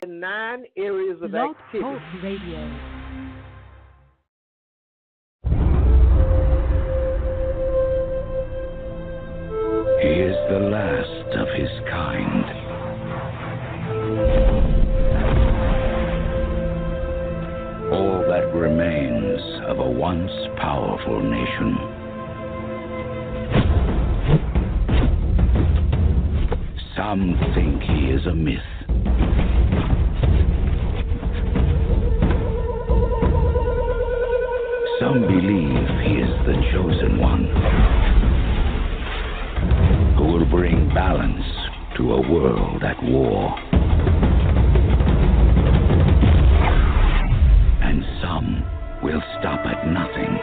the 9 areas of Blog activity. Talk Radio. He is the last of his kind. All that remains of a once powerful nation. Some think he is a myth. Some believe he is the chosen one, who will bring balance to a world at war. And some will stop at nothing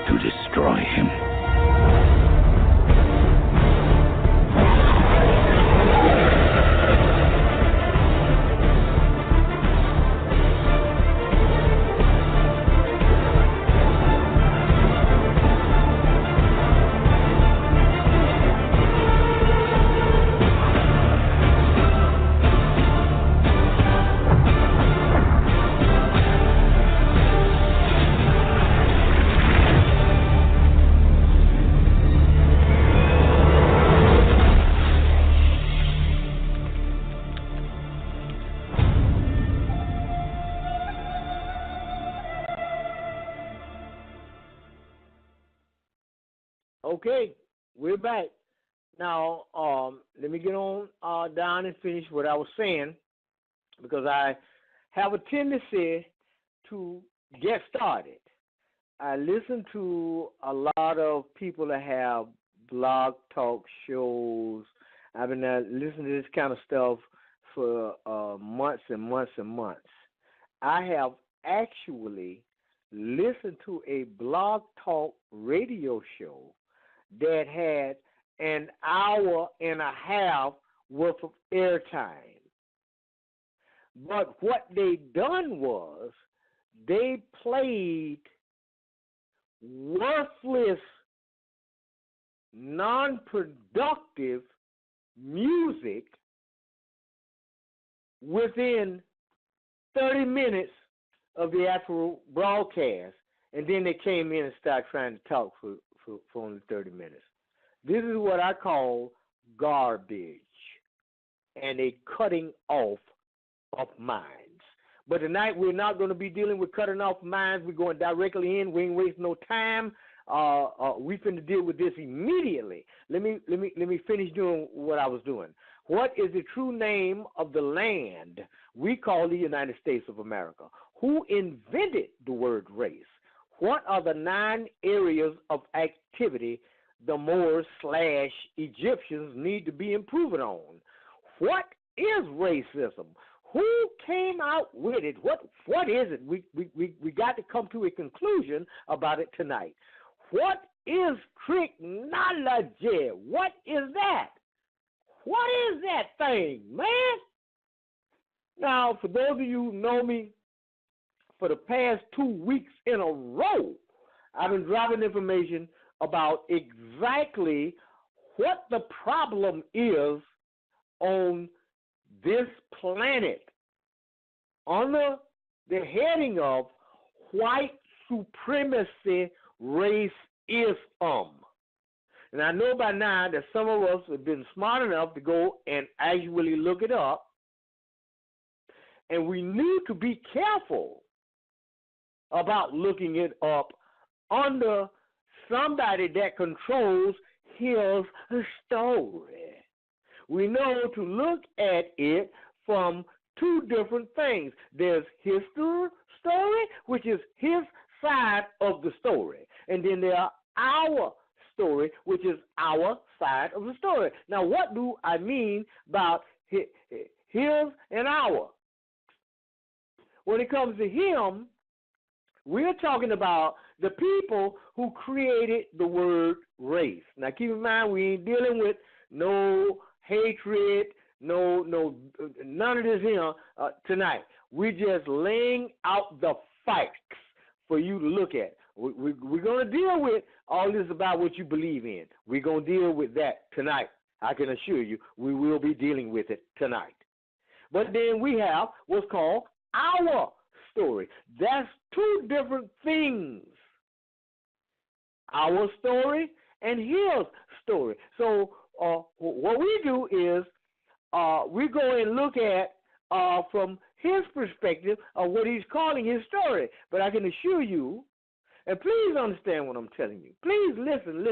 to destroy him. Okay, we're back. Now, let me get on down and finish what I was saying, because I have a tendency to get started. I listen to a lot of people that have blog talk shows. I've been listening to this kind of stuff for months and months and months. I have actually listened to a blog talk radio show that had an hour and a half worth of airtime. But what they done was they played worthless, non-productive music within 30 minutes of the actual broadcast, and then they came in and started trying to talk for only 30 minutes. This is what I call garbage and a cutting off of minds. But tonight we're not going to be dealing with cutting off minds. We're going directly in. We ain't wasting no time. We finna deal with this immediately. Let me finish doing what I was doing. What is the true name of the land we call the United States of America? Who invented the word race? What are the 9 areas of activity the Moors / Egyptians need to be improving on? What is racism? Who came out with it? What is it? We got to come to a conclusion about it tonight. What is trick-nology? What is that? What is that thing, man? Now, for those of you who know me, for the past 2 weeks in a row, I've been dropping information about exactly what the problem is on this planet under the heading of white supremacy racism. And I know by now that some of us have been smart enough to go and actually look it up, and we need to be careful about looking it up under somebody that controls his story. We know to look at it from 2 different things. There's his story, which is his side of the story. And then there are our story, which is our side of the story. Now, what do I mean by his and our? When it comes to him, we're talking about the people who created the word race. Now, keep in mind, we ain't dealing with no hatred, none of this here tonight. We're just laying out the facts for you to look at. We're going to deal with all this about what you believe in. We're going to deal with that tonight. I can assure you we will be dealing with it tonight. But then we have what's called our story. That's two different things. Our story and his story. So what we do is we go and look at from his perspective of what he's calling his story. But I can assure you, and please understand what I'm telling you. Please listen.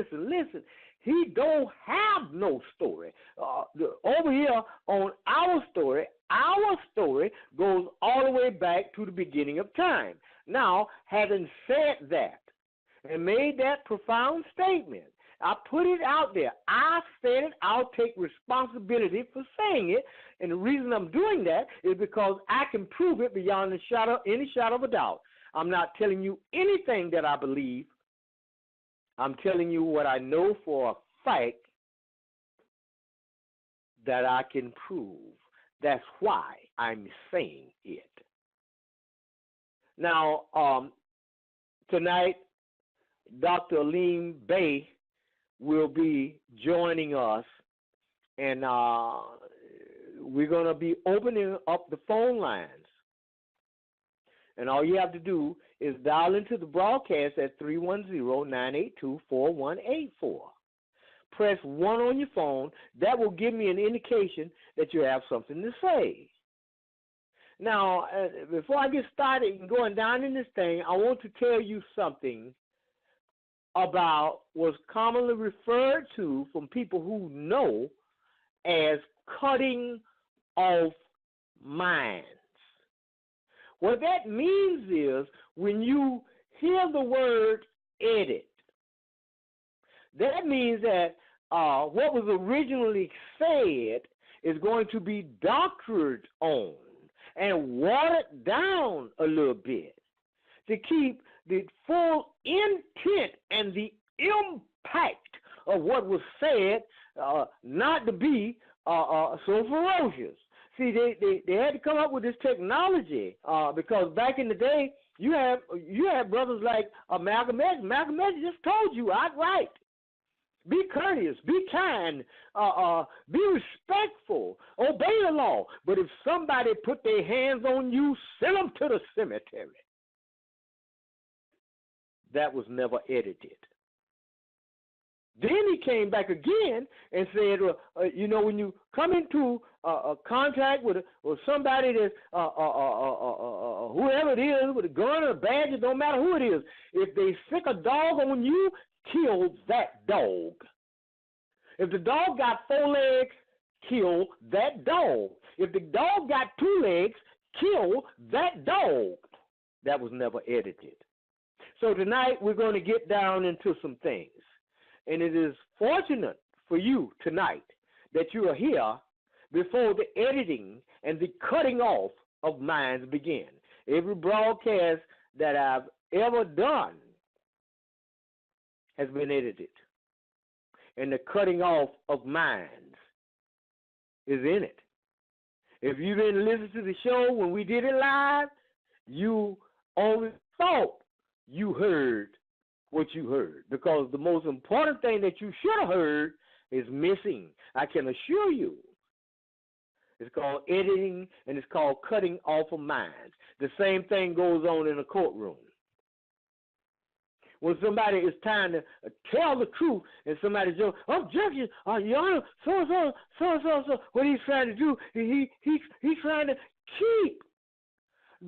He don't have no story. Over here on our story goes all the way back to the beginning of time. Now, having said that and made that profound statement, I put it out there. I said it. I'll take responsibility for saying it. And the reason I'm doing that is because I can prove it beyond any shadow of a doubt. I'm not telling you anything that I believe. I'm telling you what I know for a fact that I can prove. That's why I'm saying it. Now, tonight, Dr. Alim Bey will be joining us, and we're going to be opening up the phone lines. And all you have to do is dial into the broadcast at 310-982-4184. Press 1 on your phone. That will give me an indication that you have something to say. Now, before I get started and going down in this thing, I want to tell you something about what's commonly referred to from people who know as cutting off minds. What that means is when you hear the word edit, that means that what was originally said is going to be doctored on and watered down a little bit to keep the full intent and the impact of what was said not to be so ferocious. See, they had to come up with this technology because back in the day, you had brothers like Malcolm X. Malcolm X just told you outright, be courteous, be kind, be respectful, obey the law. But if somebody put their hands on you, send them to the cemetery. That was never edited. Then he came back again and said, when you come into contact with somebody that's whoever it is, with a gun or a badge, it don't matter who it is. If they sick a dog on you, kill that dog. If the dog got 4 legs, kill that dog. If the dog got 2 legs, kill that dog. That was never edited. So tonight we're going to get down into some things. And it is fortunate for you tonight that you are here before the editing and the cutting off of minds begin. Every broadcast that I've ever done has been edited. And the cutting off of minds is in it. If you didn't listen to the show when we did it live, you only thought you heard what you heard, because the most important thing that you should have heard is missing. I can assure you. It's called editing, and it's called cutting off of minds. The same thing goes on in a courtroom. When somebody is trying to tell the truth, and somebody says, objection, Your Honor, so. What he's trying to do, he's trying to keep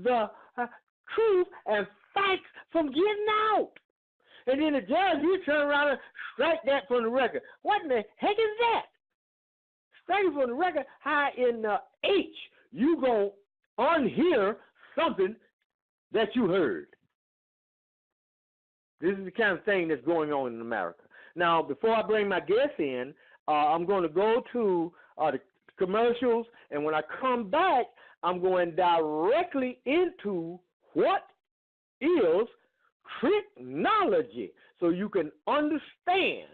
the truth and facts from getting out. And then the judge, you turn around and strike that from the record. What in the heck is that? Strike it from the record. How in the H you going to unhear something that you heard? This is the kind of thing that's going on in America. Now, before I bring my guests in, I'm going to go to the commercials, and when I come back, I'm going directly into what is Trick-nology, so you can understand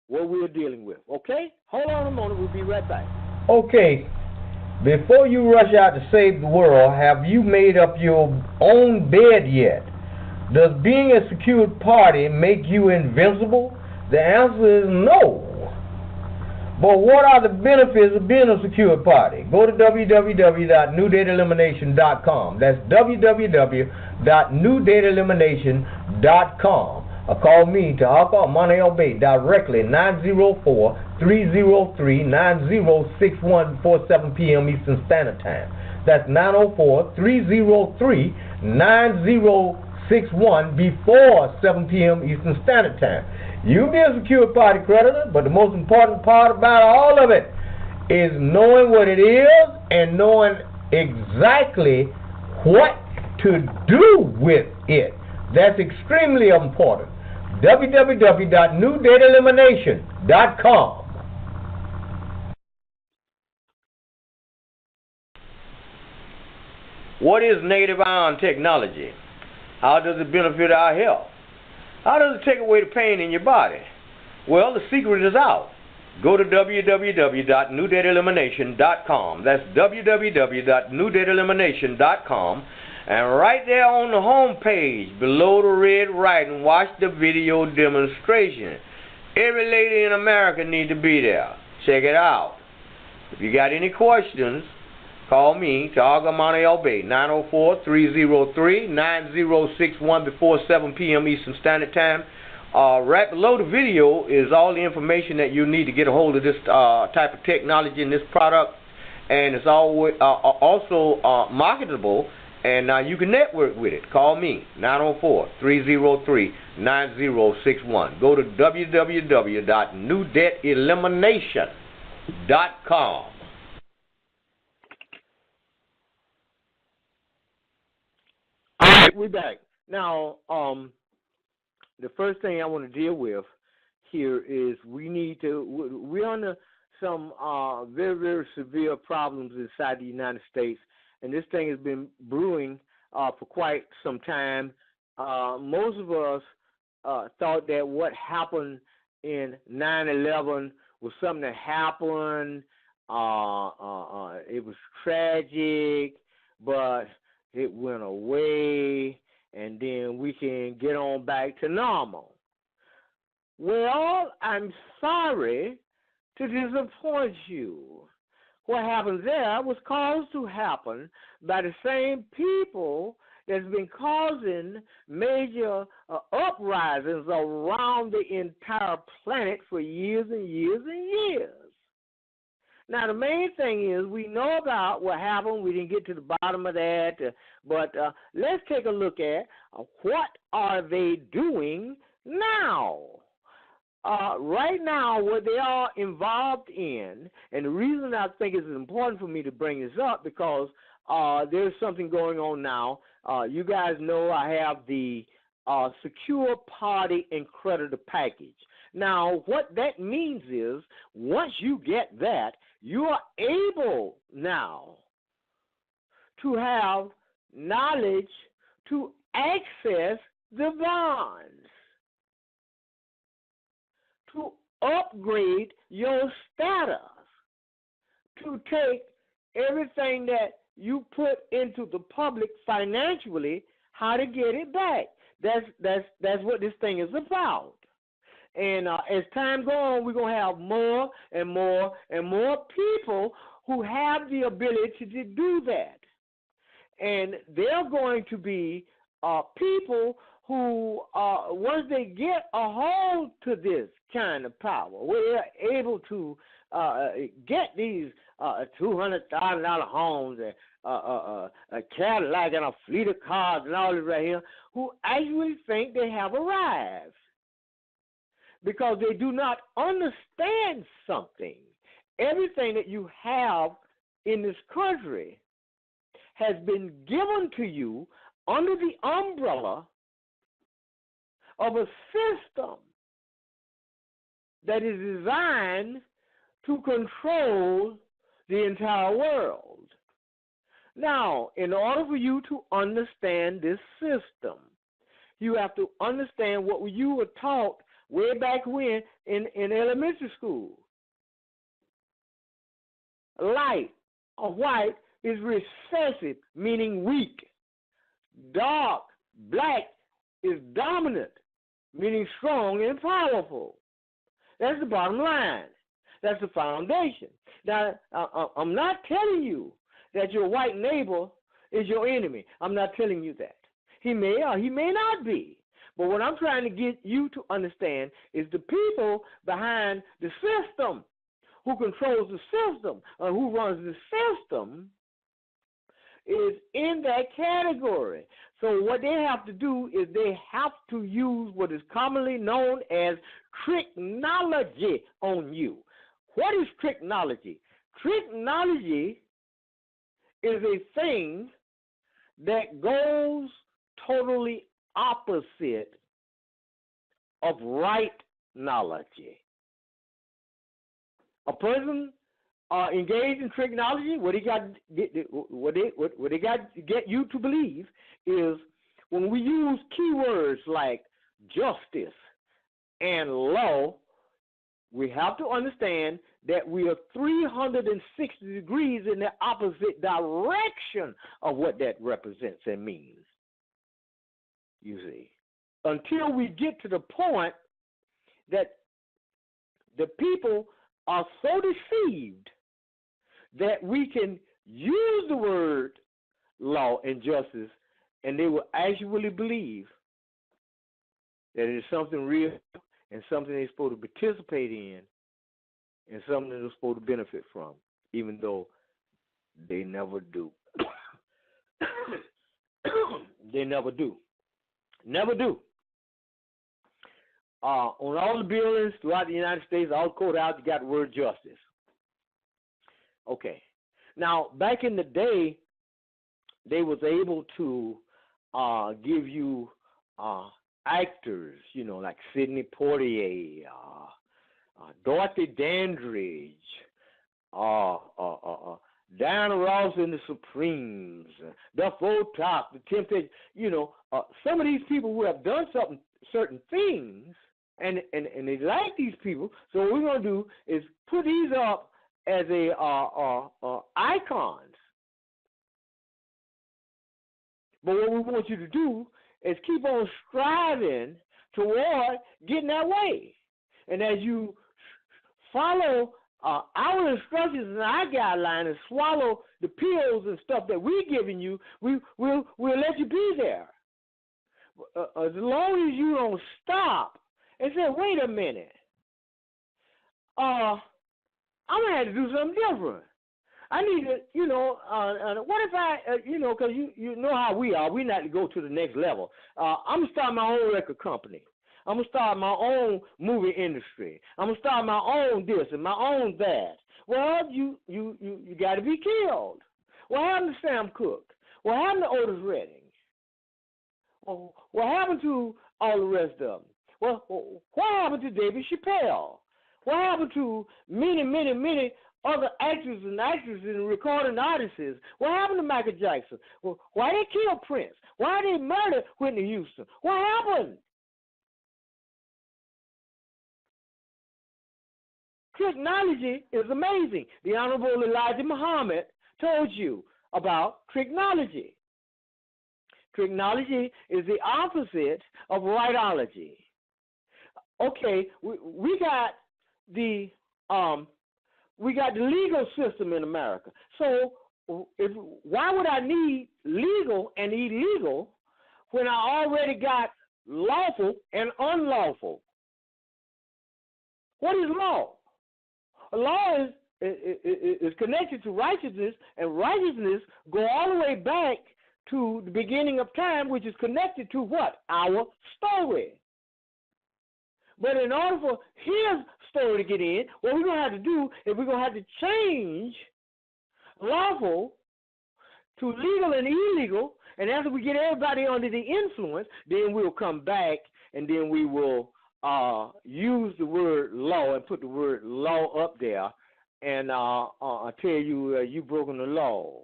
what we're dealing with. Okay? Hold on a moment. We'll be right back. Okay. Before you rush out to save the world, have you made up your own bed yet? Does being a secured party make you invincible? The answer is no. But what are the benefits of being a secure party? Go to www.newdataelimination.com. That's www.newdataelimination.com. Or call me, Tarhaka Alim Bey, directly, 904-303-9061 before 7 p.m. Eastern Standard Time. That's 904-303-9061 before 7 p.m. Eastern Standard Time. You be a secure party creditor, but the most important part about all of it is knowing what it is and knowing exactly what to do with it. That's extremely important. www.newdataelimination.com. What is native ion technology? How does it benefit our health? How does it take away the pain in your body? Well, the secret is out. Go to www.newdataelimination.com. That's www.newdataelimination.com. And right there on the home page, below the red writing, watch the video demonstration. Every lady in America needs to be there. Check it out. If you got any questions, call me, Tarhaka El Bey, 904-303-9061 before 7 p.m. Eastern Standard Time. Right below the video is all the information that you need to get a hold of this type of technology and this product. And it's also marketable, and you can network with it. Call me, 904-303-9061. Go to www.newdataelimination.com. All right, we're back. Now, the first thing I want to deal with here is we're under some very, very severe problems inside the United States, and this thing has been brewing for quite some time. Most of us thought that what happened in 9/11 was something that happened. It was tragic, but it went away, and then we can get on back to normal. Well, I'm sorry to disappoint you. What happened there was caused to happen by the same people that's been causing major uprisings around the entire planet for years and years and years. Now, the main thing is we know about what happened. We didn't get to the bottom of that, but let's take a look at what are they doing now. Right now, what they are involved in, and the reason I think it's important for me to bring this up because there's something going on now. You guys know I have the Secure Party and Creditor Package. Now, what that means is once you get that, you are able now to have knowledge to access the bonds, to upgrade your status, to take everything that you put into the public financially, how to get it back. That's what this thing is about. And as time goes on, we're going to have more and more and more people who have the ability to do that. And they're going to be people who, once they get a hold to this kind of power, we're able to get these $200,000 homes and a Cadillac and a fleet of cars and all this right here, who actually think they have arrived. Because they do not understand something. Everything that you have in this country has been given to you under the umbrella of a system that is designed to control the entire world. Now, in order for you to understand this system, you have to understand what you were taught way back when in elementary school. Light or white is recessive, meaning weak. Dark, black is dominant, meaning strong and powerful. That's the bottom line. That's the foundation. Now, I'm not telling you that your white neighbor is your enemy. I'm not telling you that. He may or he may not be. But what I'm trying to get you to understand is the people behind the system, who controls the system, or who runs the system, is in that category. So what they have to do is they have to use what is commonly known as trick-nology on you. What is trick-nology? Trick-nology is a thing that goes totally opposite of right knowledge. A person engaged in tricknology, what they got to get you to believe is when we use keywords like justice and law, we have to understand that we are 360 degrees in the opposite direction of what that represents and means. You see, until we get to the point that the people are so deceived that we can use the word law and justice, and they will actually believe that it is something real and something they're supposed to participate in and something they're supposed to benefit from, even though they never do. They never do. Never do. On all the buildings throughout the United States, all coded out, you got the word justice. Okay. Now, back in the day, they was able to give you actors, you know, like Sidney Poitier, Dorothy Dandridge, Diana Ross and the Supremes, the Photop, the Temptation, you know, some of these people who have done certain things, and they like these people. So what we're going to do is put these up as icons. But what we want you to do is keep on striving toward getting that way. And as you follow our instructions and our guidelines and swallow the pills and stuff that we're giving you, we'll let you be there. As long as you don't stop and say, wait a minute, I'm going to have to do something different. I need to, you know, what if I, you know, because you know how we are. We not to go to the next level. I'm going to start my own record company. I'm going to start my own movie industry. I'm going to start my own this and my own that. Well, you got to be killed. What happened to Sam Cooke? What happened to Otis Redding? Well, what happened to all the rest of them? Well, what happened to David Chappelle? What happened to many, many, many other actors and actresses and recording artists? What happened to Michael Jackson? Well, why they kill Prince? Why they murder Whitney Houston? What happened? Tricknology is amazing. The Honorable Elijah Muhammad told you about tricknology. Tricknology is the opposite of rightology. Okay, we got the legal system in America. So why would I need legal and illegal when I already got lawful and unlawful? What is law? Law is connected to righteousness, and righteousness go all the way back to the beginning of time, which is connected to what? Our story. But in order for his story to get in, what we're going to have to do is we're going to have to change lawful to legal and illegal, and after we get everybody under the influence, then we'll come back and then we will use the word law and put the word law up there and I'll tell you you've broken the law.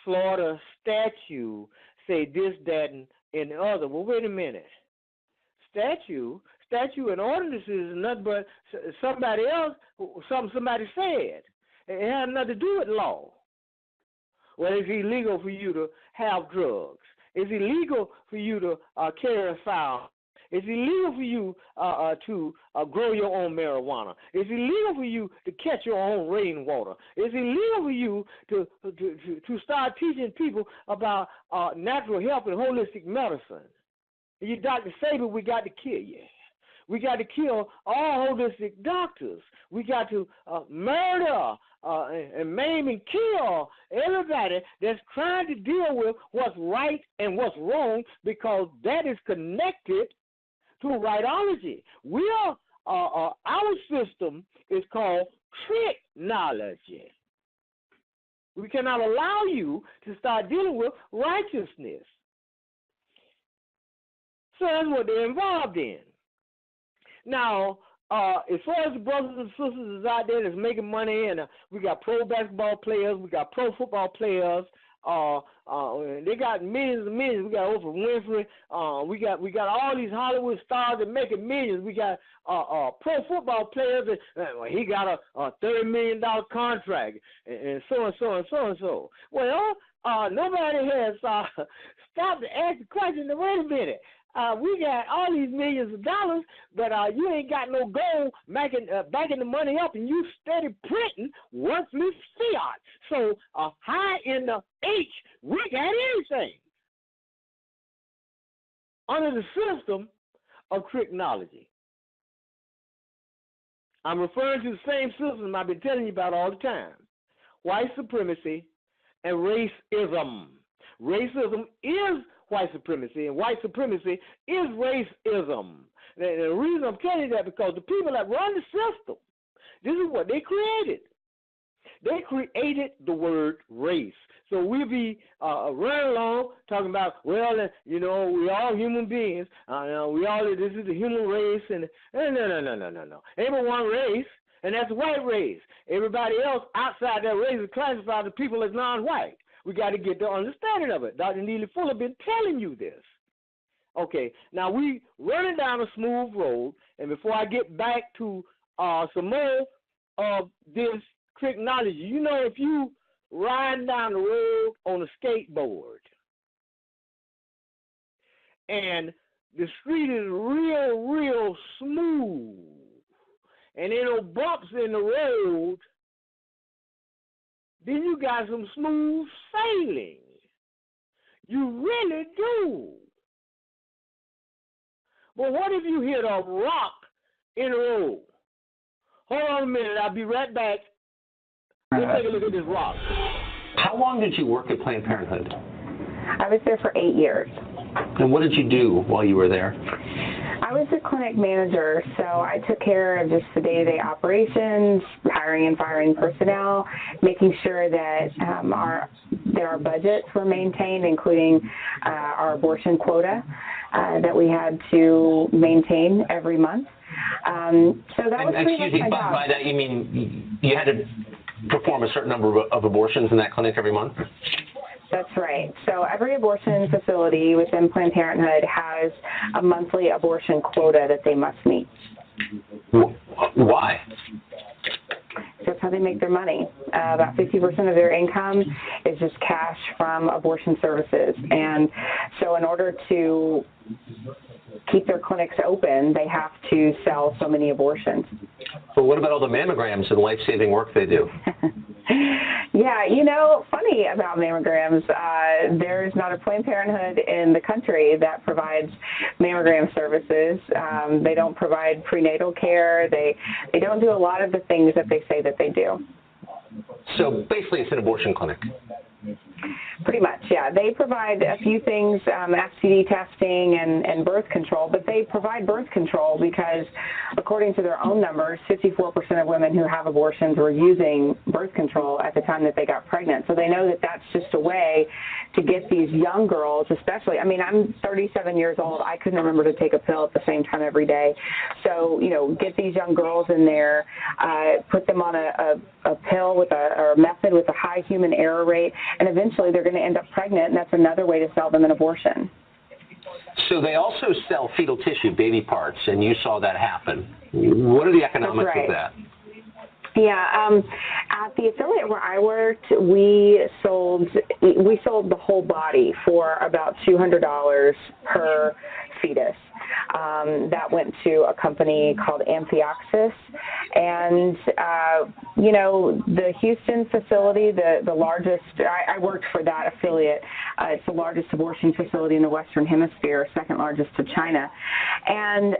Florida statute say this, that, and the other. Well, wait a minute. Statute and ordinances is nothing but somebody else, somebody said. It has nothing to do with law. Well, it's illegal for you to have drugs. It's illegal for you to carry a firearm. It's illegal for you to grow your own marijuana. It's illegal for you to catch your own rainwater. It's illegal for you to start teaching people about natural health and holistic medicine. You Dr. Saber, we got to kill you. We got to kill all holistic doctors. We got to murder and maim and kill everybody that's trying to deal with what's right and what's wrong, because that is connected to rightology. Our system is called trick-nology. We cannot allow you to start dealing with righteousness. So that's what they're involved in. Now, as far as the brothers and sisters is out there that's making money, and we got pro basketball players, we got pro football players, they got millions and millions. We got Oprah Winfrey. We got all these Hollywood stars that making millions. We got pro football players that he got a $30 million contract, and so and so and so and so. Well, nobody has stopped to ask the question. Wait a minute. We got all these millions of dollars, but you ain't got no goal backing the money up, and you steady printing worthless fiat. So high in the H, we got anything under the system of tricknology. I'm referring to the same system I've been telling you about all the time: white supremacy and racism. Racism is white supremacy, and white supremacy is racism. And the reason I'm telling you that, because the people that run the system, this is what they created. They created the word race. So we'll be running along talking about, well, we all human beings. This is the human race, and no. Ain't but one race, and that's the white race. Everybody else outside that race is classified as people as non-white. We got to get the understanding of it. Dr. Neely Fuller been telling you this. Okay, now we running down a smooth road, and before I get back to some more of this tricknology, if you riding down the road on a skateboard, and the street is real, real smooth, and there are no bumps in the road, then you got some smooth sailing. You really do. But what if you hit a rock in the road? Hold on a minute. I'll be right back. Let's take a look at this rock. How long did you work at Planned Parenthood? I was there for 8 years. And what did you do while you were there? I was the clinic manager, so I took care of just the day-to-day operations, hiring and firing personnel, making sure that our budgets were maintained, including our abortion quota that we had to maintain every month. So that was pretty much my job. By that you mean you had to perform a certain number of abortions in that clinic every month? That's right. So every abortion facility within Planned Parenthood has a monthly abortion quota that they must meet. Why? That's how they make their money. About 50% of their income is just cash from abortion services. And so in order to keep their clinics open, they have to sell so many abortions. But what about all the mammograms and life-saving work they do? Yeah, funny about mammograms, there's not a Planned Parenthood in the country that provides mammogram services. They don't provide prenatal care. They don't do a lot of the things that they say that they do. So basically it's an abortion clinic. Pretty much, yeah. They provide a few things, STD testing and birth control, but they provide birth control because, according to their own numbers, 54% of women who have abortions were using birth control at the time that they got pregnant. So they know that that's just a way to get these young girls, especially, I'm 37 years old. I couldn't remember to take a pill at the same time every day. So, get these young girls in there, put them on a pill or a method with a high human error rate, and eventually they're going to end up pregnant, and that's another way to sell them an abortion. So they also sell fetal tissue, baby parts, and you saw that happen. What are the economics of that? Yeah, at the affiliate where I worked, we sold the whole body for about $200 per fetus. that went to a company called Amphioxus. And, you know, the Houston facility, the largest, I worked for that affiliate. It's the largest abortion facility in the Western Hemisphere, second largest to China. And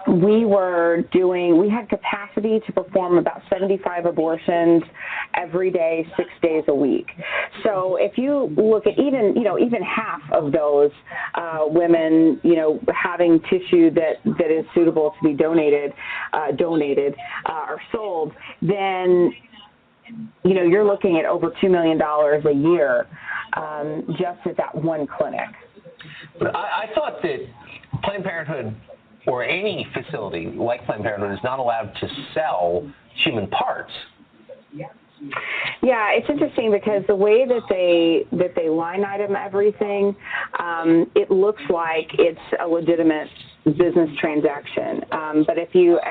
we had capacity to perform about 75 abortions every day, 6 days a week. So if you look at even half of those women, you know, having tissue that is suitable to be donated or sold, then, you know, you're looking at over $2 million a year just at that one clinic. But I thought that Planned Parenthood or any facility like Planned Parenthood is not allowed to sell human parts. Yeah, it's interesting because the way that they line item everything, it looks like it's a legitimate business transaction. But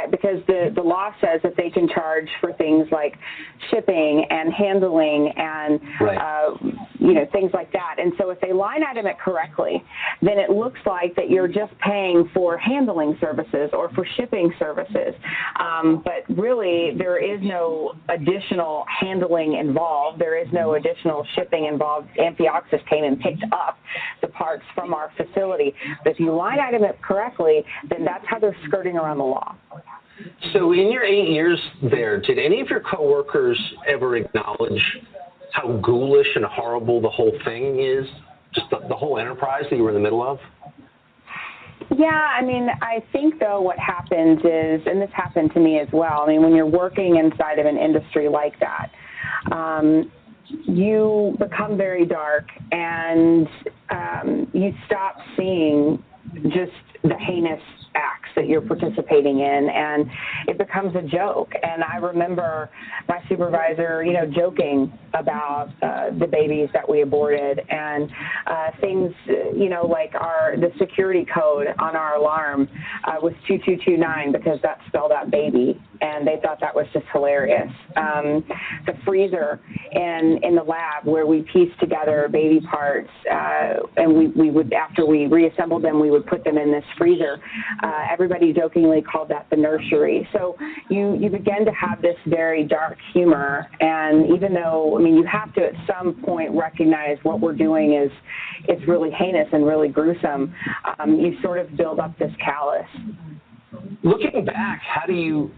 because the law says that they can charge for things like shipping and handling and you know, things like that. And so if they line item it correctly, then it looks like that you're just paying for handling services or for shipping services. But really, there is no additional handling involved. There is no additional shipping involved. Amphioxus came and picked up the parts from our facility. But if you line item it correctly, then that's how they're skirting around the law. So in your 8 years there, did any of your coworkers ever acknowledge how ghoulish and horrible the whole thing is, just the whole enterprise that you were in the middle of? Yeah, I mean, I think, though, what happens is, and this happened to me as well, I mean, when you're working inside of an industry like that, you become very dark and you stop seeing just the heinous acts that you're participating in, and it becomes a joke. And I remember my supervisor, you know, joking about the babies that we aborted and things, you know, like the security code on our alarm was 2229 because that spelled out baby, and they thought that was just hilarious. The freezer in the lab where we pieced together baby parts, and we would, after we reassembled them, we would put them in this freezer. Everybody jokingly called that the nursery. So you begin to have this very dark humor, and even though, I mean, you have to at some point recognize what we're doing is it's really heinous and really gruesome, you sort of build up this callous. Looking back, how do you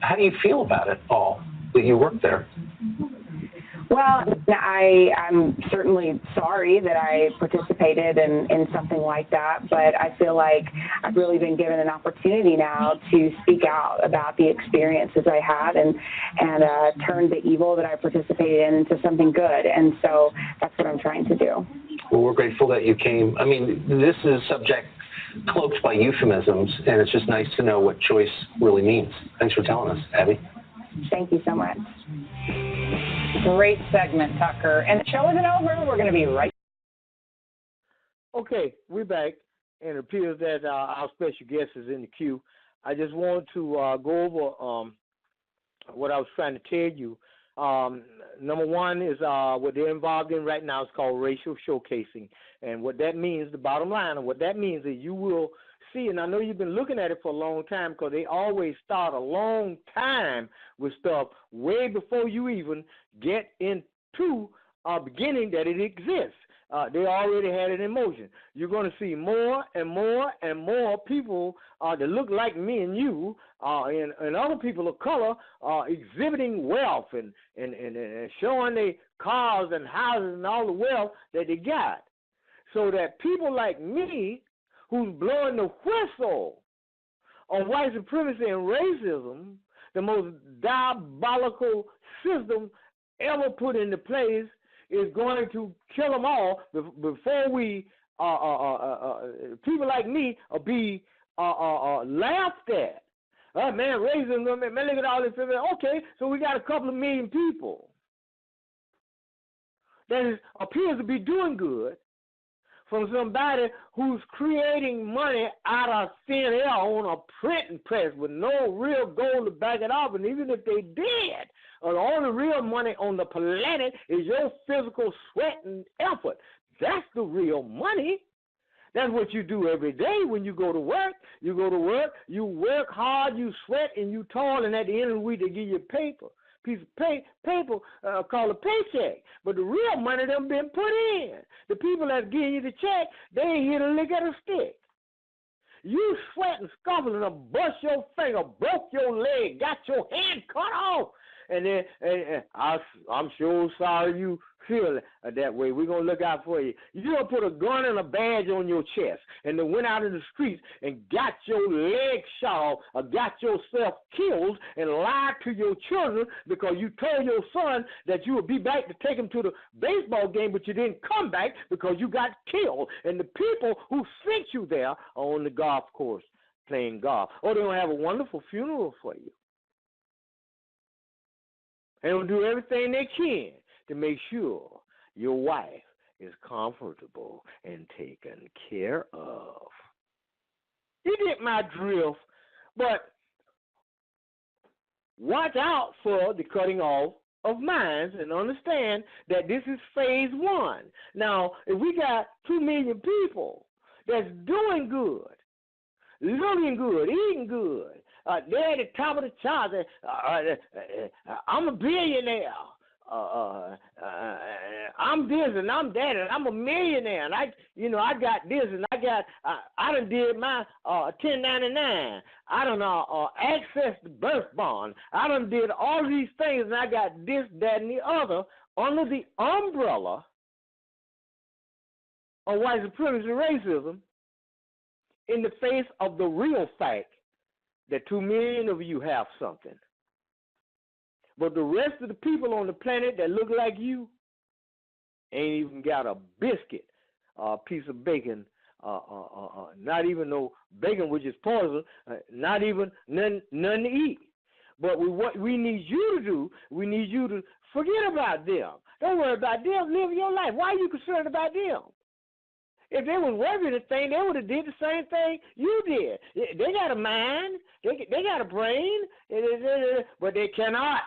feel about it all that you worked there? Well, I'm certainly sorry that I participated in something like that, but I feel like I've really been given an opportunity now to speak out about the experiences I had and turn the evil that I participated in into something good, and so that's what I'm trying to do. Well, we're grateful that you came. I mean, this is a subject cloaked by euphemisms, and it's just nice to know what choice really means. Thanks for telling us, Abby. Thank you so much. Great segment, Tucker. And the show isn't over. We're going to be right back. Okay, we're back, and it appears that our special guest is in the queue. I just wanted to go over what I was trying to tell you. Number one is what they're involved in right now is called racial showcasing. And what that means, the bottom line of what that means is you will see, and I know you've been looking at it for a long time because they always start a long time with stuff way before you even get into a beginning that it exists. They already had it in motion. You're going to see more and more and more people that look like me and you and other people of color exhibiting wealth and showing their cars and houses and all the wealth that they got. So that people like me who's blowing the whistle on white supremacy and racism, the most diabolical system ever put into place, is going to kill them all before we, people like me, be laughed at. Man, racism, man, look at all this. Okay, so we got a couple of million people that appears to be doing good from somebody who's creating money out of thin air on a printing press with no real gold to back it up. And even if they did, the only real money on the planet is your physical sweat and effort. That's the real money. That's what you do every day when you go to work. You go to work, you work hard, you sweat, and you toil, and at the end of the week they give you a piece of paper called a paycheck. But the real money done been put in. The people that's giving you the check, they ain't here to lick at a stick. You sweat and scuffle and bust your finger, broke your leg, got your hand cut off. And then I'm sure sorry you feel that way. We're going to look out for you. You don't put a gun and a badge on your chest and then went out in the streets and got your leg shot off or got yourself killed and lied to your children because you told your son that you would be back to take him to the baseball game, but you didn't come back because you got killed. And the people who sent you there are on the golf course playing golf. Or they're going to have a wonderful funeral for you. And will do everything they can to make sure your wife is comfortable and taken care of. You get my drift, but watch out for the cutting off of minds and understand that this is phase one. Now, if we got 2 million people that's doing good, looking good, eating good, they're at the top of the charts. I'm a billionaire. I'm this and I'm that, and I'm a millionaire. And I got this, and I done did my 1099. I done accessed the birth bond. I done did all these things, and I got this, that, and the other under the umbrella of white supremacy and racism in the face of the real fact that 2 million of you have something. But the rest of the people on the planet that look like you ain't even got a biscuit, a piece of bacon, not even no bacon, which is poison, not even none to eat. But what we need you to do, we need you to forget about them. Don't worry about them. Live your life. Why are you concerned about them? If they was worth anything, they would have did the same thing you did. They got a mind, they got a brain, but they cannot.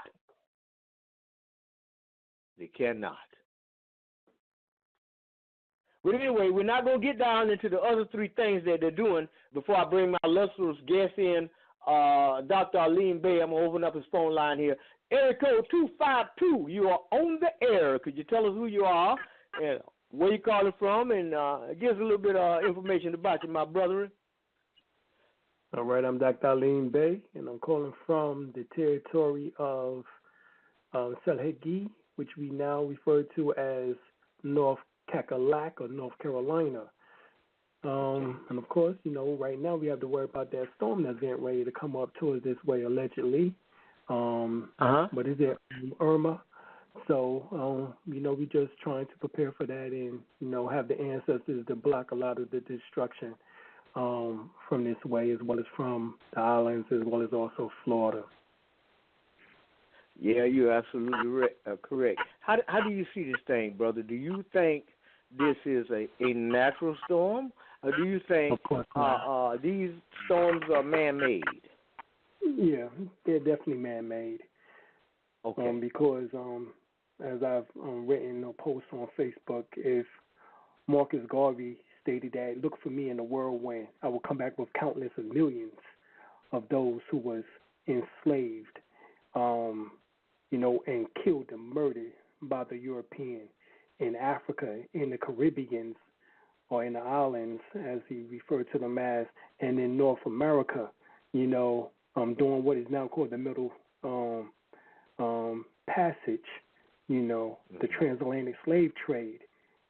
They cannot. But anyway, we're not going to get down into the other 3 things that they're doing before I bring my illustrious guest in, Dr. Alim Bey. I'm going to open up his phone line here. Area code 252. You are on the air. Could you tell us who you are and where you calling from, and give us a little bit of information about you, my brother? All right, I'm Dr. Alim Bey, and I'm calling from the territory of Selhegi, which we now refer to as North Cackalack or North Carolina. And of course, right now we have to worry about that storm that's getting ready to come up towards this way, allegedly. But is it Irma? So, we're just trying to prepare for that and, have the ancestors to block a lot of the destruction from this way, as well as from the islands, as well as also Florida. Yeah, you're absolutely correct. How do you see this thing, brother? Do you think this is a natural storm, or do you think these storms are man-made? Yeah, they're definitely man-made. Okay. Because as I've written a post on Facebook, if Marcus Garvey stated that, look for me in the whirlwind, I will come back with countless of millions of those who was enslaved, and killed and murdered by the European in Africa, in the Caribbeans, or in the islands, as he referred to them as, and in North America, doing what is now called the Middle Passage, the transatlantic slave trade.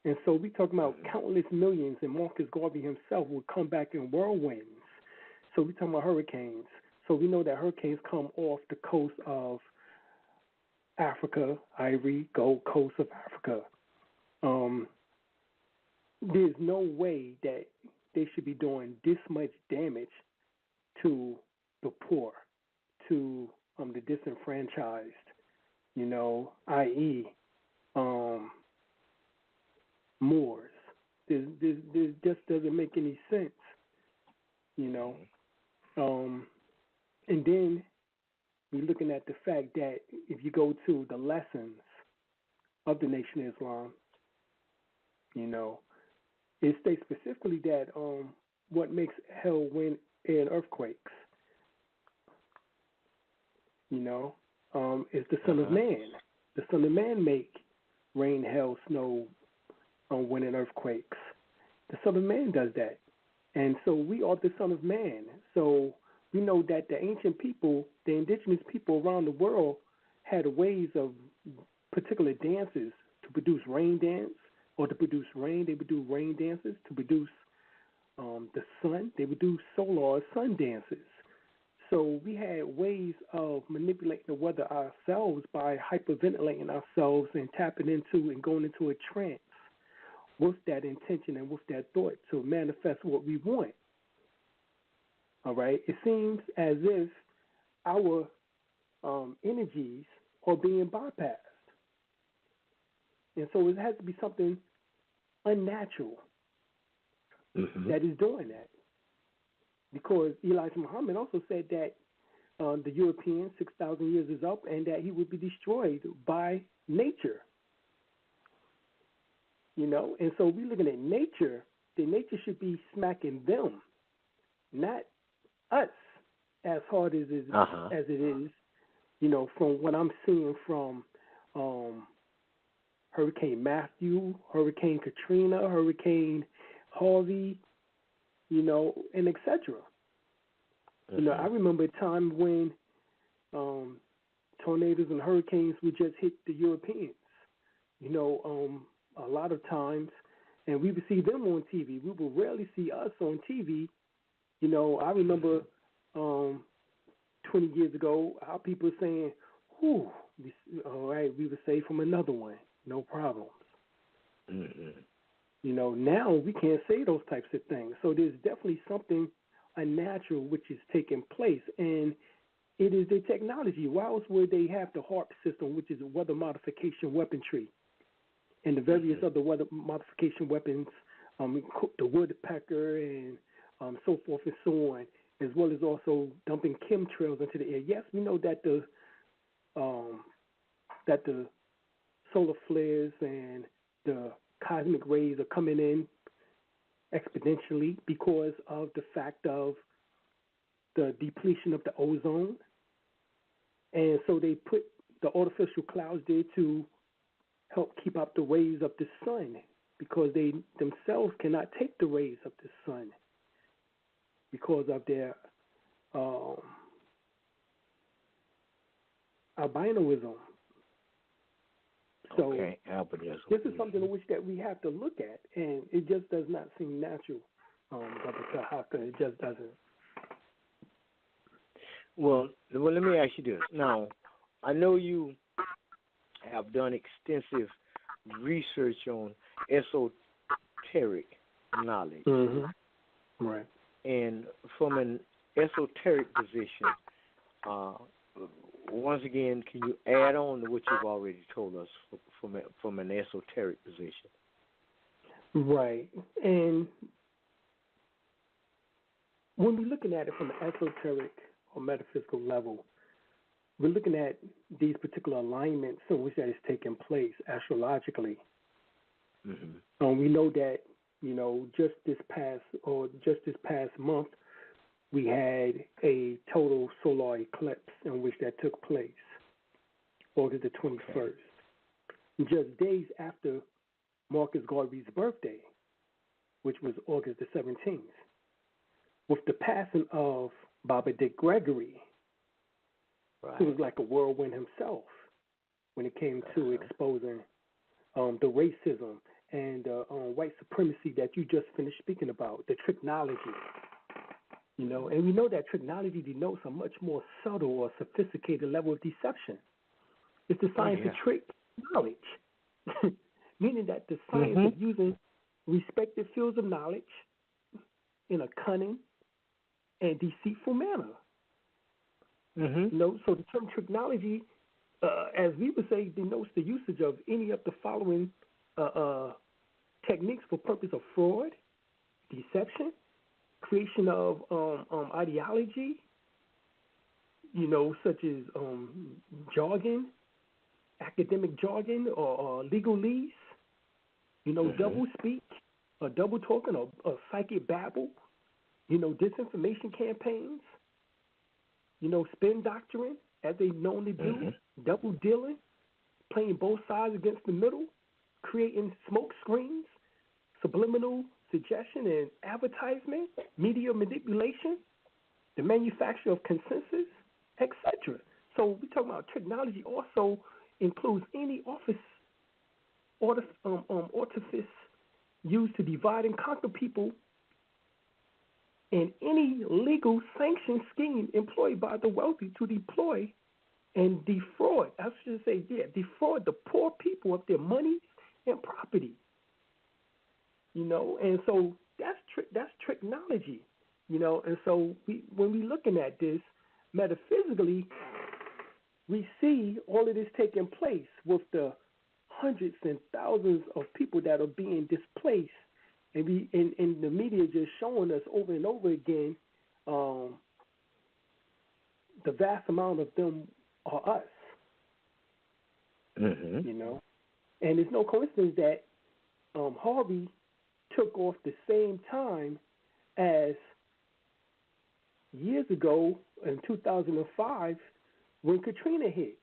And so we talking about countless millions, and Marcus Garvey himself would come back in whirlwinds. So we talking about hurricanes. So we know that hurricanes come off the coast of Africa, Ivory, Gold Coast of Africa. There's no way that they should be doing this much damage to the poor, to the disenfranchised, i.e., Moors. This just doesn't make any sense, And then we're looking at the fact that if you go to the lessons of the Nation of Islam, it states specifically that what makes hell, wind, and earthquakes, is the Son of Man. The Son of Man make rain, hail, snow, wind, and earthquakes. The Son of Man does that. And so we are the Son of Man. So we know that the ancient people, the indigenous people around the world, had ways of particular dances to produce rain dance, or to produce rain. They would do rain dances. To produce the sun, they would do solar sun dances. So we had ways of manipulating the weather ourselves by hyperventilating ourselves and tapping into and going into a trance with that intention and with that thought to manifest what we want. All right? It seems as if our energies are being bypassed. And so it has to be something unnatural that is doing that. Because Elijah Muhammad also said that the European 6,000 years is up and that he would be destroyed by nature. And so we're looking at nature. The nature should be smacking them, not us, as hard as it is, from what I'm seeing from Hurricane Matthew, Hurricane Katrina, Hurricane Harvey, and et cetera. I remember a time when tornadoes and hurricanes would just hit the Europeans. A lot of times, and we would see them on TV. We would rarely see us on TV. I remember 20 years ago, our people saying, "Whew, all right, we were saved from another one, no problems." Now we can't say those types of things. So there's definitely something unnatural which is taking place, and it is the technology. Why else would they have the HARP system, which is weather modification weaponry, and the various other weather modification weapons, the woodpecker and so forth and so on, as well as also dumping chemtrails into the air. Yes, we know that the solar flares and the cosmic rays are coming in exponentially because of the fact of the depletion of the ozone. And so they put the artificial clouds there to help keep out the rays of the sun, because they themselves cannot take the rays of the sun because of their albinoism. So albinism. This is something in which that we have to look at, and it just does not seem natural, Brother Tarhaka. It just doesn't. Well, let me ask you this. Now, I know you have done extensive research on esoteric knowledge. Right. And from an esoteric position, once again, can you add on to what you've already told us from an esoteric position? Right. And when we're looking at it from an esoteric or metaphysical level, we're looking at these particular alignments in which that is taking place astrologically. We know that, just this past month, we had a total solar eclipse in which that took place, August the 21st. Just days after Marcus Garvey's birthday, which was August the 17th, with the passing of Baba Dick Gregory, who was like a whirlwind himself when it came to exposing the racism and white supremacy that you just finished speaking about, the trick-nology. And we know that tricknology denotes a much more subtle or sophisticated level of deception. It's the science of trick knowledge, meaning that the science of using respective fields of knowledge in a cunning and deceitful manner. So the term tricknology, as we would say, denotes the usage of any of the following techniques for purpose of fraud, deception, creation of ideology, such as jargon, academic jargon or legalese, double speak, a double talking, a psychic babble, disinformation campaigns, spin doctrine, as they normally do, double dealing, playing both sides against the middle, creating smoke screens, subliminal suggestion and advertisement, media manipulation, the manufacture of consensus, etc. So we're talking about technology also includes any artifice used to divide and conquer people, and any legal sanctioned scheme employed by the wealthy to deploy and defraud, defraud the poor people of their money and property. And so that's tricknology, and so when we're looking at this metaphysically, we see all of this taking place with the hundreds and thousands of people that are being displaced, and the media just showing us over and over again the vast amount of them are us. And it's no coincidence that Harvey took off the same time as years ago in 2005 when Katrina hit.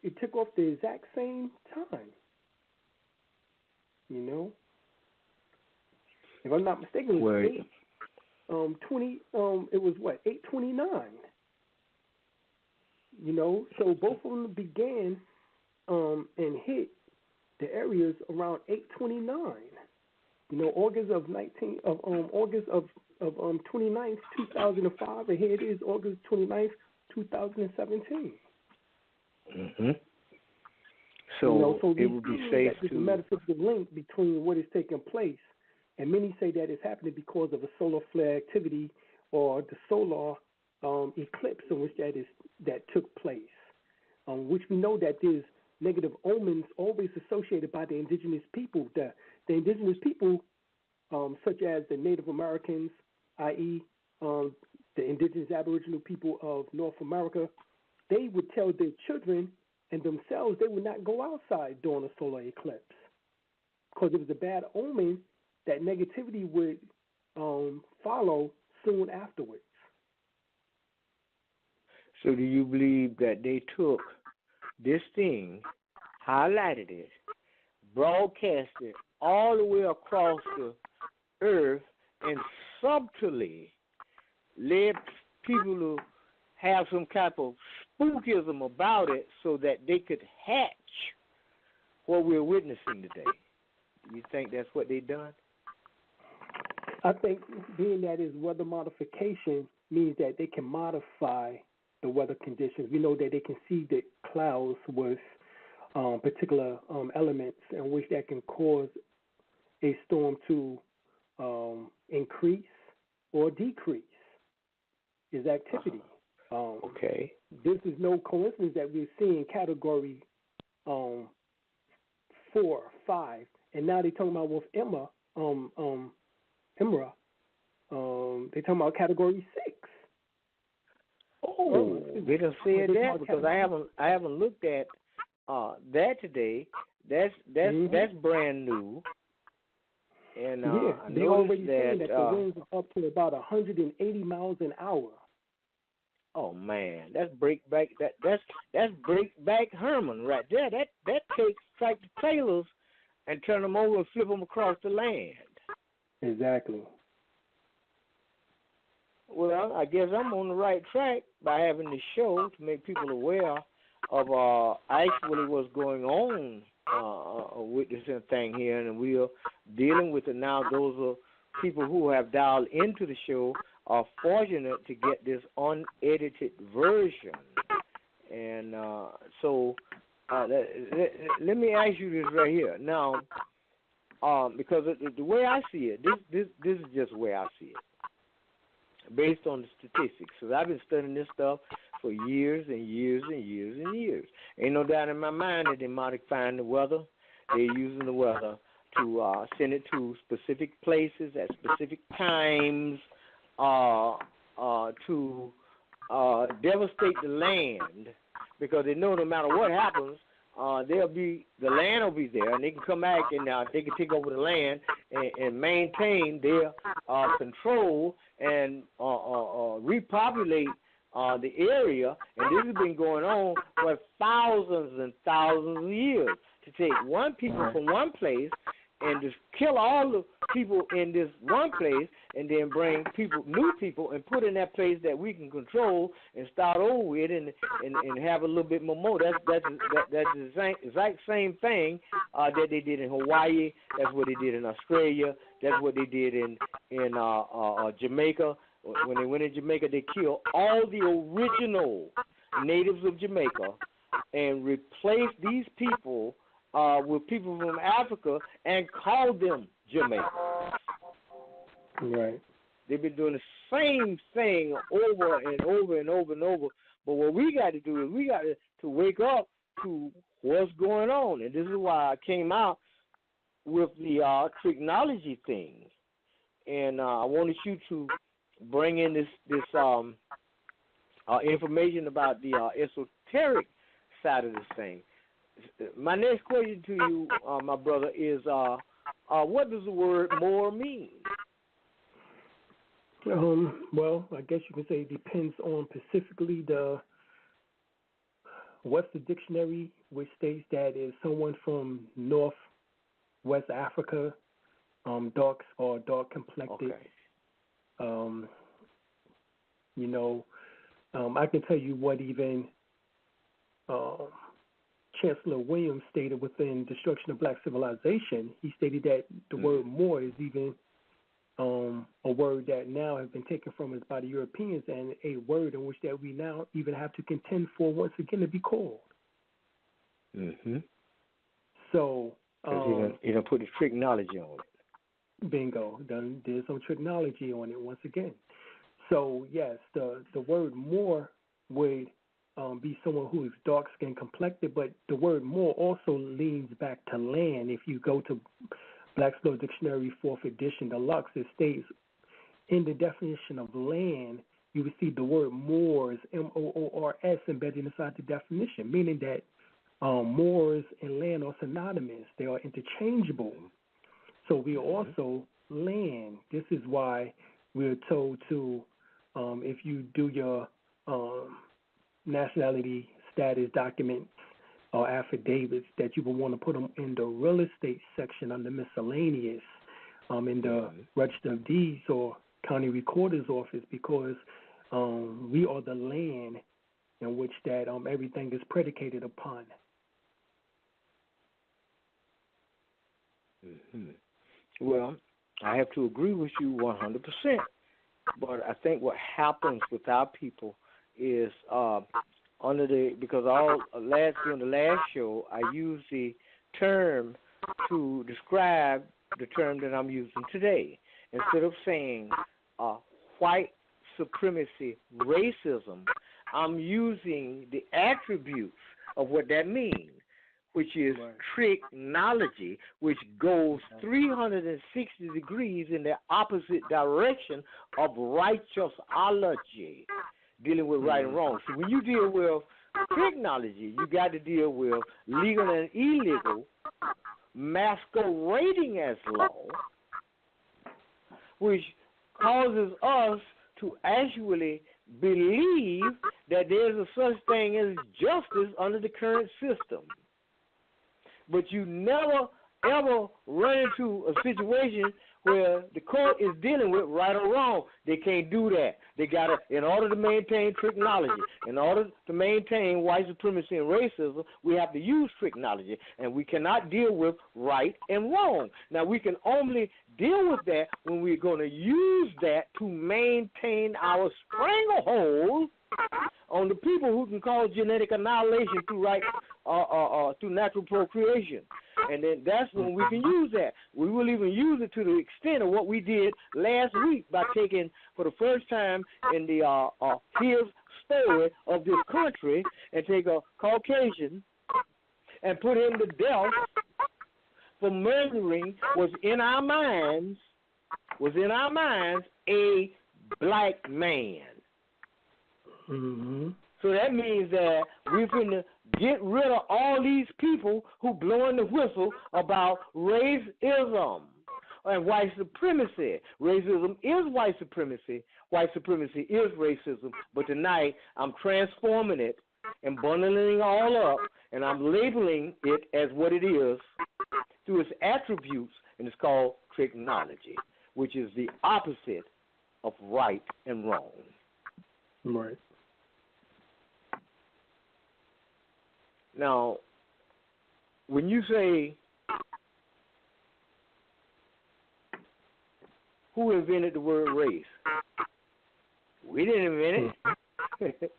It took off the exact same time. If I'm not mistaken, it was 829. So both of them began and hit the areas around 829. August of 29th, 2005, and here it is, August 29th, 2017. So so it would be safe to. There's a metaphysical link between what is taking place, and many say that it's happening because of a solar flare activity or the solar eclipse in which that took place, which we know that there's negative omens always associated by the indigenous people. The indigenous people, such as the Native Americans, i.e., the indigenous Aboriginal people of North America, they would tell their children and themselves they would not go outside during a solar eclipse because it was a bad omen that negativity would follow soon afterwards. So do you believe that they took this thing, highlighted it, broadcast it all the way across the earth, and subtly led people to have some type of spookism about it so that they could hatch what we're witnessing today? You think that's what they done? I think being that is weather modification means that they can modify the weather conditions. We know that they can see the clouds with particular elements in which that can cause a storm to increase or decrease its activity. Okay. This is no coincidence that we're seeing category 4, 5, and now they're talking about with Emra, they're talking about category 6. Oh, they done said that because I haven't looked at that today. That's brand new. And they already saying that the winds are up to about 180 miles an hour. Oh man, that's breakback. That's breakback Herman right there. That takes like the tailors and turn them over and flip them across the land. Exactly. Well, I guess I'm on the right track by having this show to make people aware of actually what's going on with this thing here, and we are dealing with it now. Those are people who have dialed into the show are fortunate to get this unedited version. And so let me ask you this right here. Now, because the way I see it, this is just the way I see it, based on the statistics. So I've been studying this stuff for years and years and years and years. Ain't no doubt in my mind that they're modifying the weather. They're using the weather to send it to specific places at specific times to devastate the land, because they know no matter what happens, the land will be there, and they can come back and they can take over the land and maintain their control and repopulate the area. And this has been going on for thousands and thousands of years, to take one people from one place and just kill all the people in this one place, and then bring new people, and put in that place that we can control and start over with, and have a little bit more. That's the exact same thing that they did in Hawaii. That's what they did in Australia. That's what they did in Jamaica. When they went in Jamaica, they killed all the original natives of Jamaica and replaced these people with people from Africa and called them Jamaicans. Right. They've been doing the same thing over and over and over and over. But what we got to do is we got to wake up to what's going on. And this is why I came out with the tricknology thing. And I wanted you to bring in this information about the esoteric side of this thing. My next question to you, my brother, is what does the word Moor mean? Well, I guess you can say it depends on specifically what's the dictionary, which states that is someone from Northwest Africa, dark complected. Okay. I can tell you what even Chancellor Williams stated within Destruction of Black Civilization. He stated that the word Moor is even a word that now has been taken from us by the Europeans, and a word in which that we now even have to contend for once again to be called. Mm-hmm. So you don't put the tricknology on it. Bingo. There's some tricknology on it once again. So yes, the word Moor would be someone who is dark-skinned complected, but the word Moor also leans back to land. If you go to Black's Law Dictionary, 4th edition, deluxe, it states in the definition of land, you will see the word Moors, Moors, embedded inside the definition, meaning that Moors and land are synonymous. They are interchangeable. So we are also land. This is why we're told to, if you do your nationality status documents or affidavits, that you will want to put them in the real estate section under miscellaneous in the Register of Deeds or County Recorder's Office, because we are the land in which that everything is predicated upon. Mm-hmm. Well, I have to agree with you 100%. But I think what happens with our people is because during the last show I used the term to describe the term that I'm using today. Instead of saying white supremacy, racism, I'm using the attributes of what that means, which is tricknology, which goes 360 degrees in the opposite direction of righteousology, dealing with right and wrong. So when you deal with tricknology, you got to deal with legal and illegal masquerading as law, which causes us to actually believe that there's a such thing as justice under the current system. But you never, ever run into a situation where the court is dealing with right or wrong. They can't do that. They got to, in order to maintain tricknology, in order to maintain white supremacy and racism, we have to use tricknology, and we cannot deal with right and wrong. Now, we can only deal with that when we're going to use that to maintain our stranglehold on the people who can cause genetic annihilation through natural procreation. And then that's when we can use that. We will even use it to the extent of what we did last week by taking, for the first time in the his story of this country, and take a Caucasian and put him to death for murdering was in our minds a black man. Mm-hmm. So that means that we're going to get rid of all these people who blowing the whistle about racism and white supremacy. Racism is white supremacy. White supremacy is racism. But tonight, I'm transforming it and bundling it all up, and I'm labeling it as what it is through its attributes, and it's called tricknology, which is the opposite of right and wrong. Right. Now, when you say who invented the word race, we didn't invent it.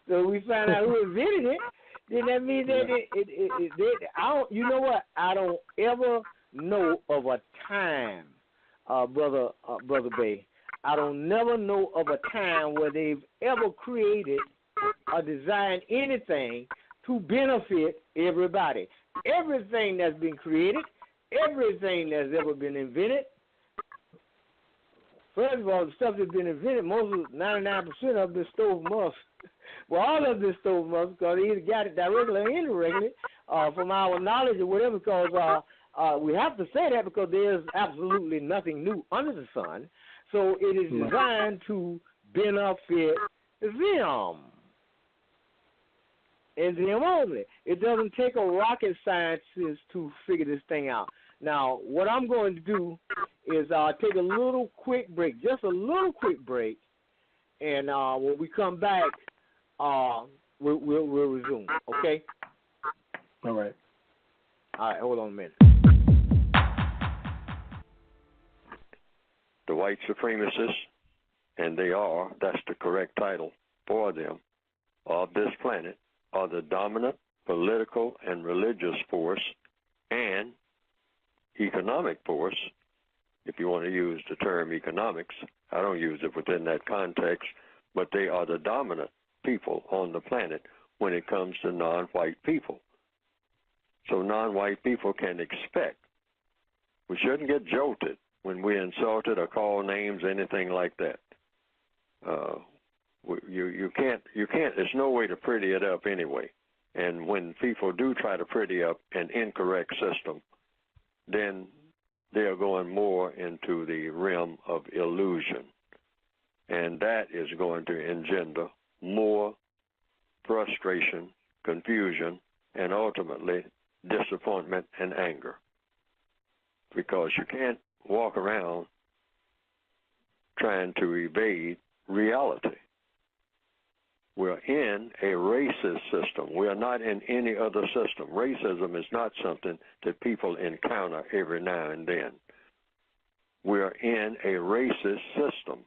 So we find out who invented it. Then that means that I don't. You know what? I don't ever know of a time, brother Bey. I don't never know of a time where they've ever created or designed anything to benefit everybody. Everything that's been created, everything that's ever been invented. First of all, the stuff that's been invented, 99% of it stole from us. Well, all of this stole from us because they either got it directly or indirectly from our knowledge or whatever, because we have to say that because there's absolutely nothing new under the sun. So it is designed to benefit them and them only. It doesn't take a rocket scientist to figure this thing out. Now, what I'm going to do is take a little quick break, just a little quick break, and when we come back, we'll resume. Okay? All right. All right. Hold on a minute. The white supremacists, and that's the correct title for them, of this planet, are the dominant political and religious force and economic force, if you want to use the term economics. I don't use it within that context, but they are the dominant people on the planet when it comes to non-white people. So non-white people can expect. We shouldn't get jolted when we're insulted or call names, anything like that. You can't, there's no way to pretty it up anyway. And when people do try to pretty up an incorrect system, then they are going more into the realm of illusion. And that is going to engender more frustration, confusion, and ultimately disappointment and anger. Because you can't walk around trying to evade reality. We're in a racist system. We are not in any other system. Racism is not something that people encounter every now and then. We are in a racist system.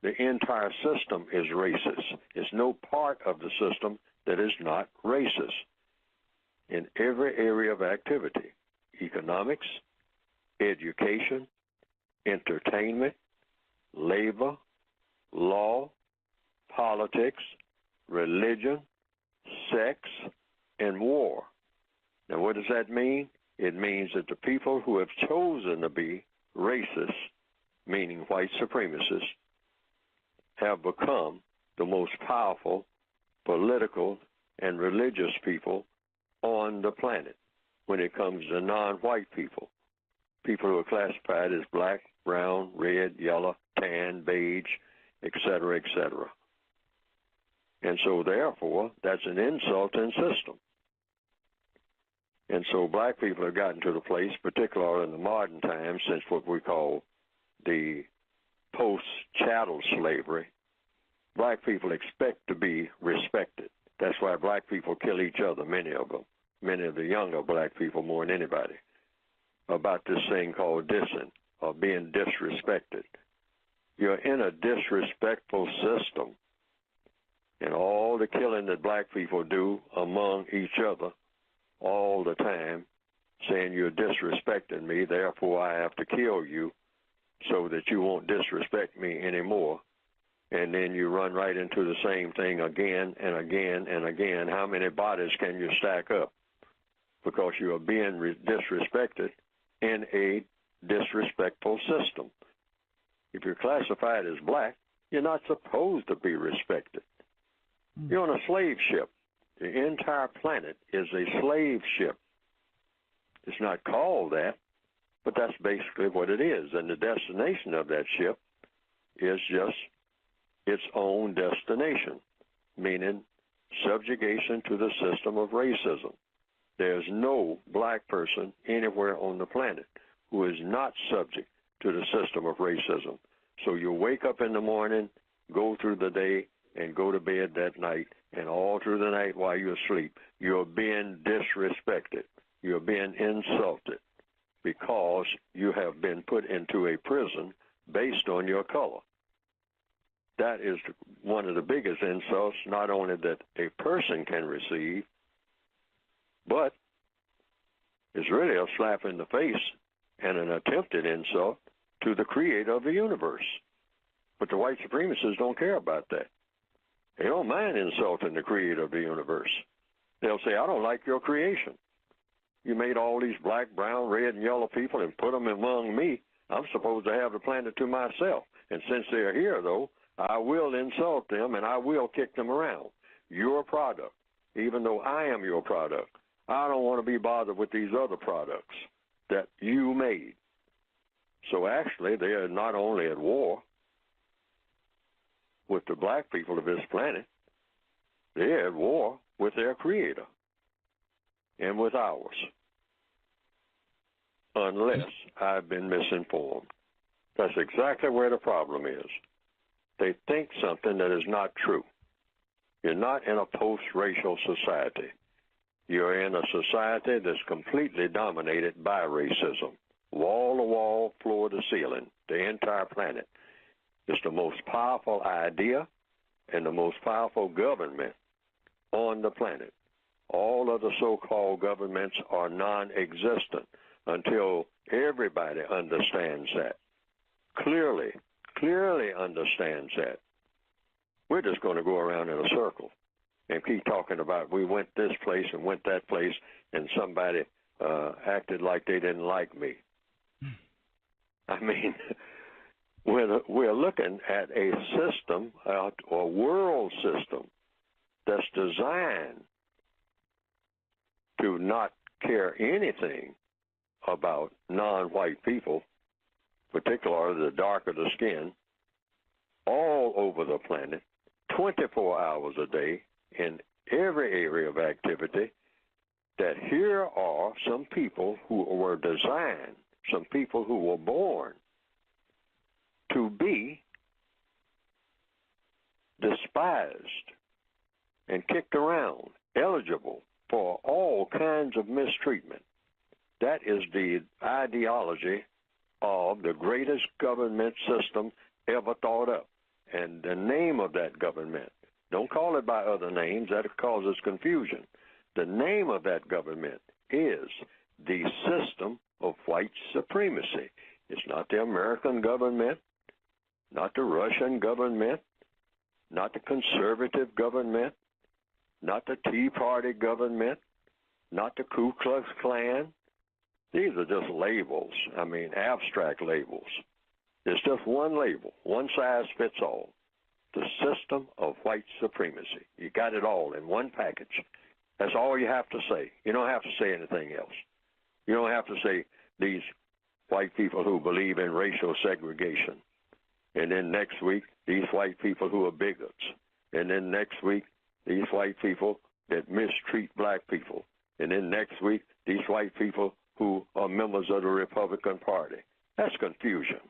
The entire system is racist. There's no part of the system that is not racist. In every area of activity, economics, education, entertainment, labor, law, politics, religion, sex, and war. Now, what does that mean? It means that the people who have chosen to be racist, meaning white supremacists, have become the most powerful political and religious people on the planet when it comes to non-white people. People who are classified as black, brown, red, yellow, tan, beige, etc., etc. And so, therefore, that's an insult to the system. And so black people have gotten to the place, particularly in the modern times, since what we call the post-chattel slavery, black people expect to be respected. That's why black people kill each other, many of them, many of the younger black people more than anybody, about this thing called dissing or being disrespected. You're in a disrespectful system. And all the killing that black people do among each other all the time, saying you're disrespecting me, therefore I have to kill you so that you won't disrespect me anymore. And then you run right into the same thing again and again and again. How many bodies can you stack up? Because you are being disrespected in a disrespectful system. If you're classified as black, you're not supposed to be respected. You're on a slave ship. The entire planet is a slave ship. It's not called that, but that's basically what it is. And the destination of that ship is just its own destination, meaning subjugation to the system of racism. There's no black person anywhere on the planet who is not subject to the system of racism. So you wake up in the morning, go through the day, and go to bed that night, and all through the night while you're asleep, you're being disrespected. You're being insulted because you have been put into a prison based on your color. That is one of the biggest insults, not only that a person can receive, but it's really a slap in the face and an attempted insult to the creator of the universe. But the white supremacists don't care about that. They don't mind insulting the creator of the universe. They'll say, I don't like your creation. You made all these black, brown, red, and yellow people and put them among me. I'm supposed to have the planet to myself. And since they're here, though, I will insult them and I will kick them around. Your product, even though I am your product. I don't want to be bothered with these other products that you made. So actually, they are not only at war with the black people of this planet, they're at war with their creator and with ours. Unless I've been misinformed. That's exactly where the problem is. They think something that is not true. You're not in a post-racial society. You're in a society that's completely dominated by racism. Wall to wall, floor to ceiling, the entire planet. It's the most powerful idea and the most powerful government on the planet. All other so-called governments are non-existent until everybody understands that. Clearly understands that. We're just going to go around in a circle and keep talking about we went this place and went that place and somebody acted like they didn't like me. I mean, we're looking at a system, a world system that's designed to not care anything about non-white people, particularly the darker the skin, all over the planet, 24 hours a day, in every area of activity, that here are some people who were designed, some people who were born to be despised and kicked around, eligible for all kinds of mistreatment. That is the ideology of the greatest government system ever thought up. And the name of that government, don't call it by other names, that causes confusion. The name of that government is the system of white supremacy. It's not the American government, not the Russian government, not the conservative government, not the Tea Party government, not the Ku Klux Klan. These are just labels, abstract labels. It's just one label, one size fits all. The system of white supremacy. You got it all in one package. That's all you have to say. You don't have to say anything else. You don't have to say these white people who believe in racial segregation. And then next week, these white people who are bigots. And then next week, these white people that mistreat black people. And then next week, these white people who are members of the Republican Party. That's confusion.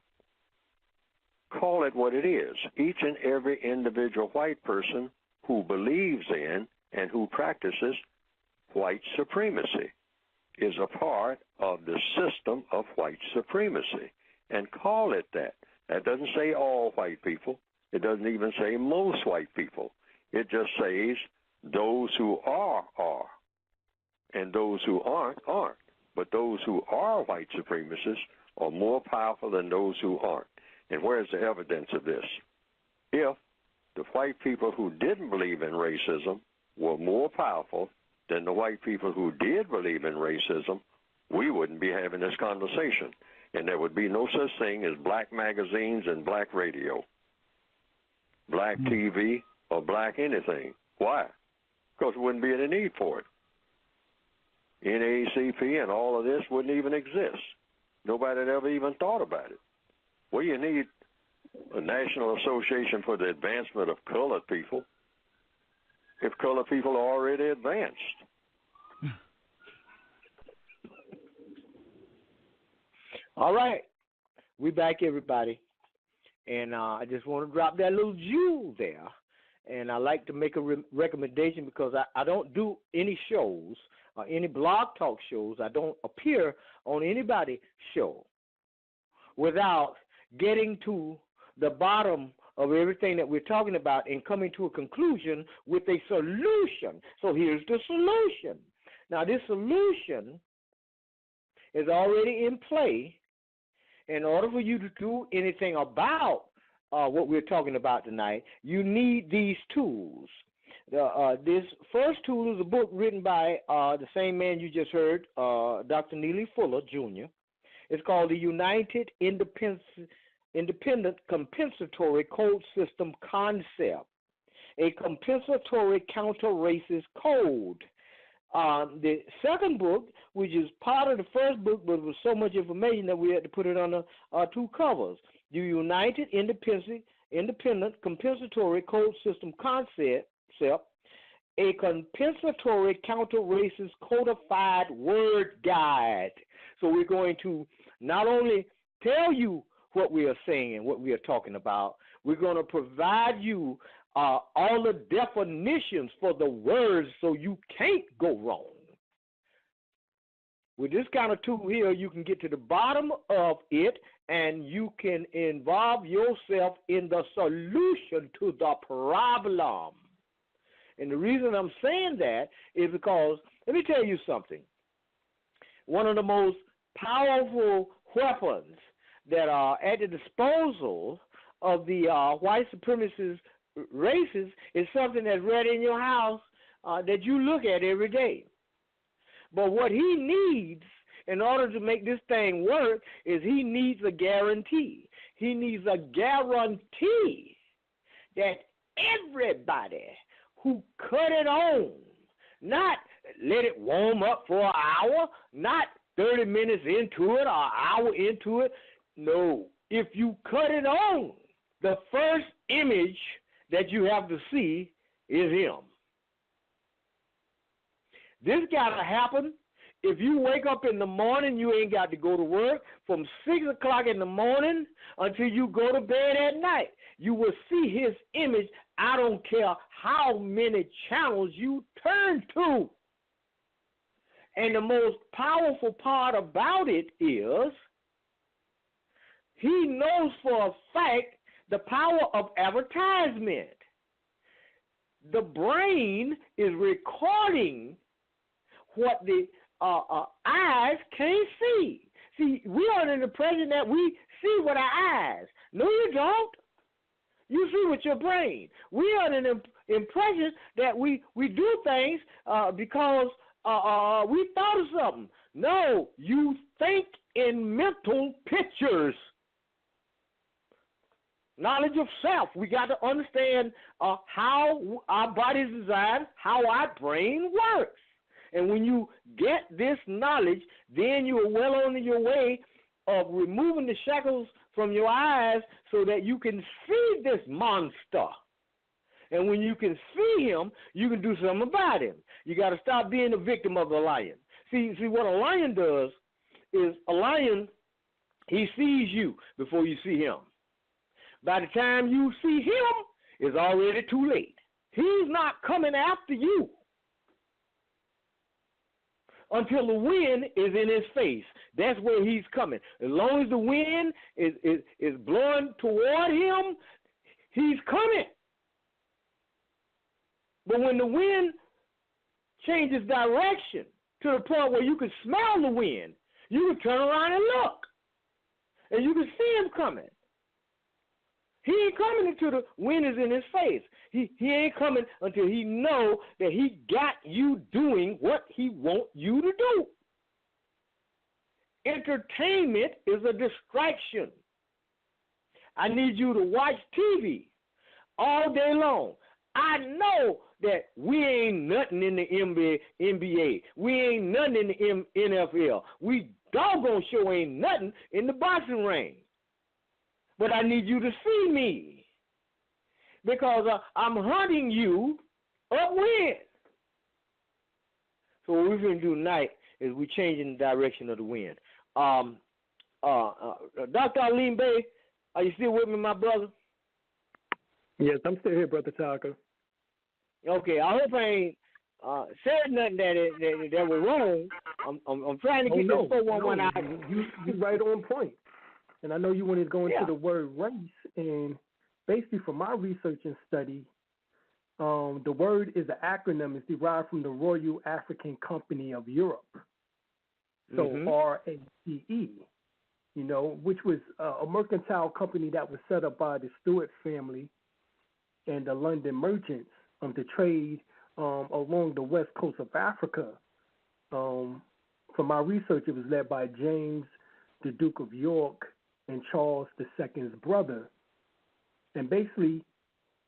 Call it what it is. Each and every individual white person who believes in and who practices white supremacy is a part of the system of white supremacy. And call it that. That doesn't say all white people. It doesn't even say most white people. It just says those who are. And those who aren't. But those who are white supremacists are more powerful than those who aren't. And where's the evidence of this? If the white people who didn't believe in racism were more powerful than the white people who did believe in racism, we wouldn't be having this conversation. And there would be no such thing as black magazines and black radio, black TV, or black anything. Why? because there wouldn't be any need for it. NAACP and all of this wouldn't even exist. Nobody had ever even thought about it. Well, you need a National Association for the Advancement of Colored People if colored people are already advanced. All right. We back, everybody. And I just want to drop that little jewel there. And I like to make a recommendation because I don't do any shows, any blog talk shows. I don't appear on anybody's show without getting to the bottom of everything that we're talking about and coming to a conclusion with a solution. So here's the solution. Now, this solution is already in play. In order for you to do anything about what we're talking about tonight, you need these tools. This first tool is a book written by the same man you just heard, Dr. Neely Fuller, Jr. It's called The United Independent Compensatory Code System Concept, a compensatory counter-racist code. The second book, which is part of the first book, but was so much information that we had to put it on two covers. The United Independent Compensatory Code System Concept, a compensatory counter-racist codified word guide. So we're going to not only tell you what we are saying and what we are talking about, we're going to provide you all the definitions for the words so you can't go wrong. With this kind of tool here, you can get to the bottom of it and you can involve yourself in the solution to the problem. And the reason I'm saying that is because, let me tell you something. One of the most powerful weapons that are at the disposal of the white supremacist races is something that's right in your house that you look at every day. But what he needs in order to make this thing work is he needs a guarantee. He needs a guarantee that everybody who cut it on, not let it warm up for an hour, not 30 minutes into it or an hour into it. No, if you cut it on, the first image that you have to see is him. This got to happen. If you wake up in the morning, you ain't got to go to work from 6 o'clock in the morning until you go to bed at night. You will see his image. I don't care how many channels you turn to. And the most powerful part about it is he knows for a fact the power of advertisement. The brain is recording what the eyes can't see. See, we are in the present that we see with our eyes. No, you don't. You see with your brain. We are in the impression that we do things because we thought of something. No, you think in mental pictures. Knowledge of self. We got to understand how our body is designed, how our brain works. And when you get this knowledge, then you are well on your way of removing the shackles from your eyes so that you can see this monster. And when you can see him, you can do something about him. You got to stop being a victim of the lion. See, what a lion does is a lion, he sees you before you see him. By the time you see him, it's already too late. He's not coming after you until the wind is in his face. That's where he's coming. As long as the wind is blowing toward him, he's coming. But when the wind changes direction to the point where you can smell the wind, you can turn around and look, and you can see him coming. He ain't coming until the wind is in his face. He ain't coming until he know that he got you doing what he want you to do. Entertainment is a distraction. I need you to watch TV all day long. I know that we ain't nothing in the NBA. We ain't nothing in the NFL. We doggone sure ain't nothing in the boxing ring. But I need you to see me because I'm hunting you upwind. So what we're going to do tonight is we're changing the direction of the wind. Dr. Alim Bey, are you still with me, my brother? Yes, I'm still here, Brother Tarhaka. Okay, I hope I ain't said nothing that was wrong. I'm trying to get this 411 out. You're right on point. And I know you wanted to go into the word race, and basically from my research and study, the word is an acronym. It's derived from the Royal African Company of Europe. So RACE, which was a mercantile company that was set up by the Stuart family and the London merchants to trade along the west coast of Africa. From my research, it was led by James, the Duke of York, and Charles II's brother. And basically,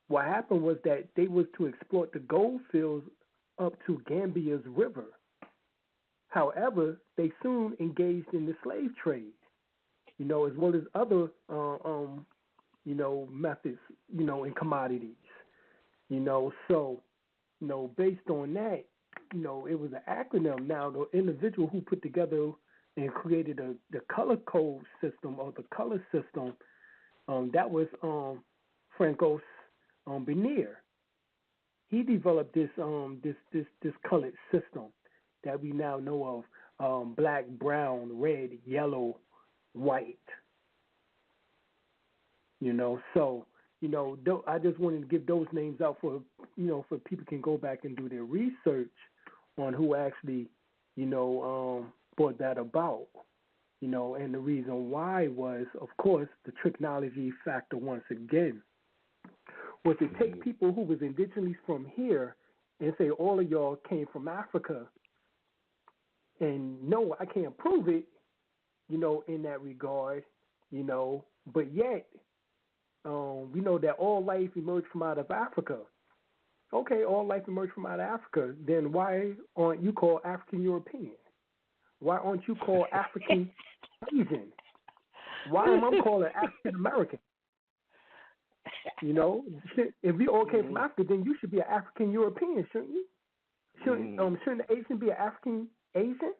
what happened was that they was to exploit the gold fields up to Gambia's river. However, they soon engaged in the slave trade, as well as other, methods, in commodities. So, based on that, it was an acronym. Now, the individual who put together and created the color code system or the color system, that was Francos Bernier. He developed this colored system that we now know of: black, brown, red, yellow, white. So I just wanted to give those names out for for people can go back and do their research on who actually brought that about. And the reason why was, of course, the tricknology factor once again. Was to take people who was indigenously from here and say all of y'all came from Africa. And no, I can't prove it, in that regard, but yet we know that all life emerged from out of Africa. Okay, all life emerged from out of Africa. Then why aren't you called African European? Why aren't you called African Asian? Why am I called African American? If we all came from Africa, then you should be an African European, shouldn't you? Shouldn't the Asian be an African Asian?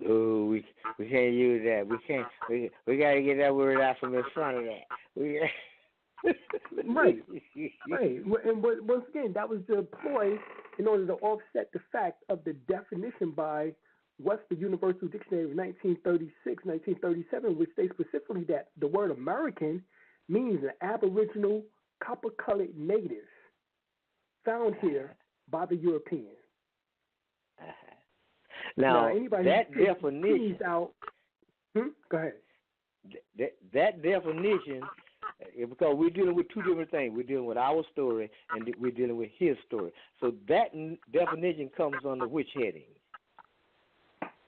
Oh, we can't use that. We can't. We got to get that word out from in front of that. Right. And once again, that was the ploy in order to offset the fact of the definition by Webster Universal Dictionary of 1936, 1937, which states specifically that the word American means an aboriginal copper-colored native found here by the Europeans. Now anybody that definition. Go ahead. That definition, because we're dealing with two different things. We're dealing with our story and we're dealing with his story. So that definition comes under which heading?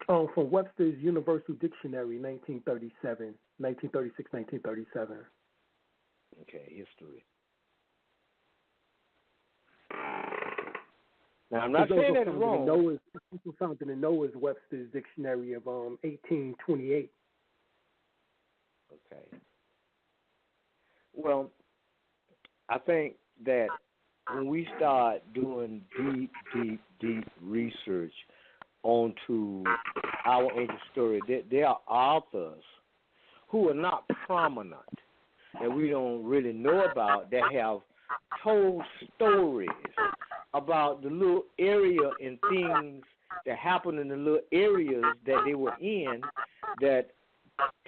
From Webster's Universal Dictionary, 1936, 1937. Okay, history. Now, I'm not saying that's wrong. People found in the Noah's Webster's Dictionary of 1828. Okay. Well, I think that when we start doing deep research onto our ancient story, there are authors who are not prominent that we don't really know about that have told stories about the little area and things that happened in the little areas that they were in that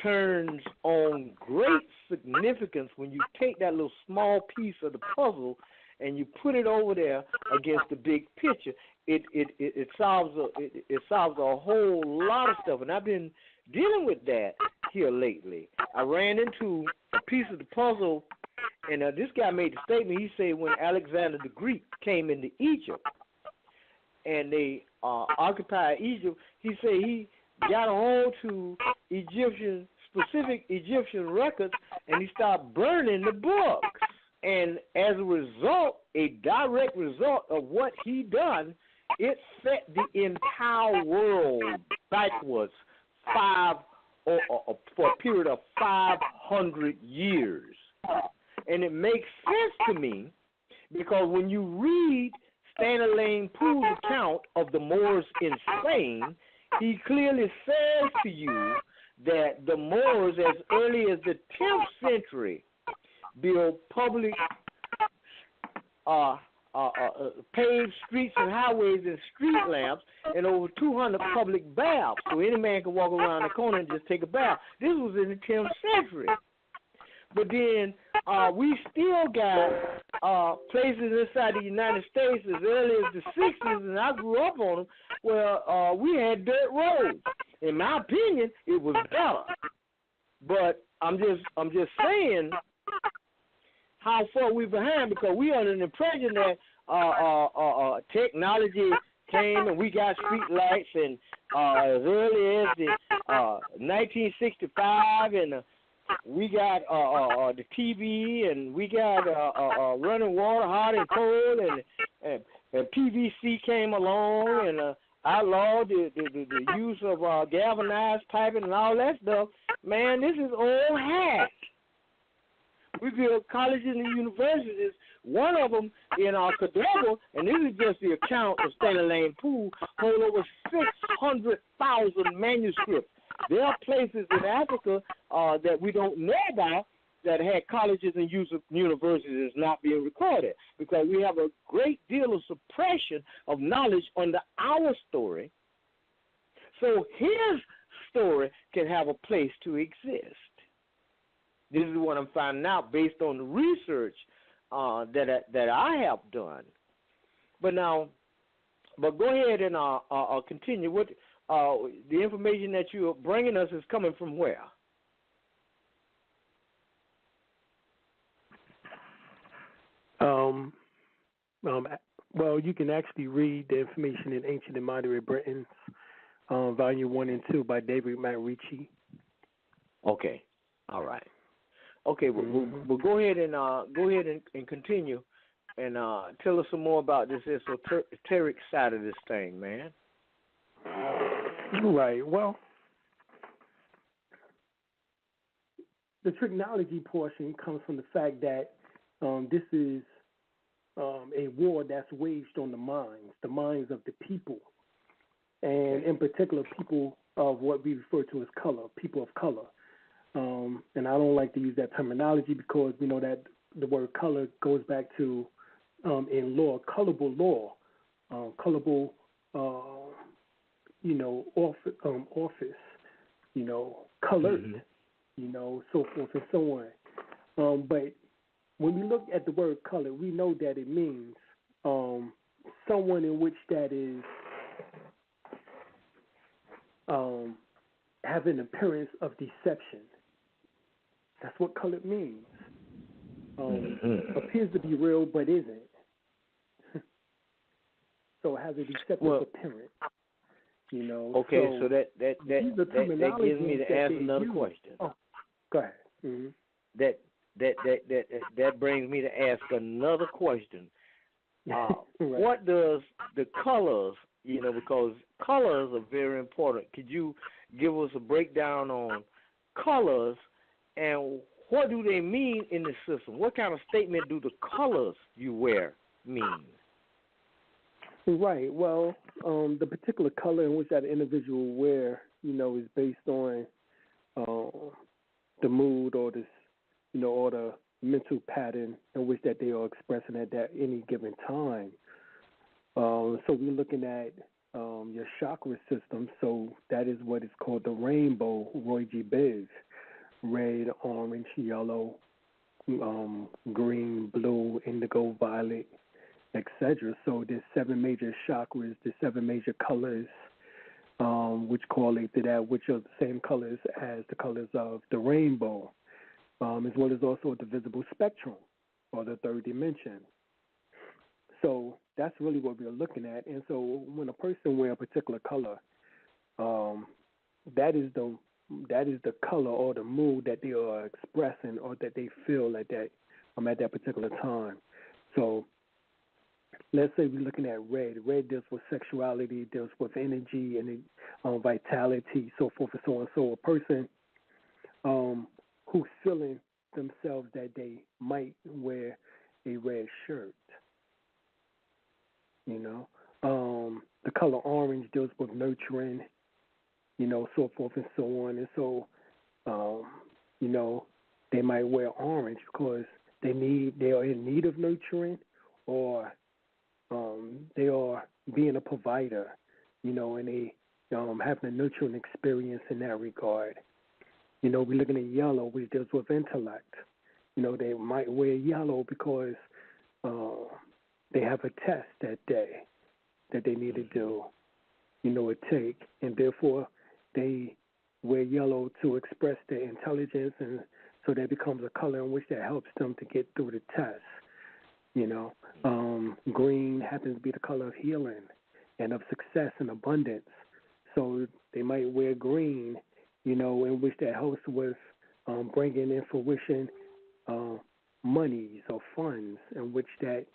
turns on great significance when you take that little small piece of the puzzle and you put it over there against the big picture. It solves a whole lot of stuff, and I've been dealing with that here lately. I ran into a piece of the puzzle, and this guy made the statement. He said when Alexander the Greek came into Egypt and they occupied Egypt, he said he got a hold to specific Egyptian records, and he started burning the books. And as a result, a direct result of what he done, it set the entire world backwards for a period of 500 years. And it makes sense to me because when you read Stanley Poole's account of the Moors in Spain, he clearly says to you that the Moors, as early as the 10th century, built public paved streets and highways and street lamps and over 200 public baths, so any man could walk around the corner and just take a bath. This was in the 10th century. But then we still got places inside the United States as early as the 60s, and I grew up on them, where we had dirt roads. In my opinion, it was better. But I'm just saying how far we're behind, because we are under the impression that technology came and we got street lights, and as early as the 1965, and we got the TV, and we got running water, hot and cold, and PVC came along and outlawed the use of galvanized piping and all that stuff. Man, this is old hat. We built colleges and universities. One of them in Cadabo, and this is just the account of Stanley Poole, hold over 600,000 manuscripts. There are places in Africa that we don't know about that had colleges and universities not being recorded, because we have a great deal of suppression of knowledge under our story. So his story can have a place to exist. This is what I'm finding out based on the research that I have done. But go ahead and continue. What the information that you are bringing us is coming from where? Well, you can actually read the information in Ancient and Modern Britons, Volume 1 and 2 by David McRitchie. Okay, all right. Okay, we'll go ahead and continue, and tell us some more about this esoteric side of this thing, man. Right. Well, the tricknology portion comes from the fact that this is a war that's waged on the minds of the people, and in particular, people of what we refer to as color, people of color. And I don't like to use that terminology because we know that the word color goes back to, in law, colorable law, colorable, office, colored, so forth and so on. But when we look at the word color, we know that it means someone in which that is have an appearance of deception. That's what color means. Appears to be real, but isn't. So it has a deceptive appearance. Okay, so that gives me to ask another question. Oh, go ahead. Mm-hmm. That brings me to ask another question. Right. What does the colors, because colors are very important. Could you give us a breakdown on colors and what do they mean in the system? What kind of statement do the colors you wear mean? Right. Well, the particular color in which that individual wear, is based on the mood or this, or the mental pattern in which that they are expressing at that any given time. So we're looking at your chakra system. So that is what is called the rainbow, Roy G. Biv. Red, orange, yellow, green, blue, indigo, violet, etc. So there's 7 major chakras, there's 7 major colors, which correlate to that, which are the same colors as the colors of the rainbow, as well as also the visible spectrum, or the third dimension. So that's really what we're looking at. And so when a person wears a particular color, that is the color or the mood that they are expressing or that they feel at that at that particular time. So let's say we're looking at red. Red deals with sexuality, deals with energy and vitality, so forth and so on. So a person who's feeling themselves that they might wear a red shirt. The color orange deals with nurturing, so forth and so on. And so, they might wear orange because they are in need of nurturing, or they are being a provider, and they having a nurturing experience in that regard. We're looking at yellow, which deals with intellect. They might wear yellow because they have a test that day that they need to do, or take, and therefore they wear yellow to express their intelligence, and so that becomes a color in which that helps them to get through the test. Green happens to be the color of healing and of success and abundance, so they might wear green, in which that helps with bringing in fruition monies or funds in which that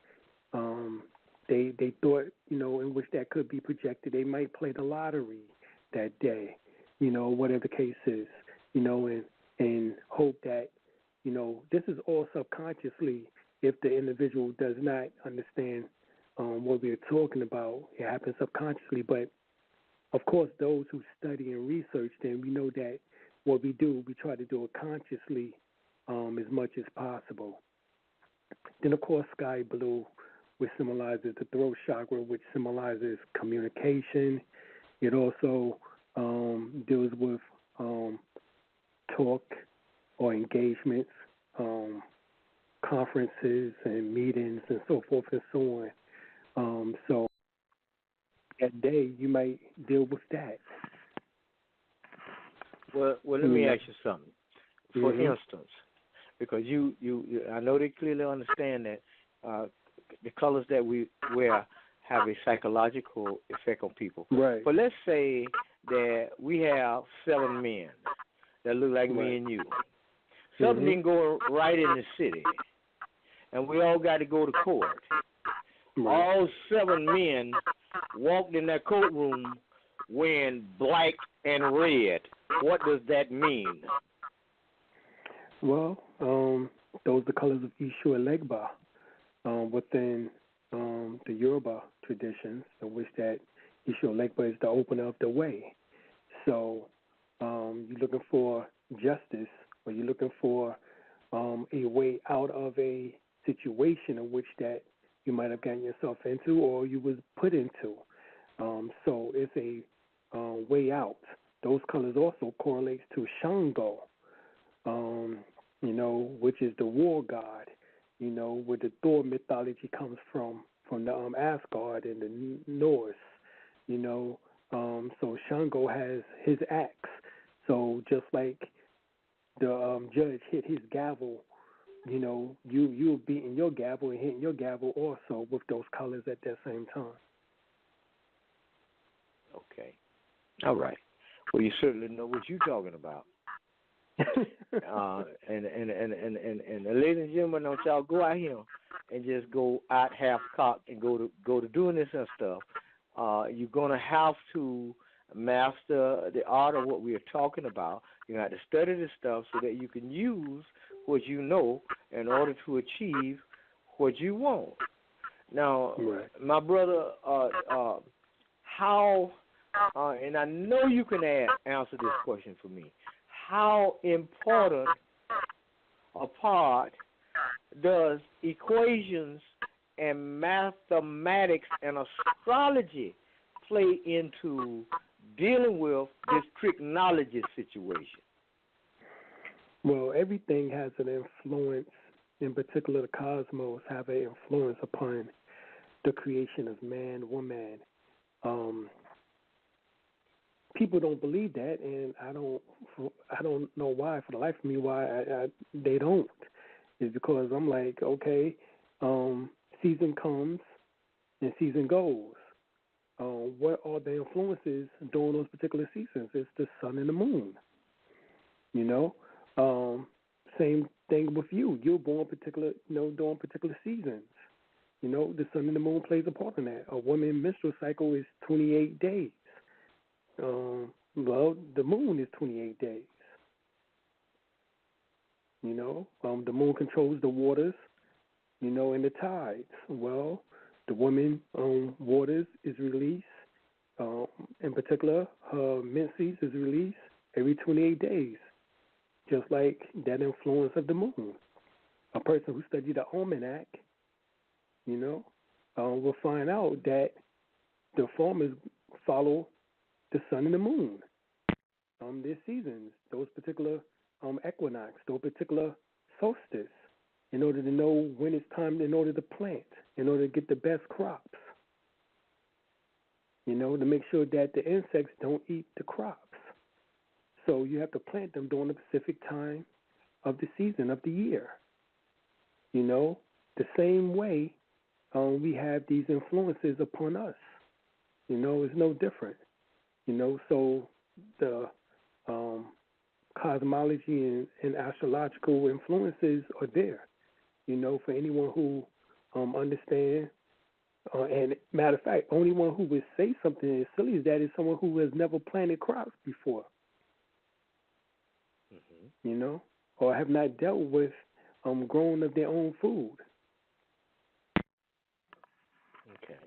they thought, in which that could be projected. They might play the lottery that day, whatever the case is, and hope that, this is all subconsciously. If the individual does not understand what we're talking about, it happens subconsciously. But, of course, those who study and research, then we know that what we do, we try to do it consciously as much as possible. Then, of course, sky blue, which symbolizes the throat chakra, which symbolizes communication. It also deals with talk or engagements, conferences and meetings and so forth and so on. So that day you might deal with that. Well, let me ask you something. For instance, because you I know they clearly understand that the colors that we wear have a psychological effect on people. Right. But let's say that we have 7 men that look like me and you. 7 men go right in the city, and we all got to go to court. All 7 men walked in that courtroom wearing black and red. What does that mean? Well, those are the colors of Ishu and Legba within the Yoruba traditions, in which that Ishu and Legba is the opener of the way. So you're looking for justice, or you're looking for a way out of a situation in which that you might have gotten yourself into or you was put into. So it's a way out. Those colors also correlates to Shango, which is the war god, where the Thor mythology comes from the Asgard and the Norse, so Shango has his axe. So just like the judge hit his gavel, you'll beating your gavel and hitting your gavel also with those colors at that same time. Okay. All right. Well, you certainly know what you're talking about. And ladies and gentlemen, don't y'all go out here and just go out half cocked and go to doing this and stuff. You're gonna have to master the art of what we are talking about. You have to study this stuff so that you can use what you know in order to achieve what you want. Now, my brother, how, and I know you can answer this question for me, how important a part does equations and mathematics and astrology play into dealing with this trick-nology situation? Well, everything has an influence. In particular, the cosmos have an influence upon the creation of man, woman. People don't believe that, and I don't know why. For the life of me, why they don't. Is because I'm like, okay, season comes and season goes. What are the influences during those particular seasons? It's the sun and the moon. Same thing with you. You're born during particular seasons. The sun and the moon plays a part in that. A woman's menstrual cycle is 28 days. Well, the moon is 28 days. The moon controls the waters, and the tides. Well, the woman waters is released. In particular, her menses is released every 28 days, just like that influence of the moon. A person who studied the almanac, will find out that the farmers follow the sun and the moon, their seasons, those particular equinox, those particular solstice, in order to know when it's time in order to plant, in order to get the best crops. To make sure that the insects don't eat the crops. So you have to plant them during the specific time of the season of the year. The same way we have these influences upon us. It's no different. So the cosmology and astrological influences are there. For anyone who understands. And matter of fact, only one who would say something as silly as that is someone who has never planted crops before. Or have not dealt with growing of their own food. Okay.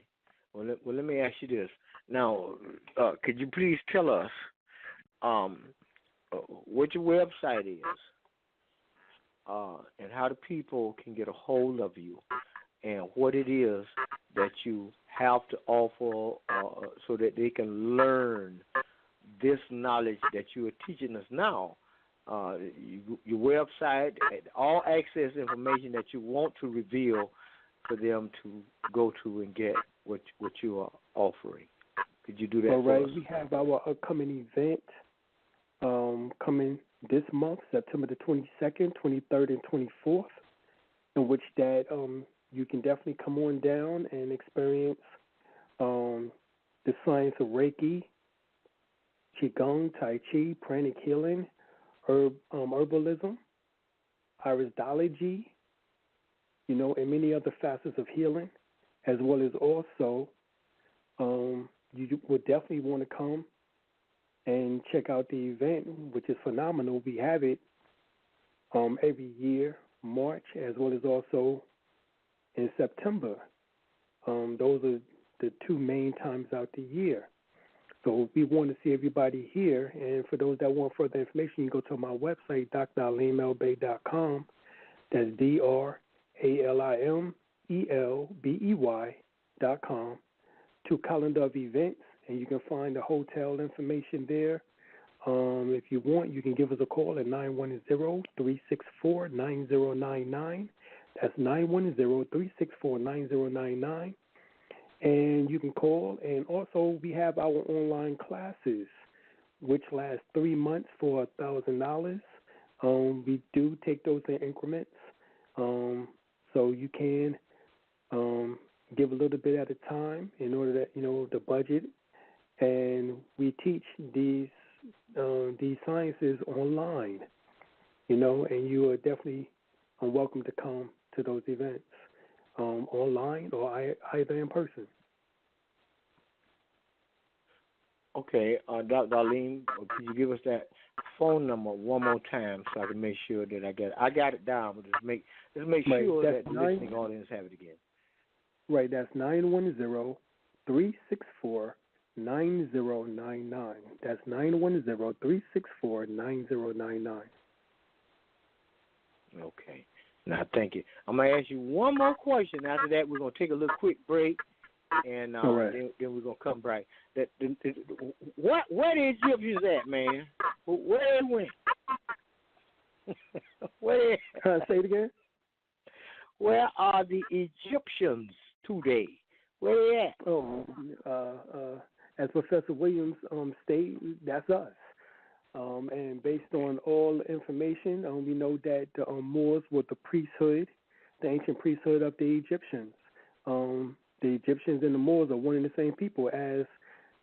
Well, let me ask you this. Now, could you please tell us what your website is and how the people can get a hold of you and what it is that you have to offer so that they can learn this knowledge that you are teaching us now. Your website, all access information that you want to reveal for them to go to and get what you are offering. Could you do that for us? We have our upcoming event coming this month, September the 22nd, 23rd, and 24th, in which that you can definitely come on down and experience the science of Reiki, Qigong, Tai Chi, pranic healing, herbalism, iridology, and many other facets of healing, as well as also you would definitely want to come and check out the event, which is phenomenal. We have it every year, March, as well as also in September. Those are the two main times out the year. So we want to see everybody here. And for those that want further information, you can go to my website, dralimellbey.com. That's DRALIMELBEY.com, to calendar of events, and you can find the hotel information there. If you want, you can give us a call at 910-364-9099. That's 910-364-9099. And you can call. And also, we have our online classes, which last 3 months for $1,000. We do take those in increments. So you can give a little bit at a time in order that, the budget. And we teach these sciences online, and you are definitely welcome to come to those events online or either in person. Okay, Dr. Alim, could you give us that phone number one more time so I can make sure that I get it? I got it down, but let's make sure that the listening audience have it again. Right, that's 910-364-9099. That's 910-364-9099. Okay. Now, thank you. I'm going to ask you one more question. After that, we're going to take a little quick break, and then we're going to come back. Where the Egyptians at, man? Where they went? Where? Say it again. Where are the Egyptians today? Where they at? As Professor Williams stated, that's us. And based on all information, we know that the Moors were the priesthood, the ancient priesthood of the Egyptians. The Egyptians and the Moors are one and the same people, as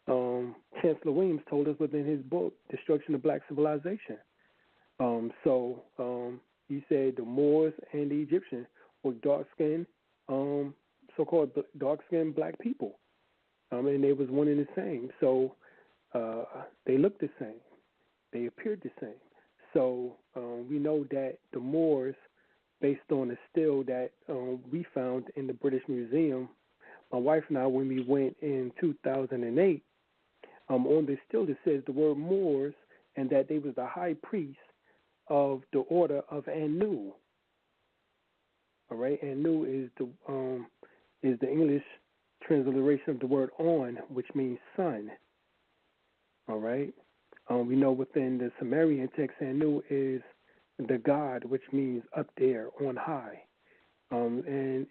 Chancellor Williams told us within his book, Destruction of Black Civilization. he said the Moors and the Egyptians were dark-skinned, so-called dark-skinned black people, and they was one and the same. So they looked the same, they appeared the same. So we know that the Moors, based on a still that we found in the British Museum, my wife and I, when we went in 2008, on the still it says the word Moors, and that they was the high priest of the order of Anu. All right, Anu is the English transliteration of the word On, which means sun. All right, we know within the Sumerian text, Anu is the god, which means up there, on high, and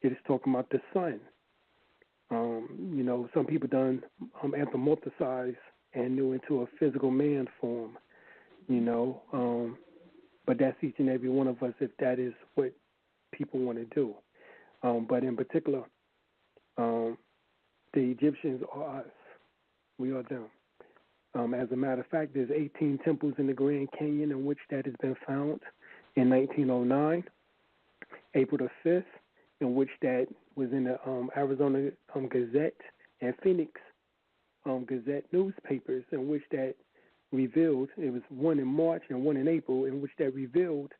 it is talking about the sun. Some people done anthropomorphize Anu into a physical man form, but that's each and every one of us if that is what people want to do. But in particular, the Egyptians are us. We are them. As a matter of fact, there's 18 temples in the Grand Canyon in which that has been found in 1909, April the 5th, in which that was in the Arizona Gazette and Phoenix Gazette newspapers, in which that revealed, it was one in March and one in April, in which that revealed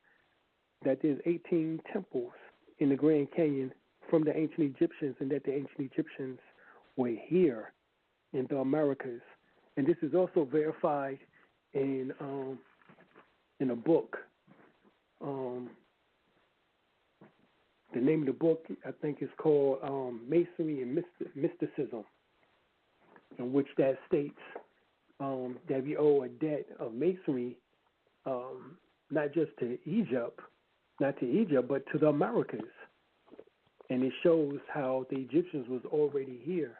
that there's 18 temples in the Grand Canyon from the ancient Egyptians, and that the ancient Egyptians were here in the Americas. And this is also verified in a book. The name of the book, I think, is called Masonry and Mysticism, in which that states that we owe a debt of masonry, not just to Egypt, but to the Americas. And it shows how the Egyptians was already here.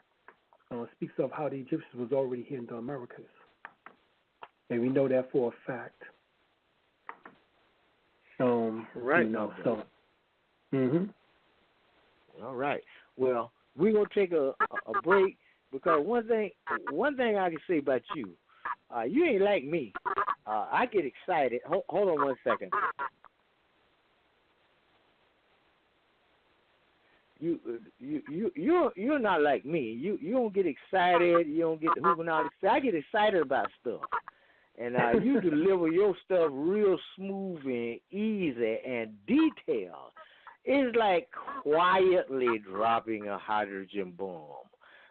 Speaks of how the Egyptians was already here in the Americas. And we know that for a fact. Right. All right. Well, we're gonna take a break, because one thing I can say about you, you ain't like me. I get excited. Hold on one second. You're not like me. You don't get excited. You don't get hooping out. I get excited about stuff, and you deliver your stuff real smooth and easy and detailed. It's like quietly dropping a hydrogen bomb.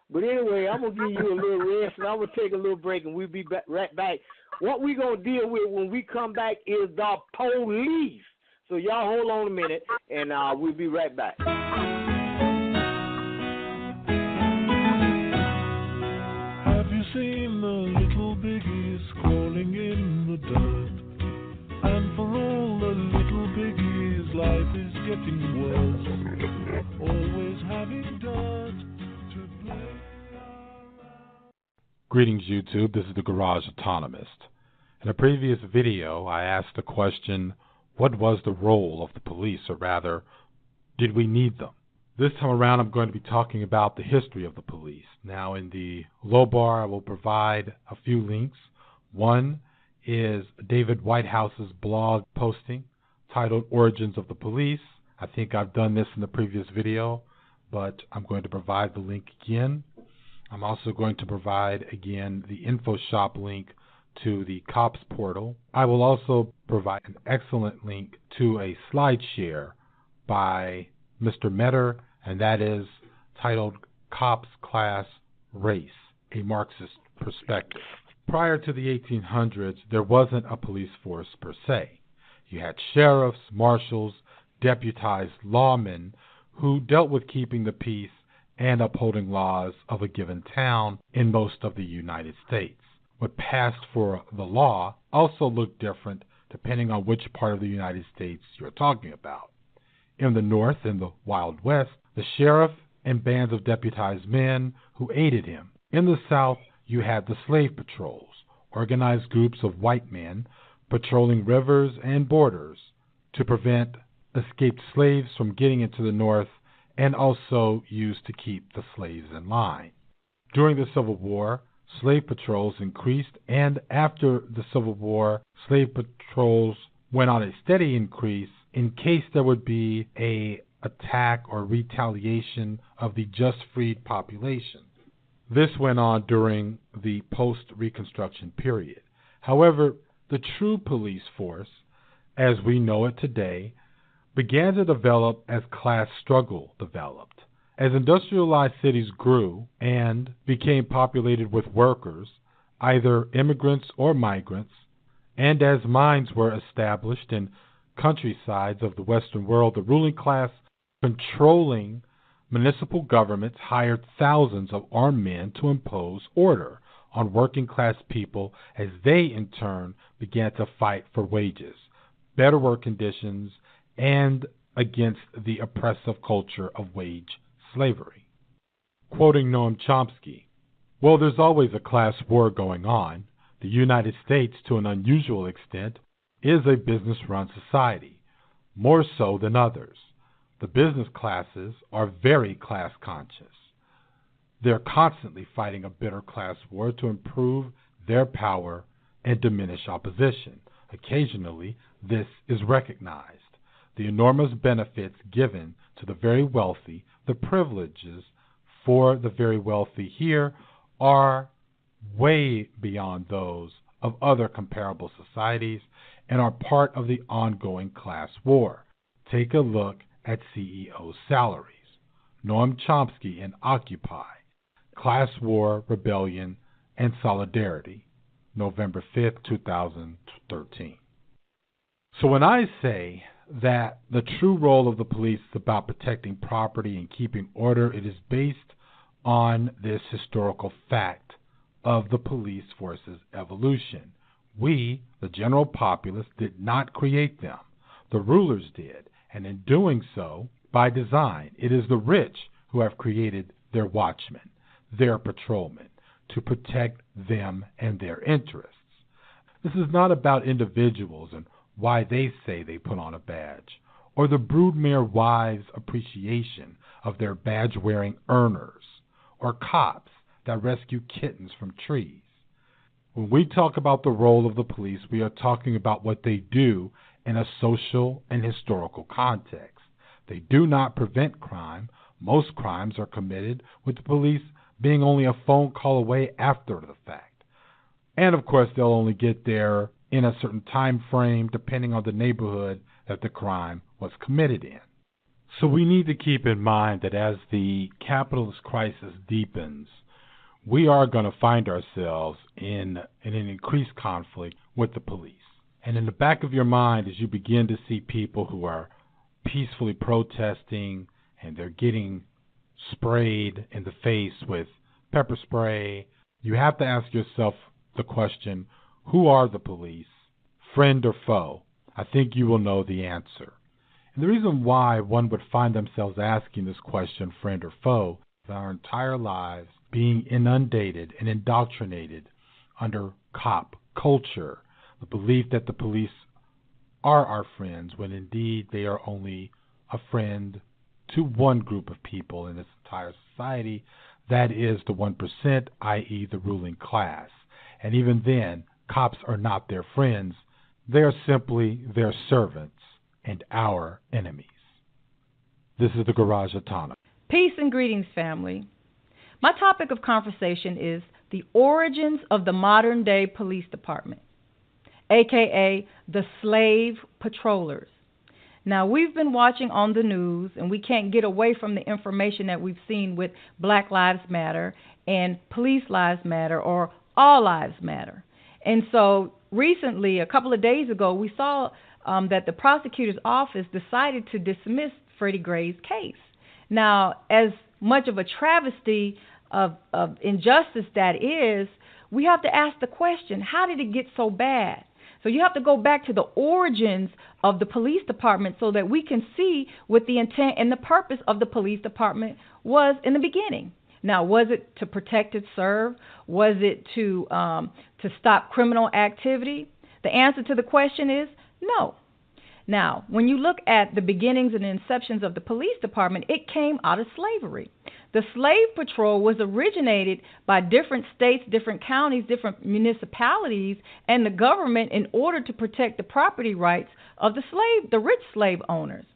But anyway, I'm gonna give you a little rest, and I'm gonna take a little break, and we'll be right back. What we're gonna deal with when we come back is the police. So y'all hold on a minute, and we'll be right back. Seen the little biggies crawling in the dirt, and for all the little biggies life is getting worse, always having dirt to play around. Greetings YouTube, this is the Garage Autonomist. In a previous video I asked the question, what was the role of the police, or rather, did we need them? This time around, I'm going to be talking about the history of the police. Now, in the low bar, I will provide a few links. One is David Whitehouse's blog posting titled Origins of the Police. I think I've done this in the previous video, but I'm going to provide the link again. I'm also going to provide, again, the info shop link to the COPS portal. I will also provide an excellent link to a slide share by Mr. Metter, and that is titled Cops Class Race, a Marxist Perspective. Prior to the 1800s, there wasn't a police force per se. You had sheriffs, marshals, deputized lawmen who dealt with keeping the peace and upholding laws of a given town in most of the United States. What passed for the law also looked different depending on which part of the United States you're talking about. In the North, in the Wild West, the sheriff and bands of deputized men who aided him. In the South, you had the slave patrols, organized groups of white men patrolling rivers and borders to prevent escaped slaves from getting into the North, and also used to keep the slaves in line. During the Civil War, slave patrols increased, and after the Civil War, slave patrols went on a steady increase in case there would be a attack or retaliation of the just freed population. This went on during the post-Reconstruction period. However, the true police force, as we know it today, began to develop as class struggle developed. As industrialized cities grew and became populated with workers, either immigrants or migrants, and as mines were established in countrysides of the Western world, the ruling class controlling municipal governments hired thousands of armed men to impose order on working class people as they in turn began to fight for wages, better work conditions, and against the oppressive culture of wage slavery. Quoting Noam Chomsky, "Well, there's always a class war going on. The United States, to an unusual extent, is a business-run society, more so than others. The business classes are very class-conscious. They're constantly fighting a bitter class war to improve their power and diminish opposition. Occasionally, this is recognized. The enormous benefits given to the very wealthy, the privileges for the very wealthy here are way beyond those of other comparable societies and are part of the ongoing class war. Take a look at CEOs' salaries." Noam Chomsky in Occupy, Class War, Rebellion, and Solidarity, November 5th, 2013. So when I say that the true role of the police is about protecting property and keeping order, it is based on this historical fact of the police force's evolution. We, the general populace, did not create them. The rulers did, and in doing so, by design, it is the rich who have created their watchmen, their patrolmen, to protect them and their interests. This is not about individuals and why they say they put on a badge, or the broodmare wives' appreciation of their badge-wearing earners, or cops that rescue kittens from trees. When we talk about the role of the police, we are talking about what they do in a social and historical context. They do not prevent crime. Most crimes are committed with the police being only a phone call away after the fact. And of course, they'll only get there in a certain time frame depending on the neighborhood that the crime was committed in. So we need to keep in mind that as the capitalist crisis deepens, we are going to find ourselves in an increased conflict with the police. And in the back of your mind, as you begin to see people who are peacefully protesting and they're getting sprayed in the face with pepper spray, you have to ask yourself the question, who are the police, friend or foe? I think you will know the answer. And the reason why one would find themselves asking this question, friend or foe, is our entire lives being inundated and indoctrinated under cop culture, the belief that the police are our friends when indeed they are only a friend to one group of people in this entire society, that is the 1%, i.e. the ruling class. And even then, cops are not their friends. They are simply their servants and our enemies. This is the Garage Autonomous. Peace and greetings, family. My topic of conversation is the origins of the modern-day police department, a.k.a. the slave patrollers. Now, we've been watching on the news, and we can't get away from the information that we've seen with Black Lives Matter and Police Lives Matter or All Lives Matter. And so recently, a couple of days ago, we saw that the prosecutor's office decided to dismiss Freddie Gray's case. Now, as much of a travesty of injustice that is, we have to ask the question, how did it get so bad? So you have to go back to the origins of the police department so that we can see what the intent and the purpose of the police department was in the beginning. Now, was it to protect and serve? Was it to stop criminal activity? The answer to the question is no. Now, when you look at the beginnings and the inceptions of the police department, it came out of slavery. The slave patrol was originated by different states, different counties, different municipalities, and the government in order to protect the property rights of the rich slave owners.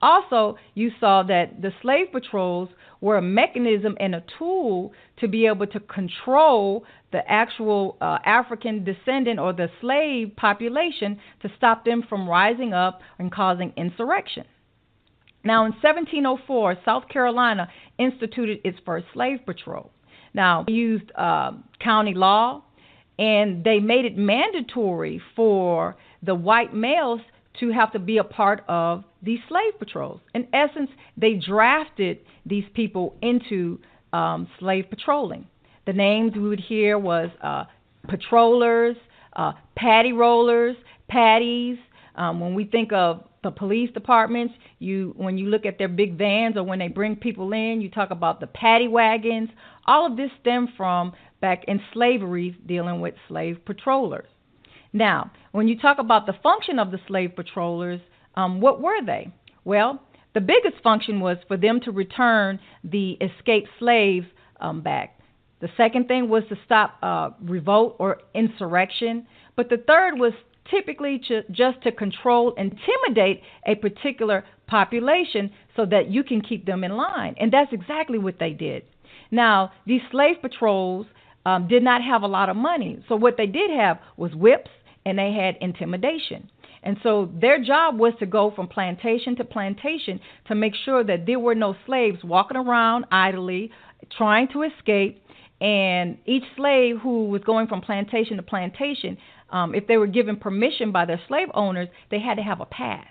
Also, you saw that the slave patrols were a mechanism and a tool to be able to control the actual African descendant or the slave population to stop them from rising up and causing insurrection. Now, in 1704, South Carolina instituted its first slave patrol. Now, they used county law, and they made it mandatory for the white males to have to be a part of these slave patrols. In essence, they drafted these people into slave patrolling. The names we would hear was patrollers, paddy rollers, paddies. When we think of the police departments, when you look at their big vans or when they bring people in, you talk about the paddy wagons. All of this stemmed from back in slavery dealing with slave patrollers. Now, when you talk about the function of the slave patrollers, what were they? Well, the biggest function was for them to return the escaped slaves back. The second thing was to stop revolt or insurrection. But the third was typically just to control and intimidate a particular population so that you can keep them in line. And that's exactly what they did. Now, these slave patrols did not have a lot of money. So what they did have was whips, and they had intimidation. And so their job was to go from plantation to plantation to make sure that there were no slaves walking around idly trying to escape. And each slave who was going from plantation to plantation, if they were given permission by their slave owners, they had to have a pass.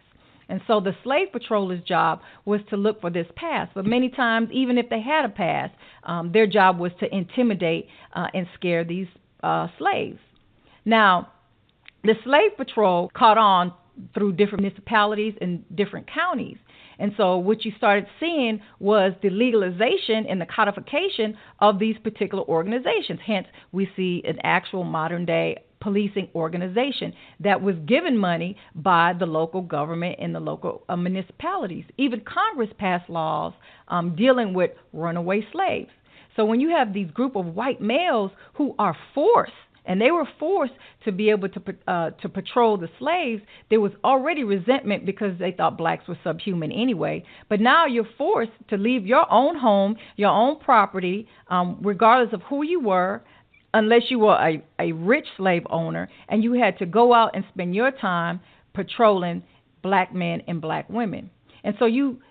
And so the slave patroller's job was to look for this pass. But many times, even if they had a pass, their job was to intimidate and scare these slaves. Now, the slave patrol caught on through different municipalities and different counties. And so what you started seeing was the legalization and the codification of these particular organizations. Hence, we see an actual modern-day policing organization that was given money by the local government and the local municipalities. Even Congress passed laws dealing with runaway slaves. So when you have these group of white males who are forced, and they were forced to be able to patrol the slaves, there was already resentment because they thought blacks were subhuman anyway. But now you're forced to leave your own home, your own property, regardless of who you were, unless you were a rich slave owner, and you had to go out and spend your time patrolling black men and black women. And so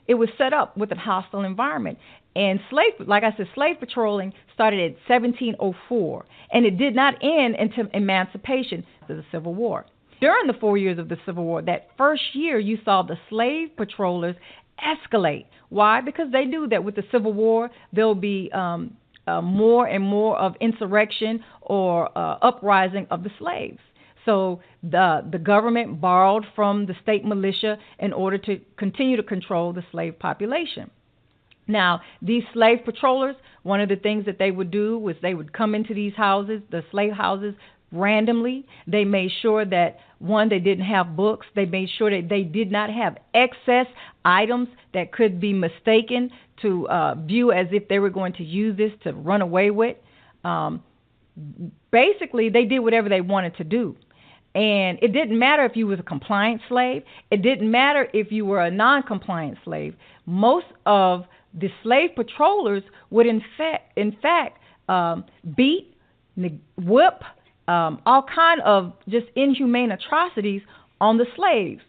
it was set up with a hostile environment. And like I said, slave patrolling started at 1704, and it did not end until emancipation after the Civil War. During the 4 years of the Civil War, that first year, you saw the slave patrollers escalate. Why? Because they knew that with the Civil War, there'll be more and more of insurrection or uprising of the slaves. So the government borrowed from the state militia in order to continue to control the slave population. Now, these slave patrollers, one of the things that they would do was they would come into these houses, the slave houses, randomly. They made sure that, one, they didn't have books. They made sure that they did not have excess items that could be mistaken to view as if they were going to use this to run away with. Basically, they did whatever they wanted to do. And it didn't matter if you was a compliant slave. It didn't matter if you were a non-compliant slave. Most of the slave patrollers would in fact beat, whip, all kind of just inhumane atrocities on the slaves.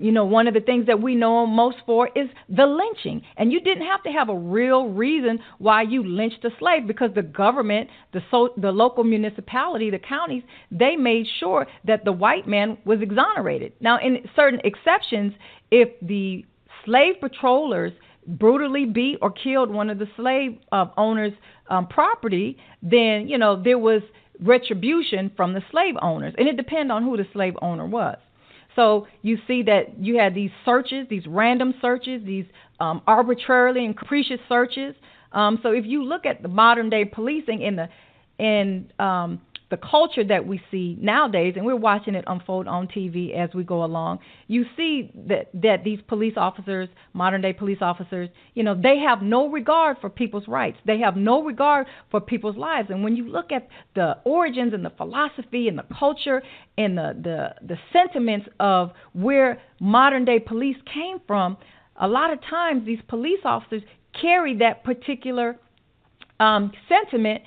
You know, one of the things that we know most for is the lynching. And you didn't have to have a real reason why you lynched a slave, because the government, the local municipality, the counties, they made sure that the white man was exonerated. Now, in certain exceptions, if the slave patrollers brutally beat or killed one of the slave owners' property, then, you know, there was retribution from the slave owners. And it depended on who the slave owner was. So you see that you had these searches, these random searches, these arbitrarily and capricious searches. So if you look at the modern day policing in the the culture that we see nowadays, and we're watching it unfold on TV as we go along, you see that these police officers, modern-day police officers, they have no regard for people's rights. They have no regard for people's lives. And when you look at the origins and the philosophy and the culture and the sentiments of where modern-day police came from, a lot of times these police officers carry that particular sentiment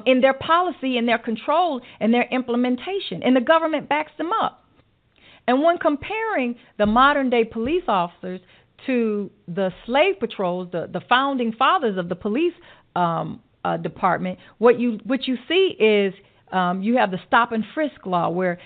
in their policy, in their control, and their implementation, and the government backs them up. And when comparing the modern-day police officers to the slave patrols, the founding fathers of the police department, what you see is you have the stop and frisk law, where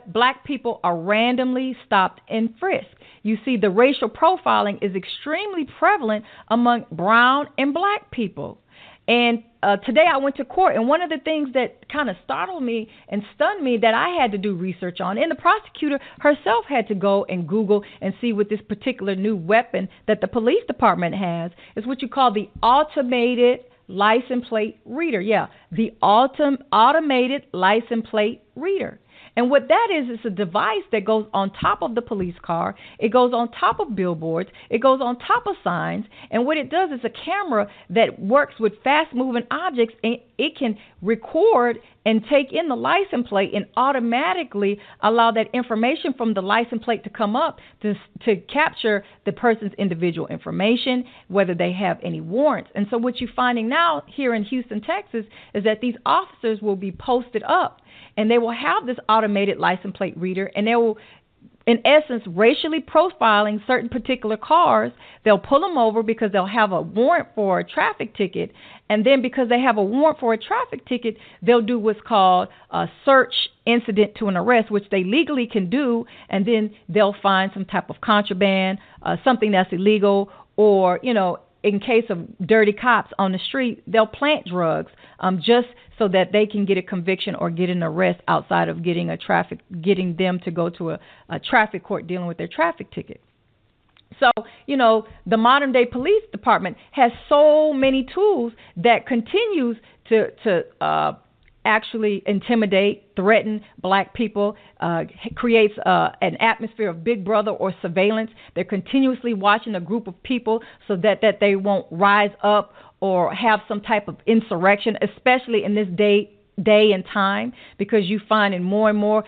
black people are randomly stopped and frisked. You see the racial profiling is extremely prevalent among brown and black people. And today I went to court, and one of the things that kind of startled me and stunned me that I had to do research on, and the prosecutor herself had to go and Google and see what this particular new weapon that the police department has is what you call the automated license plate reader. Yeah, the automated license plate reader. And what that is, it's a device that goes on top of the police car. It goes on top of billboards. It goes on top of signs. And what it does is a camera that works with fast-moving objects, and it can record and take in the license plate and automatically allow that information from the license plate to come up to capture the person's individual information, whether they have any warrants. And so what you're finding now here in Houston, Texas, is that these officers will be posted up, and they will have this automated license plate reader, and they will, in essence, racially profiling certain particular cars. They'll pull them over because they'll have a warrant for a traffic ticket, and then because they have a warrant for a traffic ticket, they'll do what's called a search incident to an arrest, which they legally can do, and then they'll find some type of contraband, something that's illegal, or, in case of dirty cops on the street, they'll plant drugs just so that they can get a conviction or get an arrest outside of getting them to go to a traffic court dealing with their traffic ticket. So, the modern day police department has so many tools that continues to actually intimidate, threaten black people, creates an atmosphere of big brother or surveillance. They're continuously watching a group of people so that they won't rise up or have some type of insurrection, especially in this day and time, because you find in more and more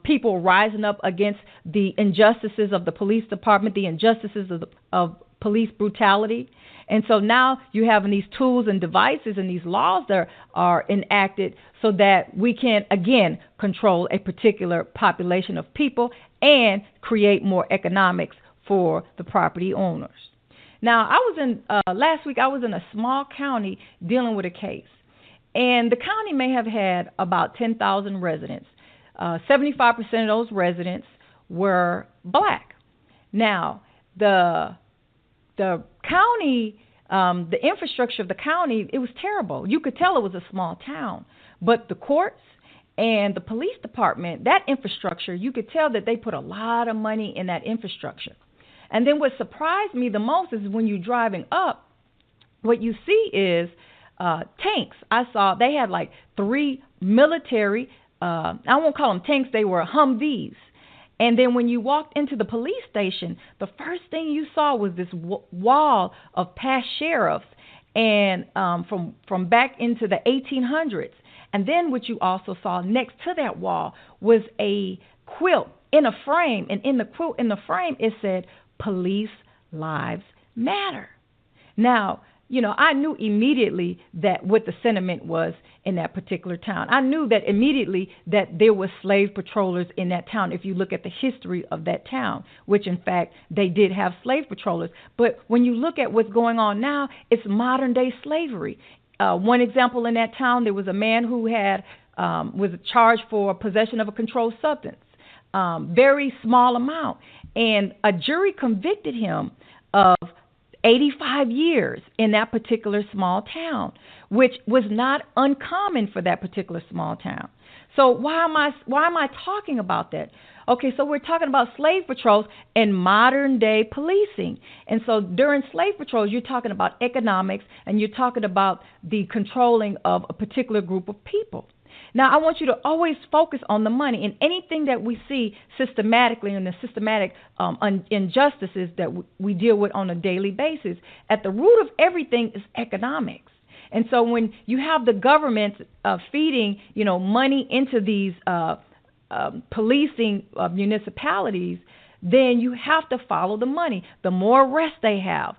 people rising up against the injustices of the police department, the injustices of police brutality. And so now you have these tools and devices and these laws that are enacted so that we can, again, control a particular population of people and create more economics for the property owners. Now, last week I was in a small county dealing with a case, and the county may have had about 10,000 residents. 75% of those residents were black. Now, the county, the infrastructure of the county, it was terrible. You could tell it was a small town. But the courts and the police department, that infrastructure, you could tell that they put a lot of money in that infrastructure. And then what surprised me the most is when you're driving up, what you see is tanks. I saw they had like 3 military, I won't call them tanks, they were Humvees. And then when you walked into the police station, the first thing you saw was this wall of past sheriffs and from back into the 1800s. And then what you also saw next to that wall was a quilt in a frame. And in the quilt in the frame, it said, "Police Lives Matter." Now, I knew immediately that what the sentiment was in that particular town. I knew that immediately that there were slave patrollers in that town, if you look at the history of that town, which in fact they did have slave patrollers. But when you look at what's going on now, it's modern day slavery. One example in that town, there was a man who was charged for possession of a controlled substance, very small amount, and a jury convicted him of 85 years in that particular small town, which was not uncommon for that particular small town. So why am I talking about that? Okay, so we're talking about slave patrols and modern day policing. And so during slave patrols, you're talking about economics and you're talking about the controlling of a particular group of people. Now, I want you to always focus on the money. And anything that we see systematically in the systematic injustices that we deal with on a daily basis, at the root of everything is economics. And so when you have the government feeding, money into these policing municipalities, then you have to follow the money. The more arrests they have,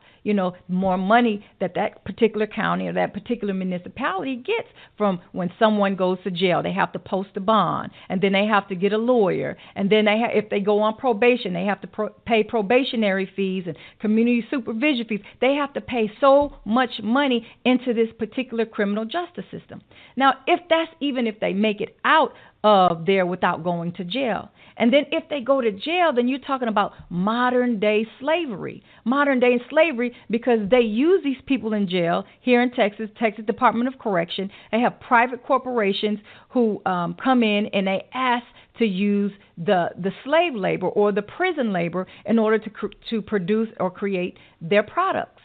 more money that particular county or that particular municipality gets from when someone goes to jail. They have to post a bond, and then they have to get a lawyer, and then if they go on probation, they have to pay probationary fees and community supervision fees. They have to pay so much money into this particular criminal justice system. Now, if they make it out of there without going to jail. And then if they go to jail, then you're talking about modern day slavery. Modern day slavery, because they use these people in jail here in Texas Department of Correction. They have private corporations who come in and they ask to use the slave labor or the prison labor in order to produce or create their products.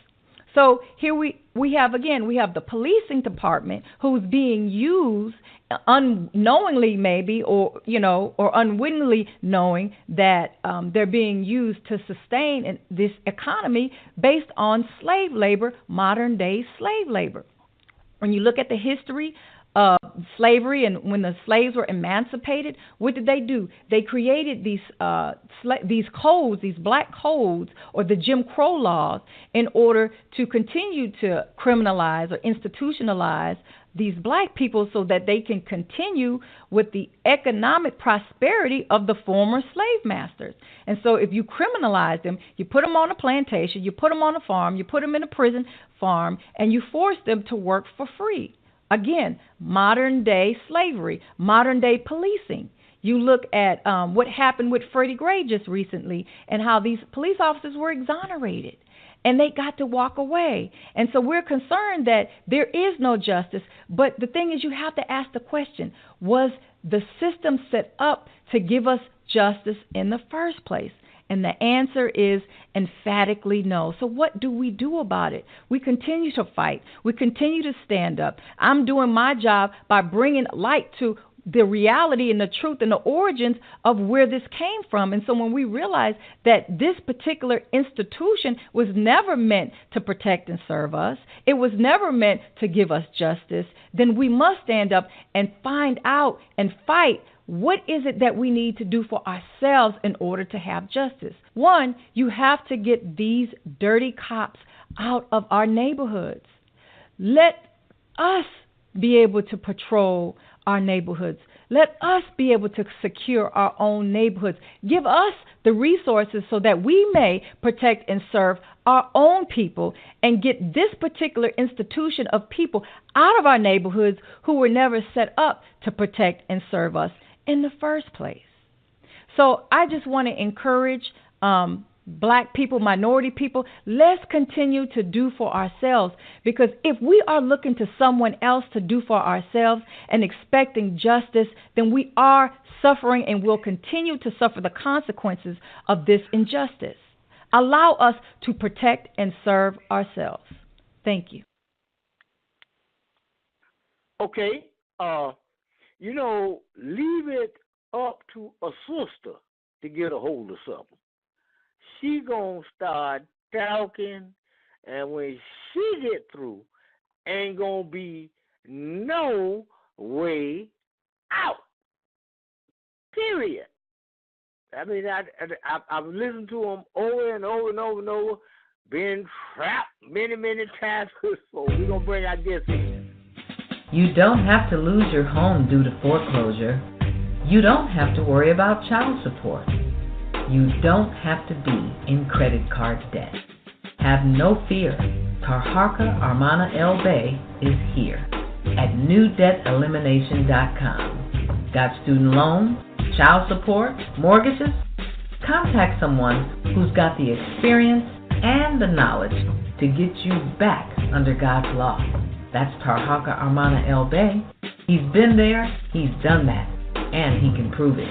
So here we have the policing department who's being used unknowingly maybe or unwittingly knowing that they're being used to sustain this economy based on slave labor, modern day slave labor. When you look at the history of slavery and when the slaves were emancipated, what did they do? They created these codes, these black codes, or the Jim Crow laws, in order to continue to criminalize or institutionalize these black people so that they can continue with the economic prosperity of the former slave masters. And so if you criminalize them, you put them on a plantation, you put them on a farm, you put them in a prison farm, and you force them to work for free. Again, modern day slavery, modern day policing. You look at what happened with Freddie Gray just recently and how these police officers were exonerated and they got to walk away. And so we're concerned that there is no justice. But the thing is, you have to ask the question, was the system set up to give us justice in the first place? And the answer is emphatically no. So what do we do about it? We continue to fight. We continue to stand up. I'm doing my job by bringing light to the reality and the truth and the origins of where this came from. And so when we realize that this particular institution was never meant to protect and serve us, it was never meant to give us justice, then we must stand up and find out and fight. What is it that we need to do for ourselves in order to have justice? One, you have to get these dirty cops out of our neighborhoods. Let us be able to patrol our neighborhoods. Let us be able to secure our own neighborhoods. Give us the resources so that we may protect and serve our own people and get this particular institution of people out of our neighborhoods who were never set up to protect and serve us in the first place. So I just want to encourage black people, minority people, let's continue to do for ourselves, because if we are looking to someone else to do for ourselves and expecting justice, then we are suffering and will continue to suffer the consequences of this injustice. Allow us to protect and serve ourselves. Thank you. Okay, leave it up to a sister to get a hold of something. She gonna start talking, and when she get through, ain't gonna be no way out. Period. I mean, I've listened to them over and over and over and over, been trapped many, many times before. We're gonna bring our guests in. You don't have to lose your home due to foreclosure. You don't have to worry about child support. You don't have to be in credit card debt. Have no fear. Tarhaka El Bey is here at newdebtelimination.com. Got student loans, child support, mortgages? Contact someone who's got the experience and the knowledge to get you back under God's law. That's Tarhaka El Bey. He's been there, he's done that, and he can prove it.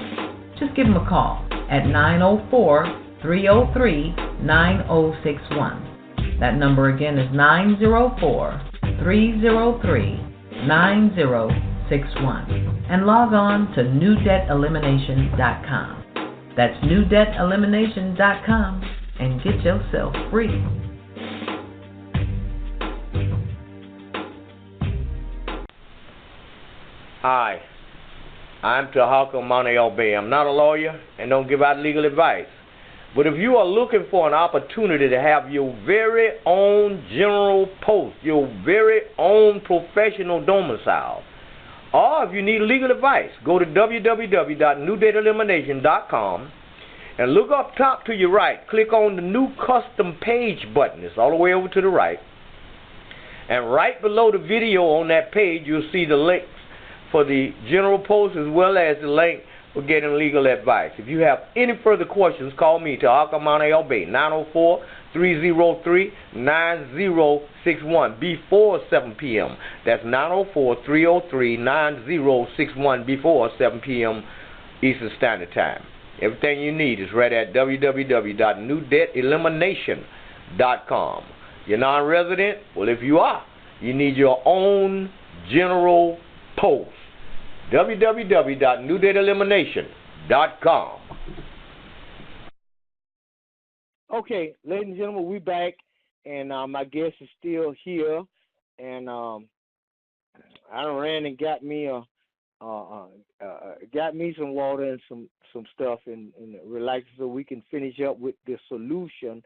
Just give him a call at 904-303-9061. That number again is 904-303-9061. 9061 and log on to newdebtelimination.com. That's newdebtelimination.com and get yourself free. Hi, I'm Tarhaka El Bey. I'm not a lawyer and don't give out legal advice. But if you are looking for an opportunity to have your very own general post, your very own professional domicile, or if you need legal advice, go to www.newdebtelimination.com and look up top to your right. Click on the new custom page button. It's all the way over to the right. And right below the video on that page, you'll see the links for the general post as well as the link for getting legal advice. If you have any further questions, call me, Tarhaka El Bey, 904-303-9061 before 7 p.m. That's 904-303-9061 before 7 p.m. Eastern Standard Time. Everything you need is right at www.newdebtelimination.com. You're non-resident? Well, if you are, you need your own general post. www.newdebtelimination.com. Okay, ladies and gentlemen, we back, and my guest is still here, and I ran and got me some water and some stuff and relax so we can finish up with the solution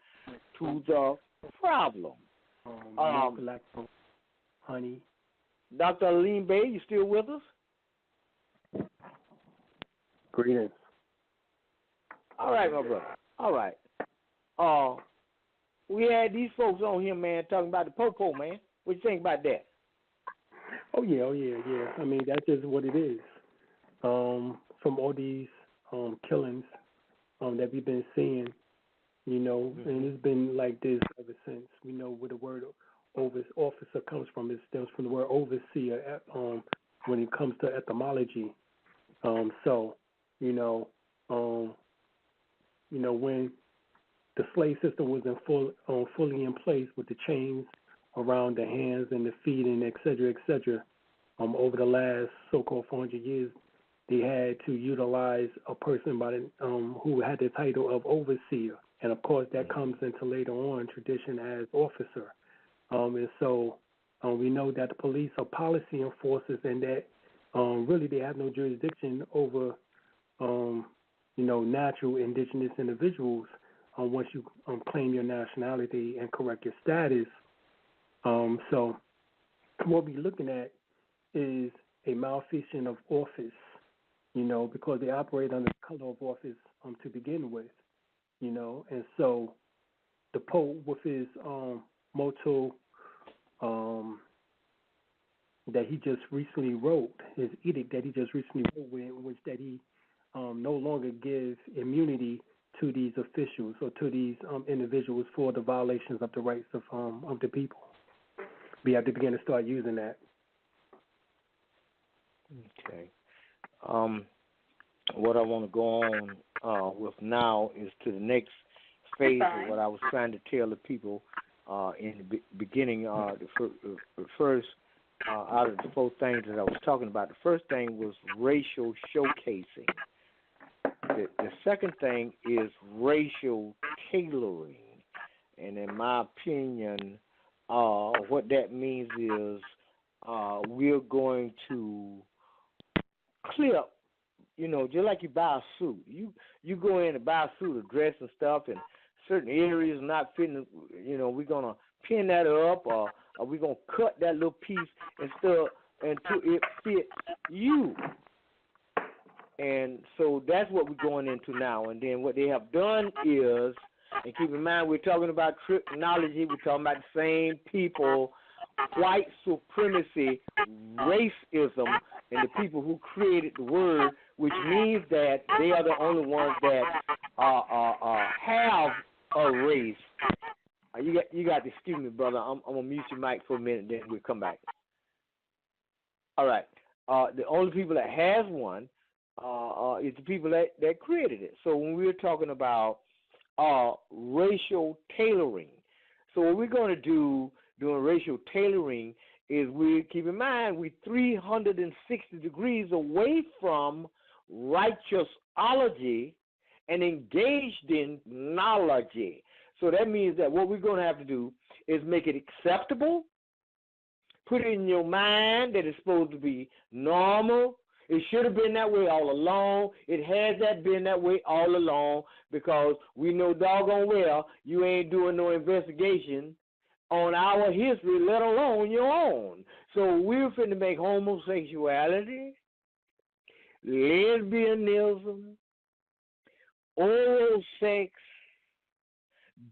to the problem. Honey. Dr. Alim Bey, you still with us? Greetings. All right, my brother. All right. We had these folks on here, man, talking about the po-po, man. What you think about that? Oh yeah. I mean, that's just what it is. From all these killings that we've been seeing, and it's been like this ever since. We know where the word officer comes from. It stems from the word overseer when it comes to etymology. When the slave system was fully in place with the chains around the hands and the feet and et cetera, over the last so-called 400 years, they had to utilize a person who had the title of overseer. And, of course, that comes into later on tradition as officer. We know that the police are policy enforcers and that really they have no jurisdiction over, natural indigenous individuals once you claim your nationality and correct your status. So what we're looking at is a malfeasance of office, because they operate under the color of office to begin with, and so the Pope with his motto that he just recently wrote, his edict that he just recently wrote, which that he no longer gives immunity to these officials or to these individuals for the violations of the rights of the people. We have to begin to start using that. Okay. What I want to go on with now is to the next phase of what I was trying to tell the people in the beginning. The first out of the 4 things that I was talking about, the first thing was racial showcasing. The second thing is racial tailoring. And in my opinion, what that means is we're going to clip, just like you buy a suit. You go in and buy a suit or dress and stuff, and certain areas not fitting, we're going to pin that up, or we're going to cut that little piece and stuff until it fits you. And so that's what we're going into now. And then what they have done is, and keep in mind, we're talking about trick-nology, we're talking about the same people, white supremacy, racism, and the people who created the word, which means that they are the only ones that have a race. You got to excuse me, brother. I'm going to mute your mic for a minute, then we'll come back. All right. The only people that has one is the people that created it. So when we're talking about racial tailoring, so what we're going to do during racial tailoring is we keep in mind we 360 degrees away from righteousology and engaged in nology. So that means that what we're going to have to do is make it acceptable, put it in your mind that it's supposed to be normal. It should have been that way all along. It has that been that way all along because we know doggone well you ain't doing no investigation on our history, let alone your own. So we're finna make homosexuality, lesbianism, oral sex,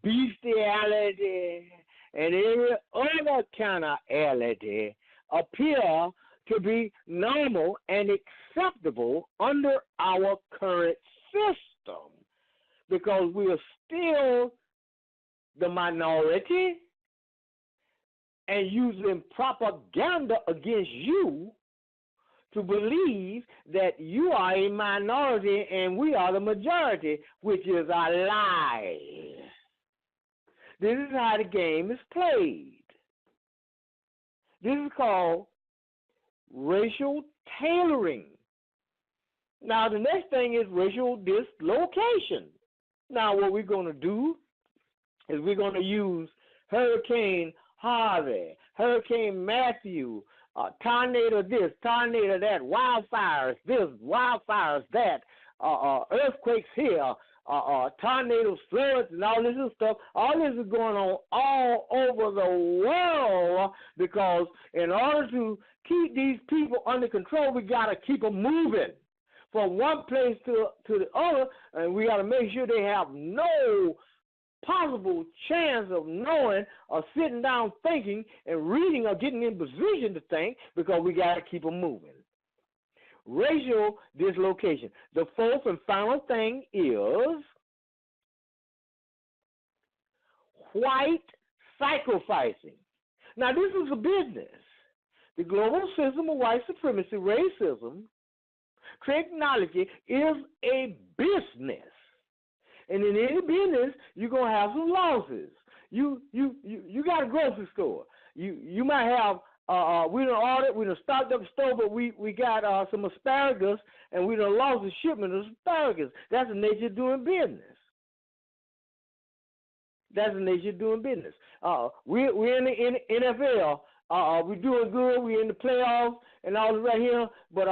bestiality, and every other kind of ality appear to be normal and acceptable under our current system because we are still the minority and using propaganda against you to believe that you are a minority and we are the majority, which is a lie. This is how the game is played. This is called racial tailoring. Now, the next thing is racial dislocation. Now, what we're going to do is we're going to use Hurricane Harvey, Hurricane Matthew, tornado this, tornado that, wildfires this, wildfires that, earthquakes here, tornadoes, floods, and all this stuff. All this is going on all over the world because in order to keep these people under control, we got to keep them moving from one place to the other, and we got to make sure they have no possible chance of knowing or sitting down thinking and reading or getting in position to think because we got to keep them moving. Racial dislocation. The fourth and final thing is white sacrificing. Now, this is a business. The global system of white supremacy, racism, trick-nology is a business. And in any business, you're going to have some losses. You got a grocery store. You might have, we done stocked up the store, but we got some asparagus, and we done lost the shipment of asparagus. That's the nature of doing business. That's the nature of doing business. We're in the NFL. We're doing good. We're in the playoffs and all right here. But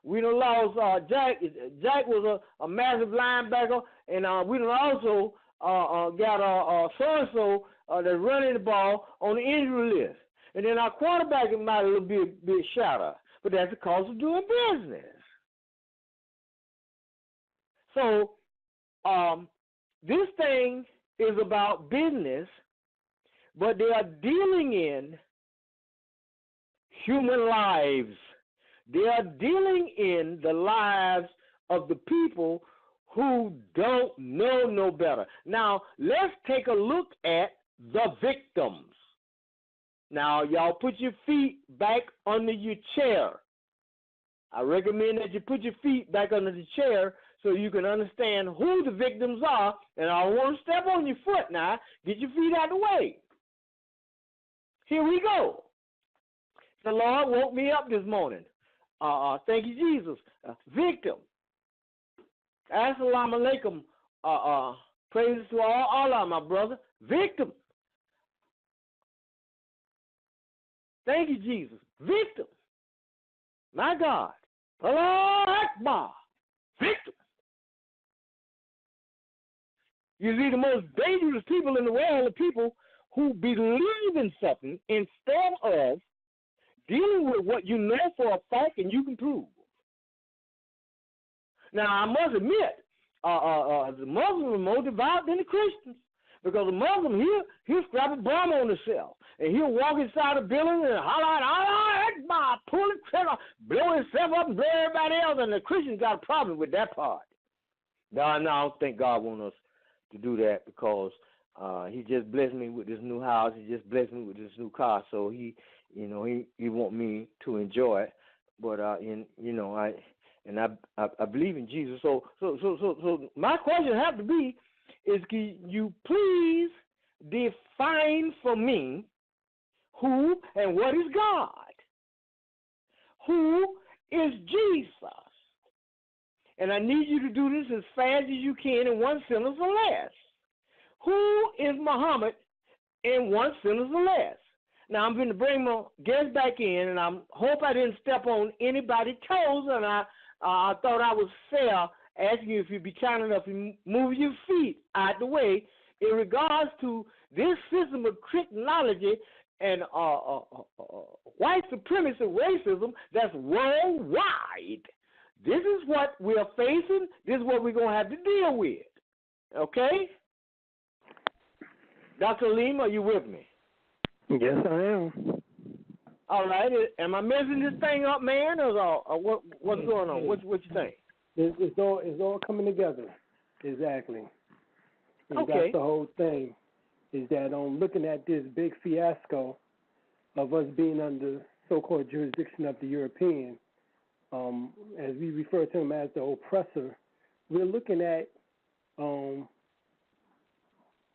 we done lost Jack. Jack was a massive linebacker, and we done also got so-and-so that's running the ball on the injury list. And then our quarterback might a little bit shatter. But that's the cost of doing business. So this thing is about business, but they are dealing in human lives. They are dealing in the lives of the people who don't know no better. Now, let's take a look at the victims. Now, y'all put your feet back under your chair. I recommend that you put your feet back under the chair so you can understand who the victims are. And I don't want to step on your foot now. Get your feet out of the way. Here we go. The Lord woke me up this morning. Thank you, Jesus. Victim. Assalamu alaikum. Praises to Allah, my brother. Victim. Thank you, Jesus. Victim. My God. Allah Akbar. Victim. You see, the most dangerous people in the world are people who believe in something instead of dealing with what you know for a fact and you can prove. Now, I must admit, the Muslims are more devout than the Christians. Because the Muslim, he'll strap a bomb on himself. And he'll walk inside a building and holler out, Allah Akbar, pull the trigger, blow himself up and blow everybody else. And the Christians got a problem with that part. No, I don't think God wants us to do that because he just blessed me with this new house. He just blessed me with this new car. So he want me to enjoy it. But I believe in Jesus. So my question has to be, is can you please define for me who and what is God? Who is Jesus? And I need you to do this as fast as you can in one sentence or less. Who is Muhammad in one sentence or less? Now, I'm going to bring my guest back in, and I hope I didn't step on anybody's toes, and I thought I was fair asking you if you'd be kind enough to move your feet out the way in regards to this system of tricknology and white supremacy racism that's worldwide. This is what we're facing. This is what we're going to have to deal with. Okay? Dr. Alim, are you with me? Yes, I am. All right. Am I messing this thing up, man, or what's going on? What you think? It's all coming together. Exactly. And okay. That's the whole thing. Is that looking at this big fiasco of us being under so-called jurisdiction of the European, as we refer to him as the oppressor, we're looking at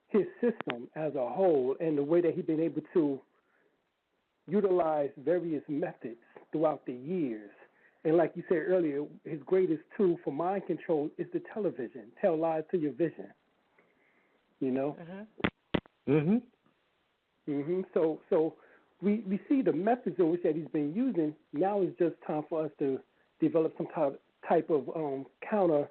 his system as a whole and the way that he's been able to utilize various methods throughout the years. And like you said earlier, his greatest tool for mind control is the television. Tell lies to your vision. You know? So we see the methods in which that he's been using. Now it's just time for us to develop some type of counter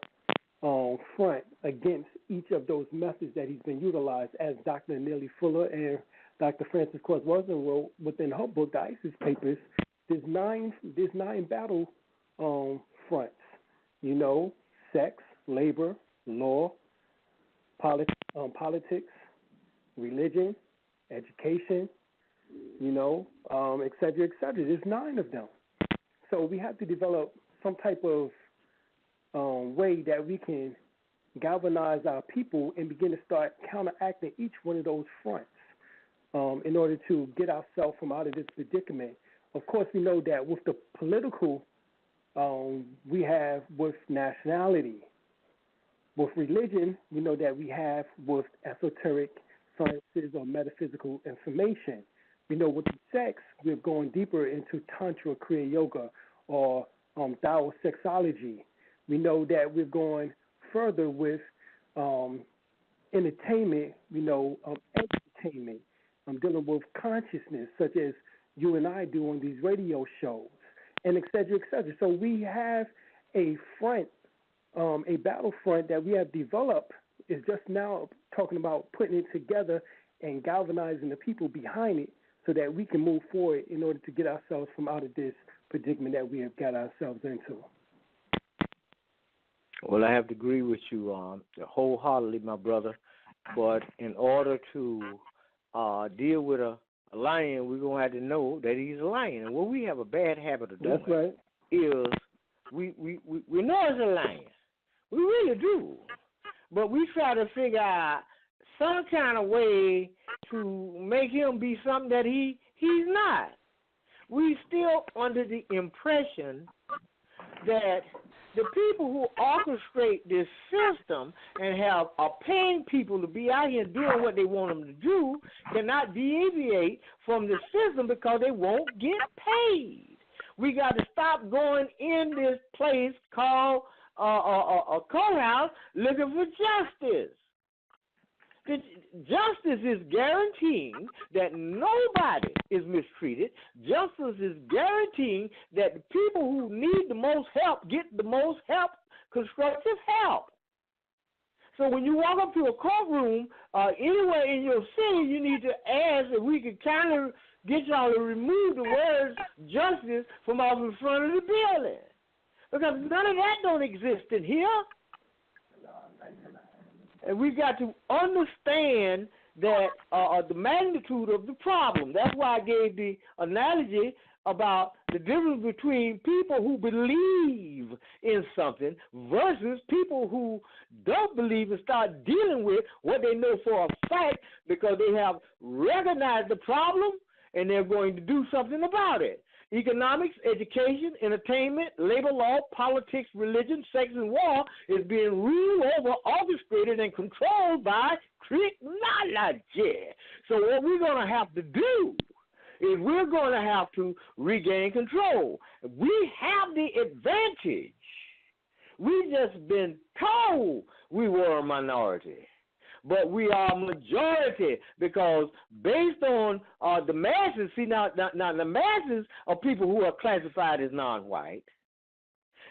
front against each of those methods that he's been utilized, as Dr. Nellie Fuller and Dr. Frances Cress Welsing wrote within her book, The ISIS Papers. There's nine battle fronts. You know, sex, labor, law, politics, religion, education, you know, et cetera, et cetera. There's 9 of them. So we have to develop some type of way that we can galvanize our people and begin to start counteracting each one of those fronts in order to get ourselves from out of this predicament. Of course, we know that with the political we have with nationality. With religion, we know that we have with esoteric sciences or metaphysical information. We know with the sex, we're going deeper into Tantra, Kriya Yoga, or Tao sexology. We know that we're going further with entertainment, entertainment. I'm dealing with consciousness, such as you and I do on these radio shows, and et cetera, et cetera. So we have a front, a battlefront that we have developed. Is just now talking about putting it together and galvanizing the people behind it so that we can move forward in order to get ourselves from out of this predicament that we have got ourselves into. Well, I have to agree with you wholeheartedly, my brother. But in order to deal with a lion, we're going to have to know that he's a lion. And what we have a bad habit of doing is we know it's a lion. We really do. But we try to figure out some kind of way to make him be something that he's not. We still under the impression that the people who orchestrate this system and are paying people to be out here doing what they want them to do cannot deviate from the system because they won't get paid. We got to stop going in this place called a courthouse looking for justice. Justice is guaranteeing that nobody is mistreated. Justice is guaranteeing that the people who need the most help get the most help, constructive help. So when you walk up to a courtroom anywhere in your city, you need to ask if we could kind of get y'all to remove the words justice from off in front of the building. Because none of that don't exist in here. And we've got to understand that the magnitude of the problem. That's why I gave the analogy about the difference between people who believe in something versus people who don't believe and start dealing with what they know for a fact because they have recognized the problem and they're going to do something about it. Economics, education, entertainment, labor law, politics, religion, sex, and war is being ruled over, orchestrated, and controlled by Trick-nology. So what we're going to have to do is we're going to have to regain control. We have the advantage. We've just been told we were a minority, but we are a majority because based on the masses, see now the masses are people who are classified as non-white.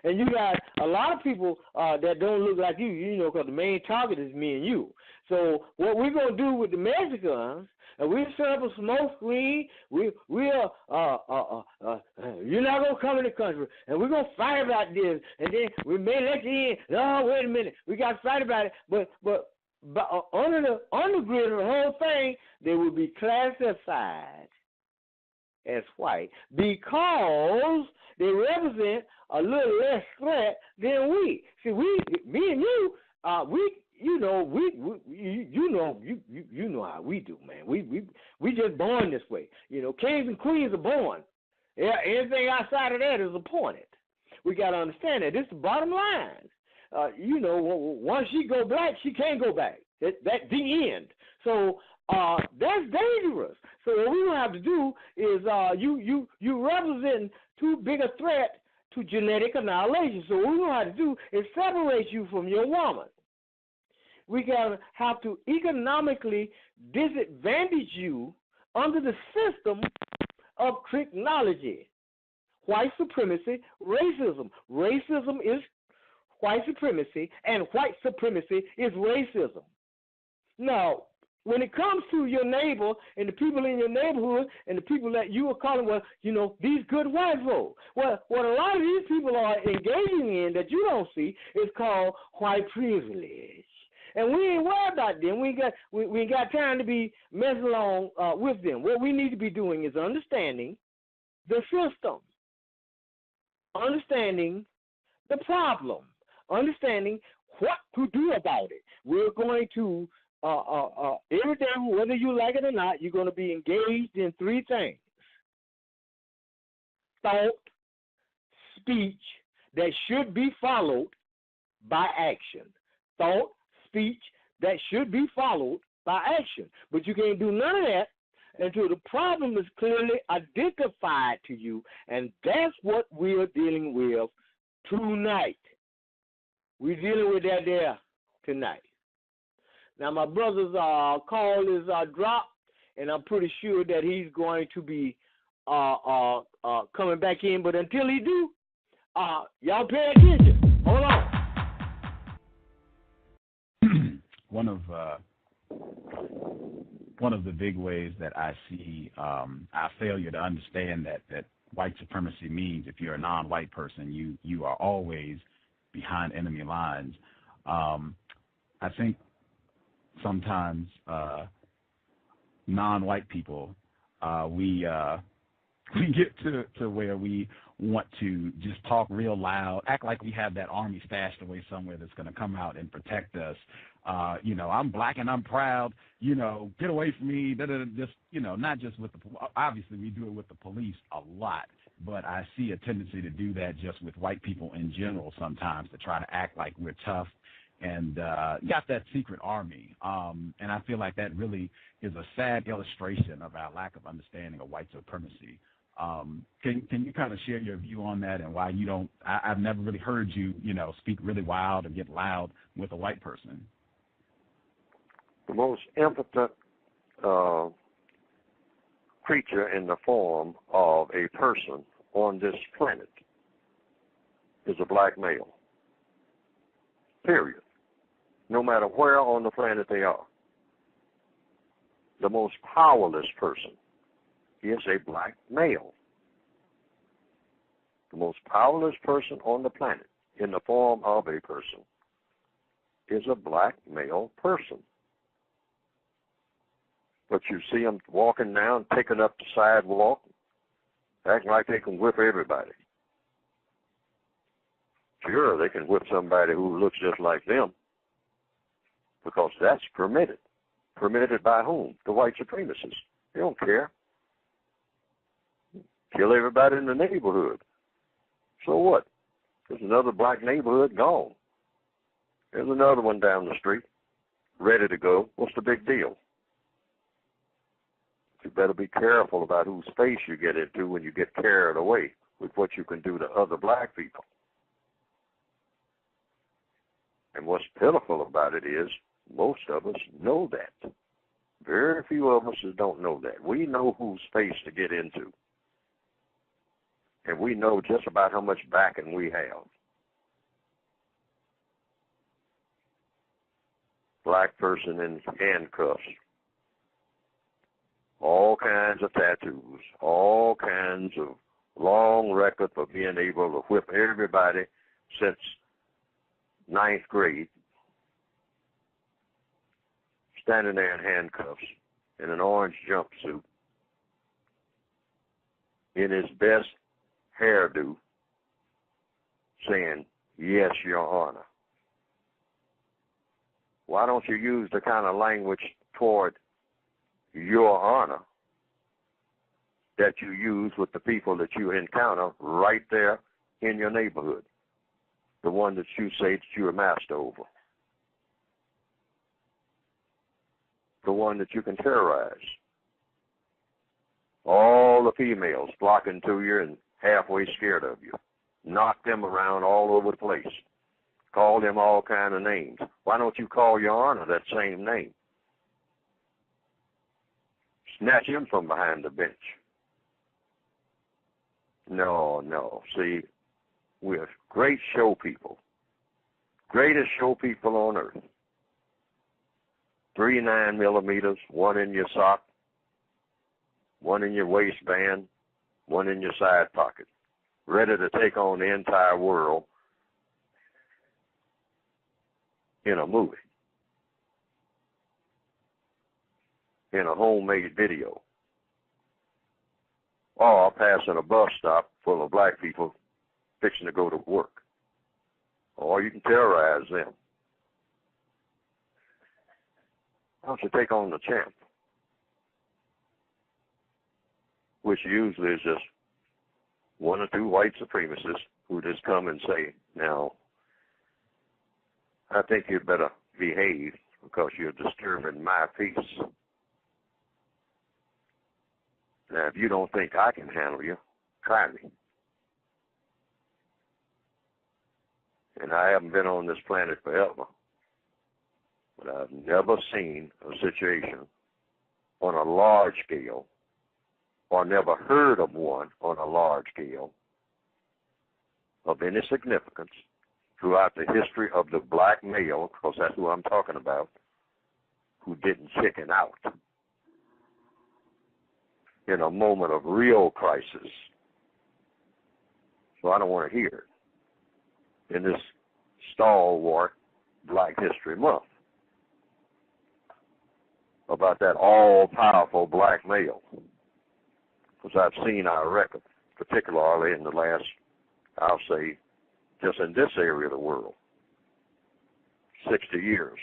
And you got a lot of people that don't look like you know, because the main target is me and you. So what we're going to do with the Mexicans, and we set up a smoke screen, you're not going to come in the country, and we're going to fight about this, and then we may let you in. No, wait a minute, we got to fight about it. But under the undergrid of the whole thing, they will be classified as white because they represent a little less threat than we. See, me and you, you know how we do, man. We just born this way. You know, kings and queens are born. Yeah, anything outside of that is appointed. We got to understand that. This is the bottom line. You know, once she go black, she can't go back. That's the end. So that's dangerous. So what we're gonna have to do is you represent too big a threat to genetic annihilation. So what we're gonna have to do is separate you from your woman. We gotta have to economically disadvantage you under the system of tricknology, white supremacy, racism. Racism is white supremacy, and white supremacy is racism. Now, when it comes to your neighbor and the people in your neighborhood and the people that you are calling, well, you know, these good white folk. Well, what a lot of these people are engaging in that you don't see is called white privilege. And we ain't worried about them. We ain't got time to be messing along with them. What we need to be doing is understanding the system, understanding the problem, understanding what to do about it. We're going to every day, whether you like it or not, you're going to be engaged in three things: thought, speech that should be followed by action. Thought, speech that should be followed by action. But you can't do none of that until the problem is clearly identified to you, and that's what we're dealing with tonight. We're dealing with that there tonight. Now, my brother's call is dropped, and I'm pretty sure that he's going to be coming back in. But until he do, y'all pay attention. Hold on. One of the big ways that I see our failure to understand that white supremacy means if you're a non-white person, you are always behind enemy lines. I think sometimes non-white people, we get to where we want to just talk real loud, act like we have that army stashed away somewhere that's going to come out and protect us. You know, I'm black and I'm proud, you know, get away from me. Just, you know, not just with obviously we do it with the police a lot, but I see a tendency to do that just with white people in general sometimes, to try to act like we're tough and got that secret army. And I feel like that really is a sad illustration of our lack of understanding of white supremacy. Can you kind of share your view on that and why you don't? I've never really heard you, you know, speak really wild or get loud with a white person. The most impotent creature in the form of a person on this planet is a black male. Period. No matter where on the planet they are. The most powerless person is a black male. The most powerless person on the planet in the form of a person is a black male person. But you see them walking down, picking up the sidewalk, acting like they can whip everybody. Sure, they can whip somebody who looks just like them, because that's permitted. Permitted by whom? The white supremacists. They don't care. Kill everybody in the neighborhood. So what? There's another black neighborhood gone. There's another one down the street, ready to go. What's the big deal? You better be careful about whose space you get into when you get carried away with what you can do to other black people. And what's pitiful about it is most of us know that. Very few of us don't know that. We know whose space to get into. And we know just about how much backing we have. Black person in handcuffs. All kinds of tattoos. All kinds of long record for being able to whip everybody since 9th grade. Standing there in handcuffs, in an orange jumpsuit, in his best hairdo, saying, "Yes, Your Honor." Why don't you use the kind of language toward Your Honor that you use with the people that you encounter right there in your neighborhood, the one that you say that you're a master over? The one that you can terrorize. All the females flocking to you and halfway scared of you. Knock them around all over the place. Call them all kind of names. Why don't you call Your Honor that same name? Snatch him from behind the bench. No. See, we're great show people. Greatest show people on earth. 3 9mm, one in your sock, one in your waistband, one in your side pocket, ready to take on the entire world in a movie, in a homemade video, or passing a bus stop full of black people fixing to go to work, or you can terrorize them. Why don't you take on the champ, which usually is just 1 or 2 white supremacists who just come and say, "Now, I think you'd better behave because you're disturbing my peace. Now, if you don't think I can handle you, try me." And I haven't been on this planet forever, but I've never seen a situation on a large scale, or never heard of one on a large scale, of any significance throughout the history of the black male, because that's who I'm talking about, who didn't chicken out in a moment of real crisis. So I don't want to hear it in this stalwart Black History Month about that all-powerful black male, because I've seen our record, particularly in the last, I'll say, just in this area of the world, 60 years.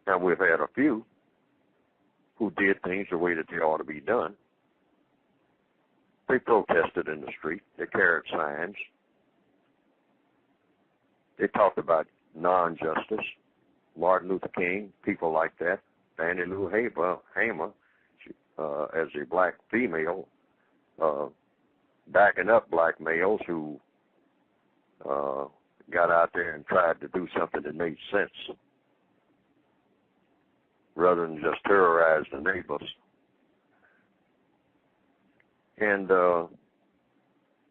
Now, we've had a few who did things the way that they ought to be done. They protested in the street. They carried signs. They talked about non-justice. Martin Luther King, people like that. Fannie Lou Hamer, as a black female, backing up black males who got out there and tried to do something that made sense, rather than just terrorize the neighbors. And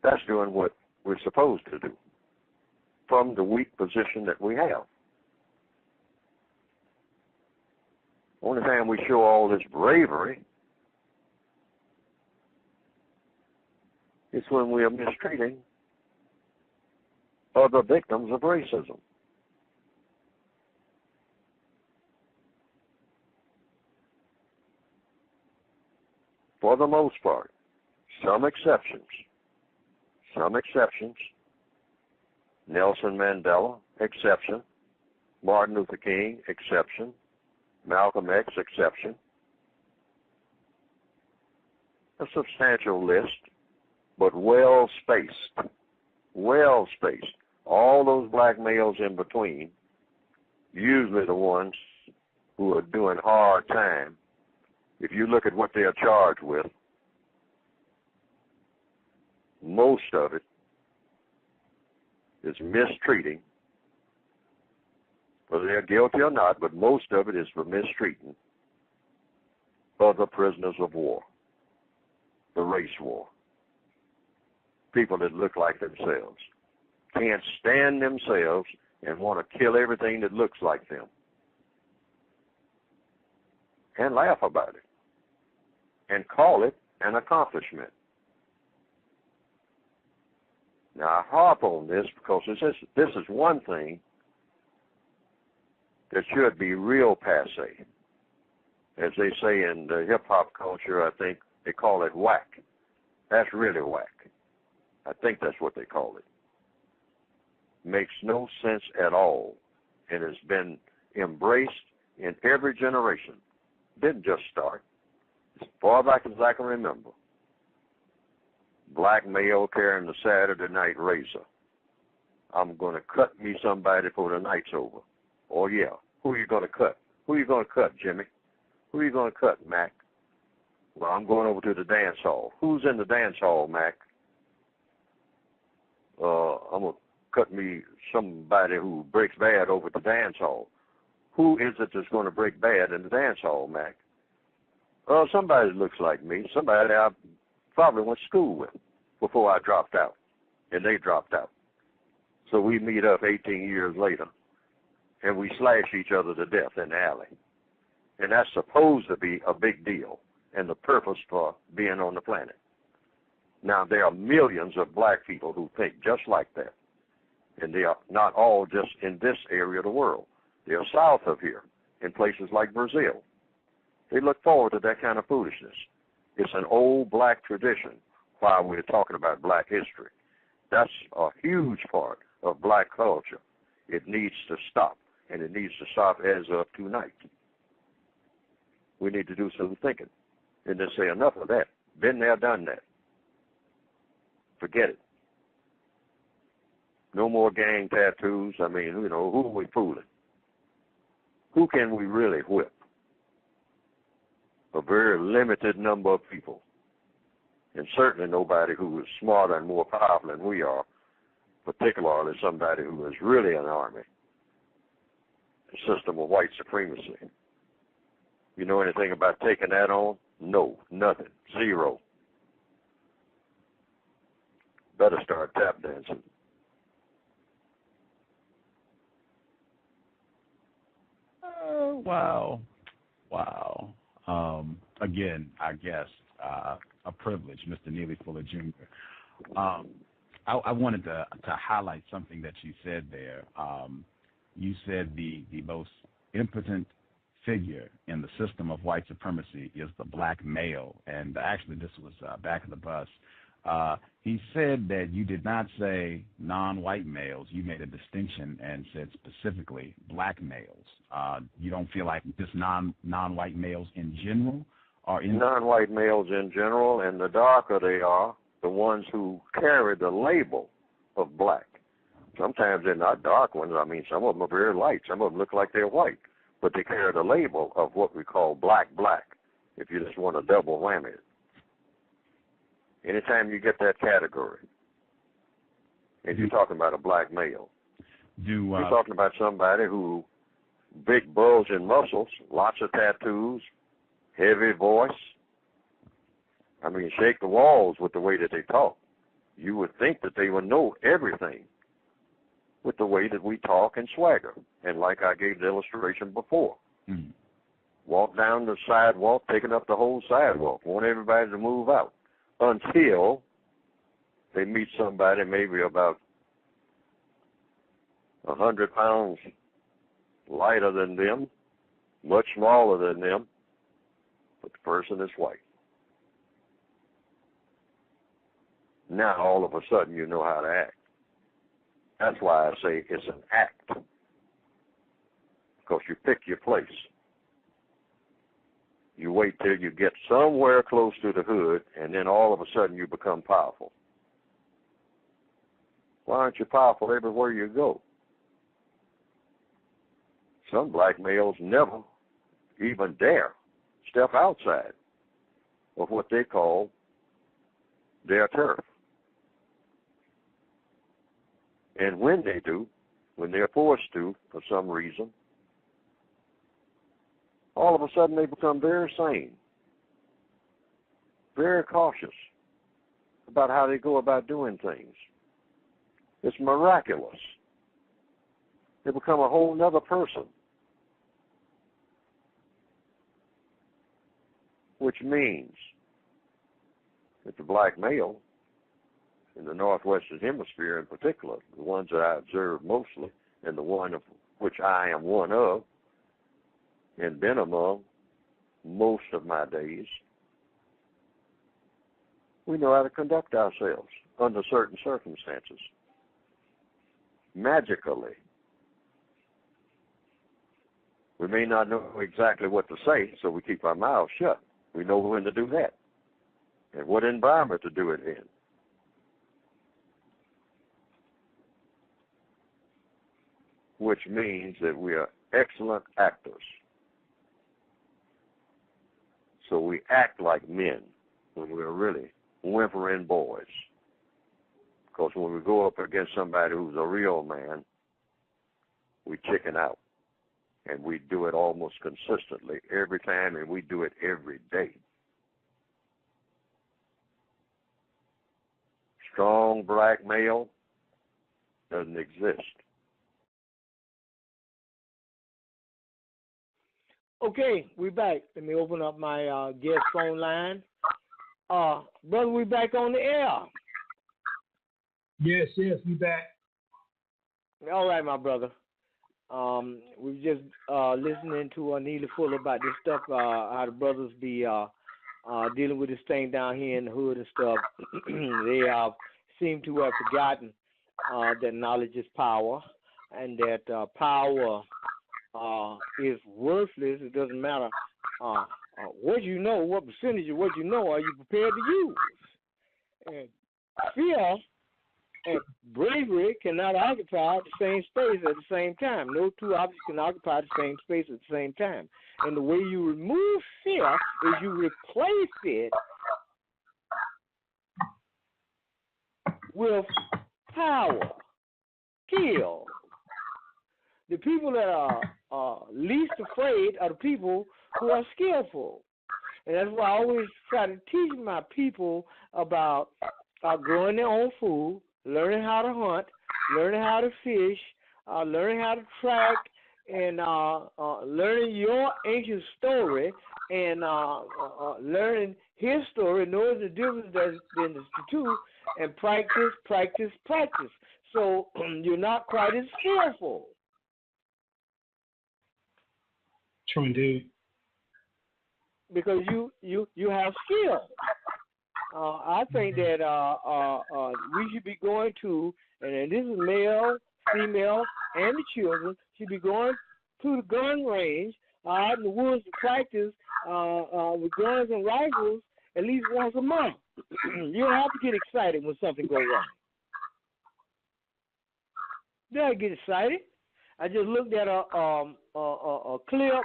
that's doing what we're supposed to do from the weak position that we have. Only time we show all this bravery is when we are mistreating other victims of racism. For the most part, some exceptions. Nelson Mandela, exception. Martin Luther King, exception. Malcolm X, exception. A substantial list, but well-spaced. All those black males in between, usually the ones who are doing hard time, if you look at what they are charged with, most of it is mistreating, whether they're guilty or not, but most of it is for mistreating other prisoners of war, the race war, people that look like themselves, can't stand themselves and want to kill everything that looks like them and laugh about it and call it an accomplishment. Now, I harp on this because this is one thing that should be real passé. As they say in the hip-hop culture, I think they call it whack. That's really whack. I think that's what they call it. Makes no sense at all, and has been embraced in every generation. Didn't just start. As far back as I can remember. Black male carrying the Saturday night razor. I'm going to cut me somebody before the night's over. Oh, yeah. Who are you going to cut? Who are you going to cut, Jimmy? Who are you going to cut, Mac? Well, I'm going over to the dance hall. Who's in the dance hall, Mac? I'm going to cut me somebody who breaks bad over at the dance hall. Who is it that's going to break bad in the dance hall, Mac? Somebody that looks like me. Somebody I probably went to school with before I dropped out, and they dropped out. So we meet up 18 years later, and we slash each other to death in the alley. And that's supposed to be a big deal and the purpose for being on the planet. Now, there are millions of black people who think just like that, and they are not all just in this area of the world. They are south of here, in places like Brazil. They look forward to that kind of foolishness. It's an old black tradition while we're talking about black history. That's a huge part of black culture. It needs to stop, and it needs to stop as of tonight. We need to do some thinking and then say enough of that. Been there, done that. Forget it. No more gang tattoos. I mean, who are we fooling? Who can we really whip? A very limited number of people. And certainly nobody who is smarter and more powerful than we are, particularly somebody who is really an army. A system of white supremacy. You know anything about taking that on? No, nothing, zero. Better start tap dancing. Wow. Again, I guess a privilege, Mr. Neely Fuller Jr. I wanted to highlight something that you said there. You said the most impotent figure in the system of white supremacy is the black male, and actually this was back of the bus. He said that you did not say non-white males. You made a distinction and said specifically black males. You don't feel like just non-white males in general are in non-white males in general, and the darker they are, the ones who carry the label of black. Sometimes they're not dark ones. I mean, some of them are very light. Some of them look like they're white, but they carry the label of what we call black, if you just want to double whammy it. Anytime you get that category, if you're talking about a black male, you're talking about somebody who big bulging muscles, lots of tattoos, heavy voice. I mean, shake the walls with the way that they talk. You would think that they would know everything with the way that we talk and swagger. And like I gave the illustration before, walk down the sidewalk, taking up the whole sidewalk, want everybody to move out until they meet somebody maybe about 100 pounds lighter than them, much smaller than them, but the person is white. Now, all of a sudden, you know how to act. That's why I say it's an act, because you pick your place. You wait till you get somewhere close to the hood, and then all of a sudden you become powerful. Why aren't you powerful everywhere you go? Some black males never even dare step outside of what they call their turf. And when they do, when they're forced to for some reason, all of a sudden they become very sane, very cautious about how they go about doing things. It's miraculous. They become a whole nother person, which means that the black male in the Northwestern Hemisphere in particular, the ones that I observe mostly, and the one of which I am one of, and been among most of my days, we know how to conduct ourselves under certain circumstances. Magically. We may not know exactly what to say, so we keep our mouths shut. We know when to do that and what environment to do it in. Which means that we are excellent actors. So we act like men when we're really whimpering boys. Because when we go up against somebody who's a real man, we chicken out. And we do it almost consistently every time, and we do it every day. Strong black male doesn't exist. Okay, we back. Let me open up my guest phone line. Brother, we back on the air. Yes, we back. All right, my brother. We was just listening to Neely Fuller about this stuff, how the brothers be dealing with this thing down here in the hood and stuff. They seem to have forgotten that knowledge is power, and that power is worthless. It doesn't matter what you know, what percentage of what you know are you prepared to use. And fear and bravery cannot occupy the same space at the same time. No two objects can occupy the same space at the same time. And the way you remove fear is you replace it with power, skill. The people that are least afraid are the people who are skillful. And that's why I always try to teach my people about growing their own food, learning how to hunt, learning how to fish, learning how to track, and learning your ancient story and learning his story, knowing the difference in the two, and practice. So you're not quite as fearful. True indeed. Because you have skill. I think that we should be going to, and this is male, female, and the children, should be going to the gun range out in the woods to practice with guns and rifles at least once a month. You don't have to get excited when something goes wrong. You don't get excited. I just looked at a clip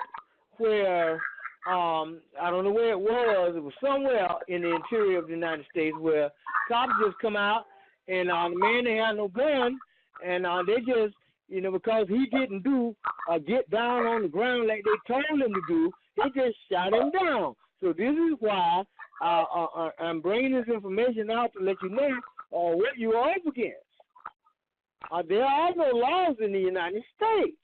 where I don't know where it was. It was somewhere in the interior of the United States where cops just come out and the man they had no gun, and they just, because he didn't get down on the ground like they told him to do, they just shot him down. So this is why I'm bringing this information out to let you know what you are up against. There are no laws in the United States.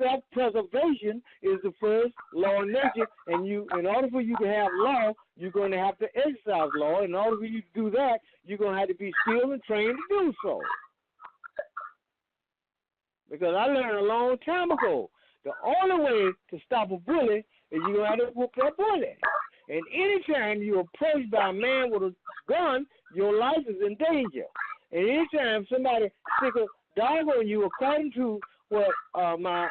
Self-preservation is the first law of nature, and in order for you to have law, you're going to have to exercise law. In order for you to do that, you're going to have to be skilled and trained to do so. Because I learned a long time ago, the only way to stop a bully is you're going to have to whoop that bully. And anytime you're approached by a man with a gun, your life is in danger. And anytime somebody stick a dog on you, according to what my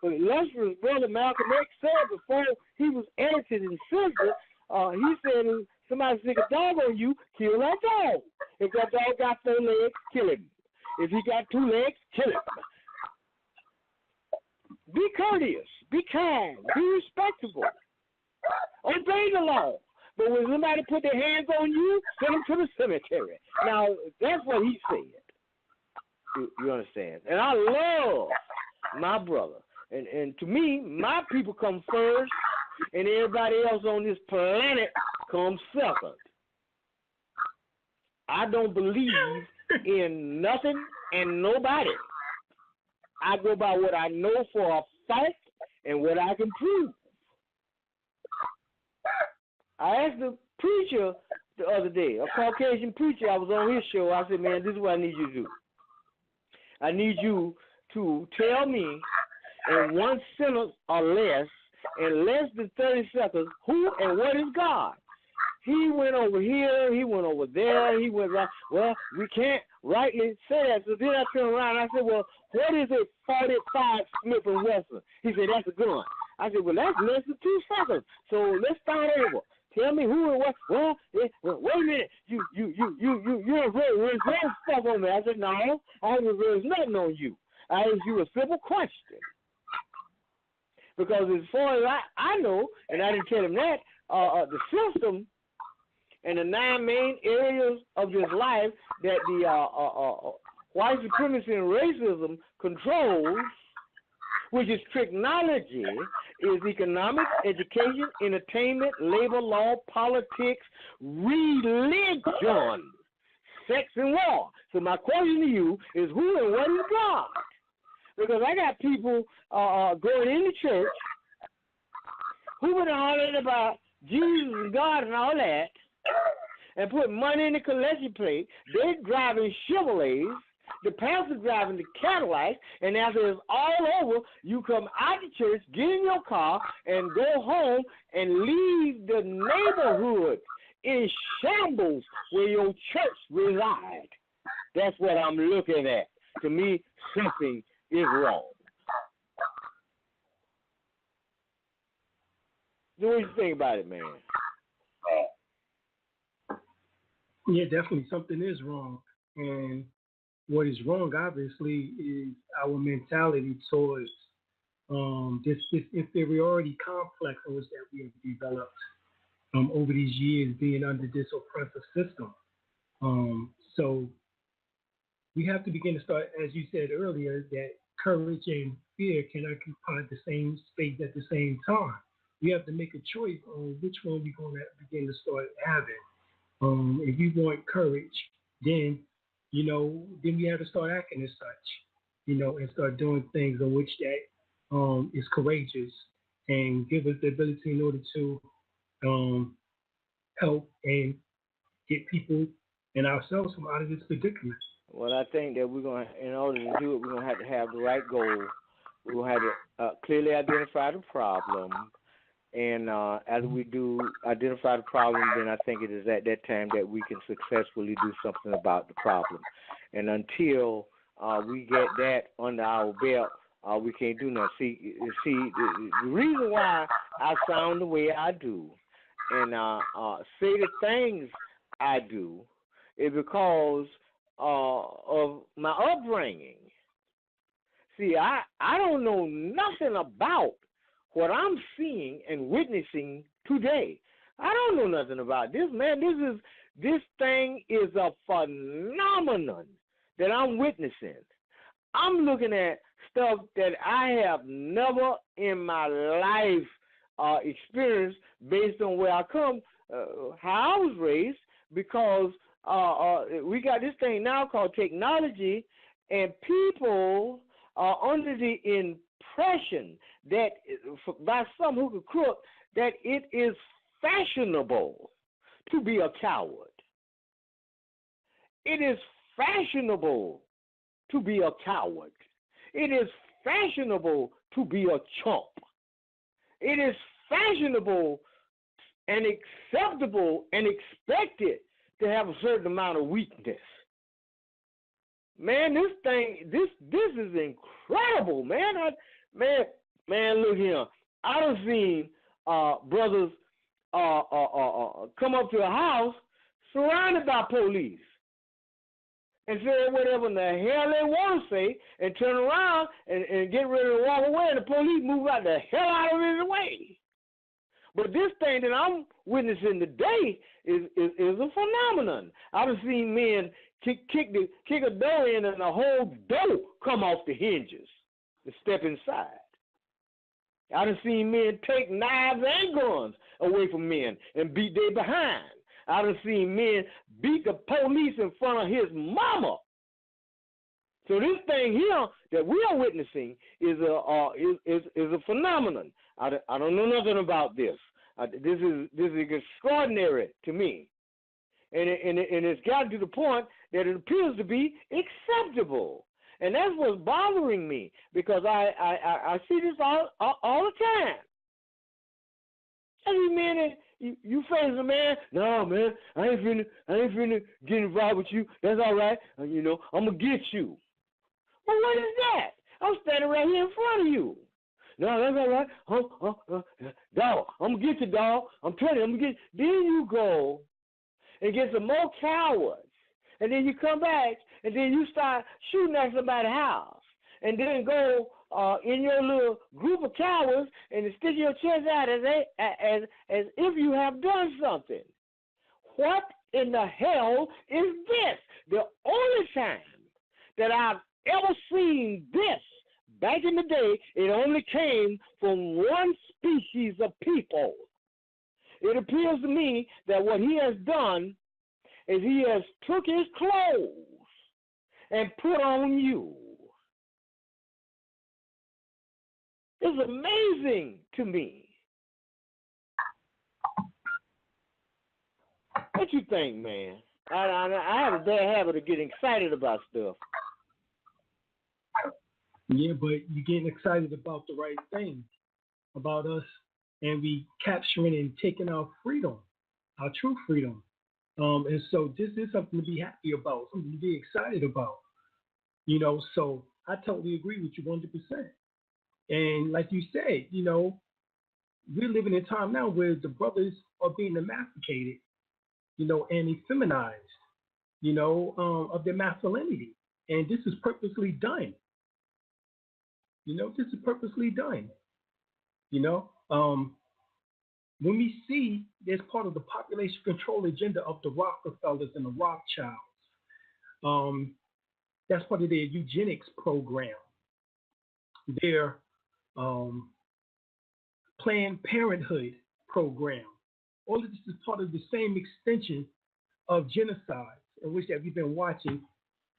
illustrious brother Malcolm X said before he was edited and censored, he said, if somebody stick a dog on you, kill that dog. If that dog got 4 legs, kill him. If he got 2 legs, kill him. Be courteous. Be kind. Be respectable. Obey the law. But when somebody put their hands on you, send them to the cemetery. Now, that's what he said. You understand? And I love my brother. And to me, my people come first, and everybody else on this planet comes second. I don't believe in nothing and nobody. I go by what I know for a fact and what I can prove. I asked the preacher the other day, a Caucasian preacher, I was on his show. I said, man, this is what I need you to do. I need you to tell me in one sentence or less, in less than 30 seconds, who and what is God? He went over here, he went over there, he went right. Well, we can't rightly say that. So then I turned around and I said, well, what is it, 45 Smith & Wesson? He said, that's a gun. I said, well, that's less than 2 seconds. So let's start over. Tell me who and what. Well, wait a minute. You reverse stuff on me. I said, no, I haven't reversed nothing on you. I asked you a simple question. Because as far as I know, and I didn't tell him that, the system and the 9 main areas of this life that the white supremacy and racism controls, which is tricknology, is economics, education, entertainment, labor law, politics, religion, sex, and war. So my question to you is, who and what is God? Because I got people going in the church who been hollering about Jesus and God and all that, and put money in the collection plate. They're driving Chevrolets. The pastor driving the Cadillac, and after it's all over, you come out of church, get in your car, and go home and leave the neighborhood in shambles where your church reside. That's what I'm looking at. To me, something is wrong. So what do you think about it, man? Yeah, definitely something is wrong. And what is wrong, obviously, is our mentality towards this inferiority complex in which that we have developed over these years being under this oppressive system. So we have to begin to start, as you said earlier, that courage and fear cannot occupy the same space at the same time. We have to make a choice on which one we're going to begin to start having. If you want courage, then then we have to start acting as such, and start doing things in which that is courageous and give us the ability in order to help and get people and ourselves from out of this predicament. Well, I think that in order to do it, we're going to have the right goal. We're going to have to clearly identify the problem. And as we do identify the problem, then I think it is at that time that we can successfully do something about the problem. And until we get that under our belt, we can't do nothing. See, the reason why I sound the way I do and say the things I do is because of my upbringing. See, I don't know nothing about what I'm seeing and witnessing today. I don't know nothing about this, man. This thing is a phenomenon that I'm witnessing. I'm looking at stuff that I have never in my life experienced based on where I come, how I was raised, because we got this thing now called technology, and people are under the impression that by some hook or crook that it is fashionable to be a coward. It is fashionable to be a coward. It is fashionable to be a chump. It is fashionable and acceptable and expected to have a certain amount of weakness. Man, this is incredible, man. Man, look here. I done seen brothers come up to a house surrounded by police. and say whatever in the hell they want to say and turn around and get ready to walk away, and the police move out the hell out of his way. But this thing that I'm witnessing today is a phenomenon. I've seen men kick a door in and the whole door come off the hinges and step inside. I've seen men take knives and guns away from men and beat their behind. I've seen men beat the police in front of his mama. So this thing here that we are witnessing is a phenomenon. I don't know nothing about this. This is extraordinary to me, and it's gotten to the point that it appears to be acceptable, and that's what's bothering me, because I see this all the time. Every minute you face a man, no man, I ain't finna get involved with you. That's all right, I'm gonna get you. Well, what is that? I'm standing right here in front of you. No, that's all right. Dog, I'm going to get you, dog. I'm telling you, I'm going to get you. Then you go and get some more cowards. And then you come back, and then you start shooting at somebody's house. And then go in your little group of cowards and stick your chest out as if you have done something. What in the hell is this? The only time that I've ever seen this, back in the day, it only came from one species of people. It appears to me that what he has done is he has took his clothes and put on you. It's amazing to me. What you think, man? I have a bad habit of getting excited about stuff. Yeah, but you're getting excited about the right thing, about us, and we capturing and taking our freedom, our true freedom. And so this is something to be happy about, something to be excited about. So I totally agree with you 100%. And like you said, we're living in a time now where the brothers are being emancipated, and effeminized, of their masculinity. And this is purposely done. This is purposely done. When we see there's part of the population control agenda of the Rockefellers and the Rothschilds, that's part of their eugenics program, their Planned Parenthood program. All of this is part of the same extension of genocide in which that we've been watching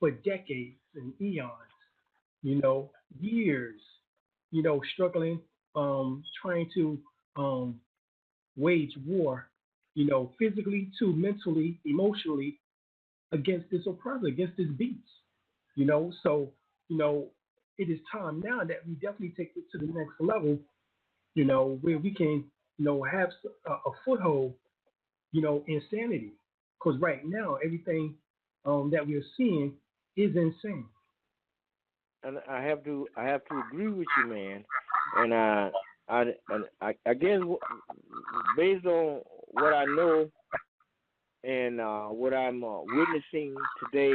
for decades and eons. Years, struggling, trying to wage war, physically to mentally, emotionally against this oppressor, against this beast, So, it is time now that we definitely take it to the next level, where we can, have a foothold, in sanity. Because right now, everything that we're seeing is insane. And I have to agree with you, man. And I guess based on what I know and what I'm witnessing today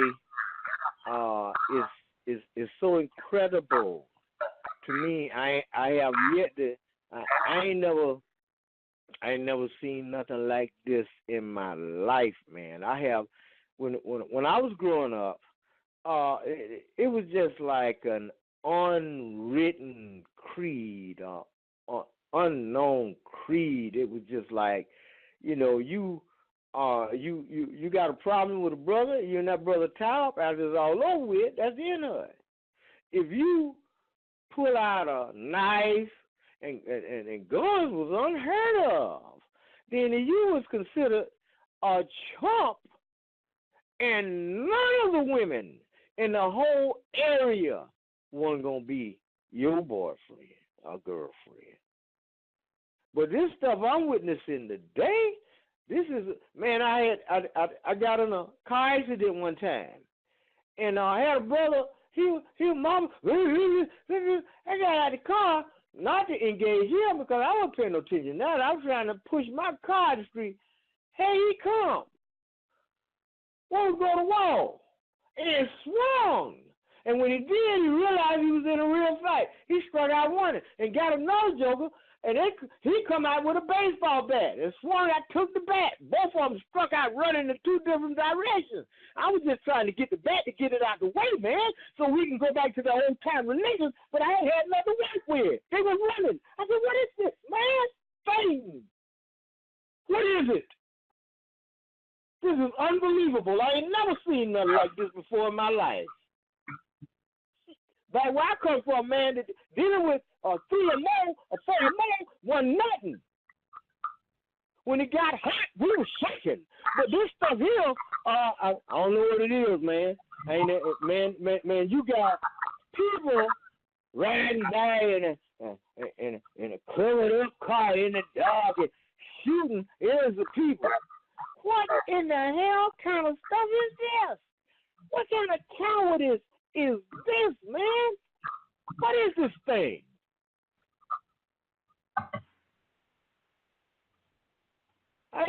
is so incredible to me. I have yet to. I ain't never seen nothing like this in my life, man. I have when I was growing up. It was just like an unwritten creed, unknown creed. It was just like, you got a problem with a brother, you and that brother tie up. After it's all over with, that's the end of it. If you pull out a knife and guns was unheard of, then you was considered a chump, and none of the women in the whole area wasn't going to be your boyfriend or girlfriend. But this stuff I'm witnessing today, this is, man, I got in a car accident one time. And I had a brother, he was mama, I got out of the car, not to engage him because I wasn't paying no attention to that. I was trying to push my car to the street. Hey, he come. Want to go to the wall. and swung. And when he did, he realized he was in a real fight. He struck out one and got another joker, and he come out with a baseball bat and swung. I took the bat. Both of them struck out running in two different directions. I was just trying to get the bat to get it out the way, man, so we can go back to the old time religion, but I ain't had nothing to work with. They were running. I said, what is this, man? Fighting. What is it? This is unbelievable. I ain't never seen nothing like this before in my life. But where I come from, man, dealing with 3 or more, or 4 or more, wasn't nothing. When it got hot, we were shaking. But this stuff here, I don't know what it is, man. Man, you got people riding by in a covered up car in the dark and shooting innocent people. What in the hell kind of stuff is this? What kind of cowardice is this, man? What is this thing? I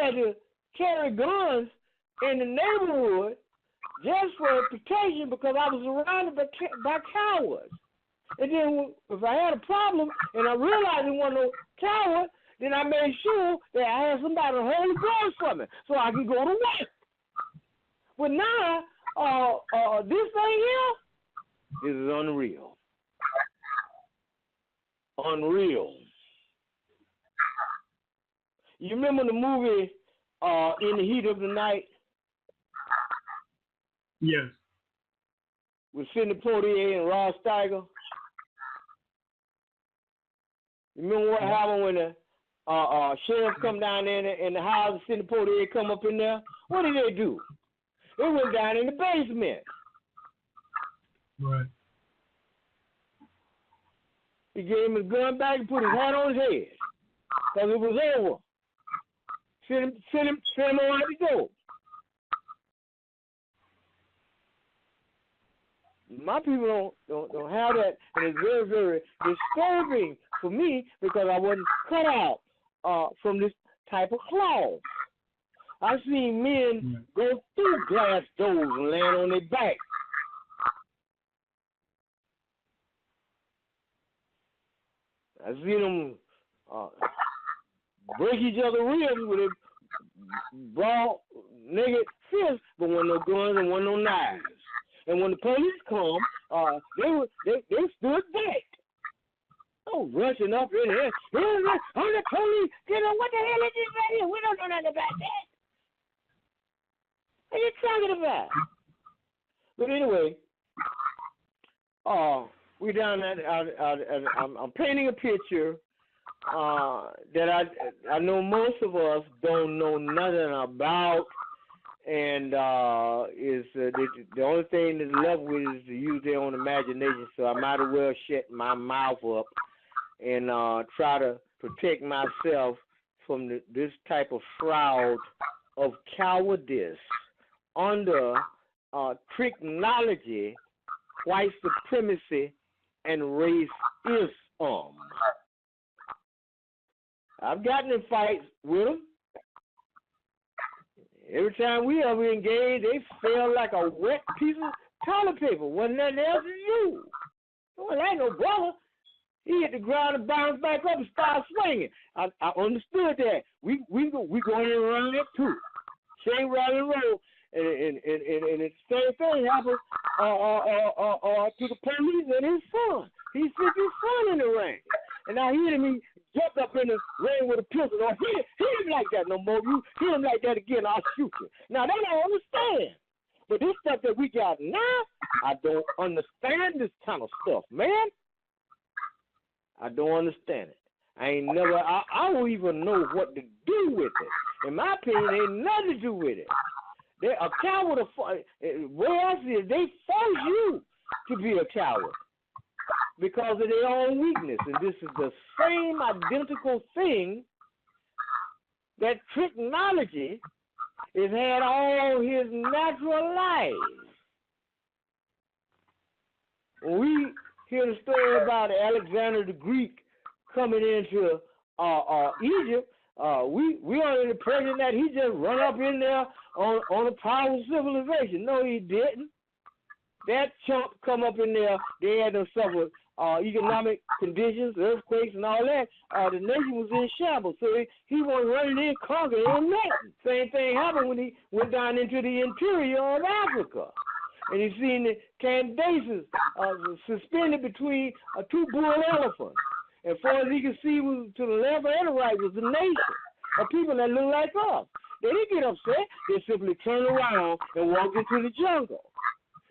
had to carry guns in the neighborhood just for protection because I was surrounded by cowards. And then if I had a problem and I realized it wasn't no coward, then I made sure that I had somebody to hold the guns for me so I can go to work. But now, this thing here, this is unreal. Unreal. You remember the movie In the Heat of the Night? Yes. With Sidney Poitier and Ross Steiger? You remember what happened when the sheriff come down there in the house and Sidney Poitier come up in there? What did they do? They went down in the basement. Right. He gave him his gun back and put his hat on his head. Because it was over. Send him on out the door. My people don't have that, and it's very, very disturbing for me because I wasn't cut out from this type of cloth. I've seen men go through glass doors and land on their back. I've seen them break each other ribs with a broad, naked fist, but wasn't no guns and wasn't no knives. And when the police come, they stood back. Oh, rushing up in here. Oh, the police! You know what the hell is this right here? We don't know nothing about that. What are you talking about? But anyway, we down there. I'm painting a picture that I know most of us don't know nothing about, and is the only thing that's left with is to use their own imagination. So I might as well shut my mouth up and try to protect myself from this type of shroud of cowardice under trick-nology, white supremacy, and racism. I've gotten in fights with them. Every time we ever engage, they feel like a wet piece of toilet paper. Wasn't nothing else to you. Well, ain't no brother. He hit the ground and bounced back up and started swinging. I understood that. We going around that too. Same round and roll. And the same thing happened to the police and his son. He sent his son in the ring. And now he hit me, jumped up in the ring with a pistol. Or hit him like that no more. You hit him like that again, I'll shoot you. Now, they don't understand. But this stuff that we got now, I don't understand this kind of stuff, man. I don't understand it. I don't even know what to do with it. In my opinion, ain't nothing to do with it. A coward, way I see it, they force you to be a coward because of their own weakness. And this is the same identical thing that trick-nology has had all his natural life. When we hear the story about Alexander the Greek coming into Egypt, we are the impression that he just run up in there on a powerful civilization. No, he didn't. That chump come up in there. They had to suffer economic conditions, earthquakes, and all that. The nation was in shambles, so he was running in, conquering, and nothing. Same thing happened when he went down into the interior of Africa. And he seen the Candaces suspended between two bull elephants. And far as he could see, was to the left and the right was the nation of people that look like us. They didn't get upset. They simply turned around and walked into the jungle.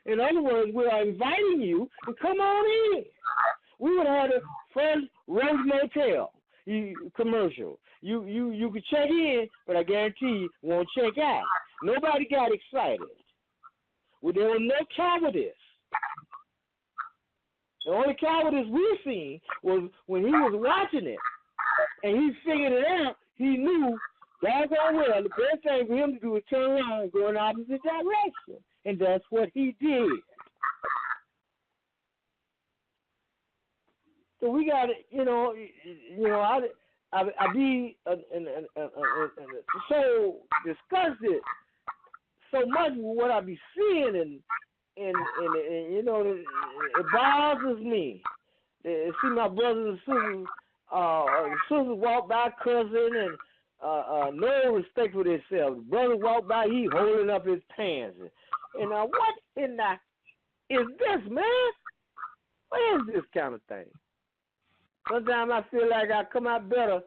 In other words, we are inviting you to come on in. We would have had a first Rose Motel commercial. You could check in, but I guarantee you won't check out. Nobody got excited. Well, there was no cowardice. The only cowardice we seen was when he was watching it, and he figured it out. He knew daggone well the best thing for him to do was turn around and go in the opposite direction, and that's what he did. So we got to, I be so disgusted so much with what I be seeing, and it bothers me. See my brothers and sisters walk by cussing and no respect for themselves. The brother walk by, he holding up his pants. And what in the is this, man? What is this kind of thing? Sometimes I feel like I come out better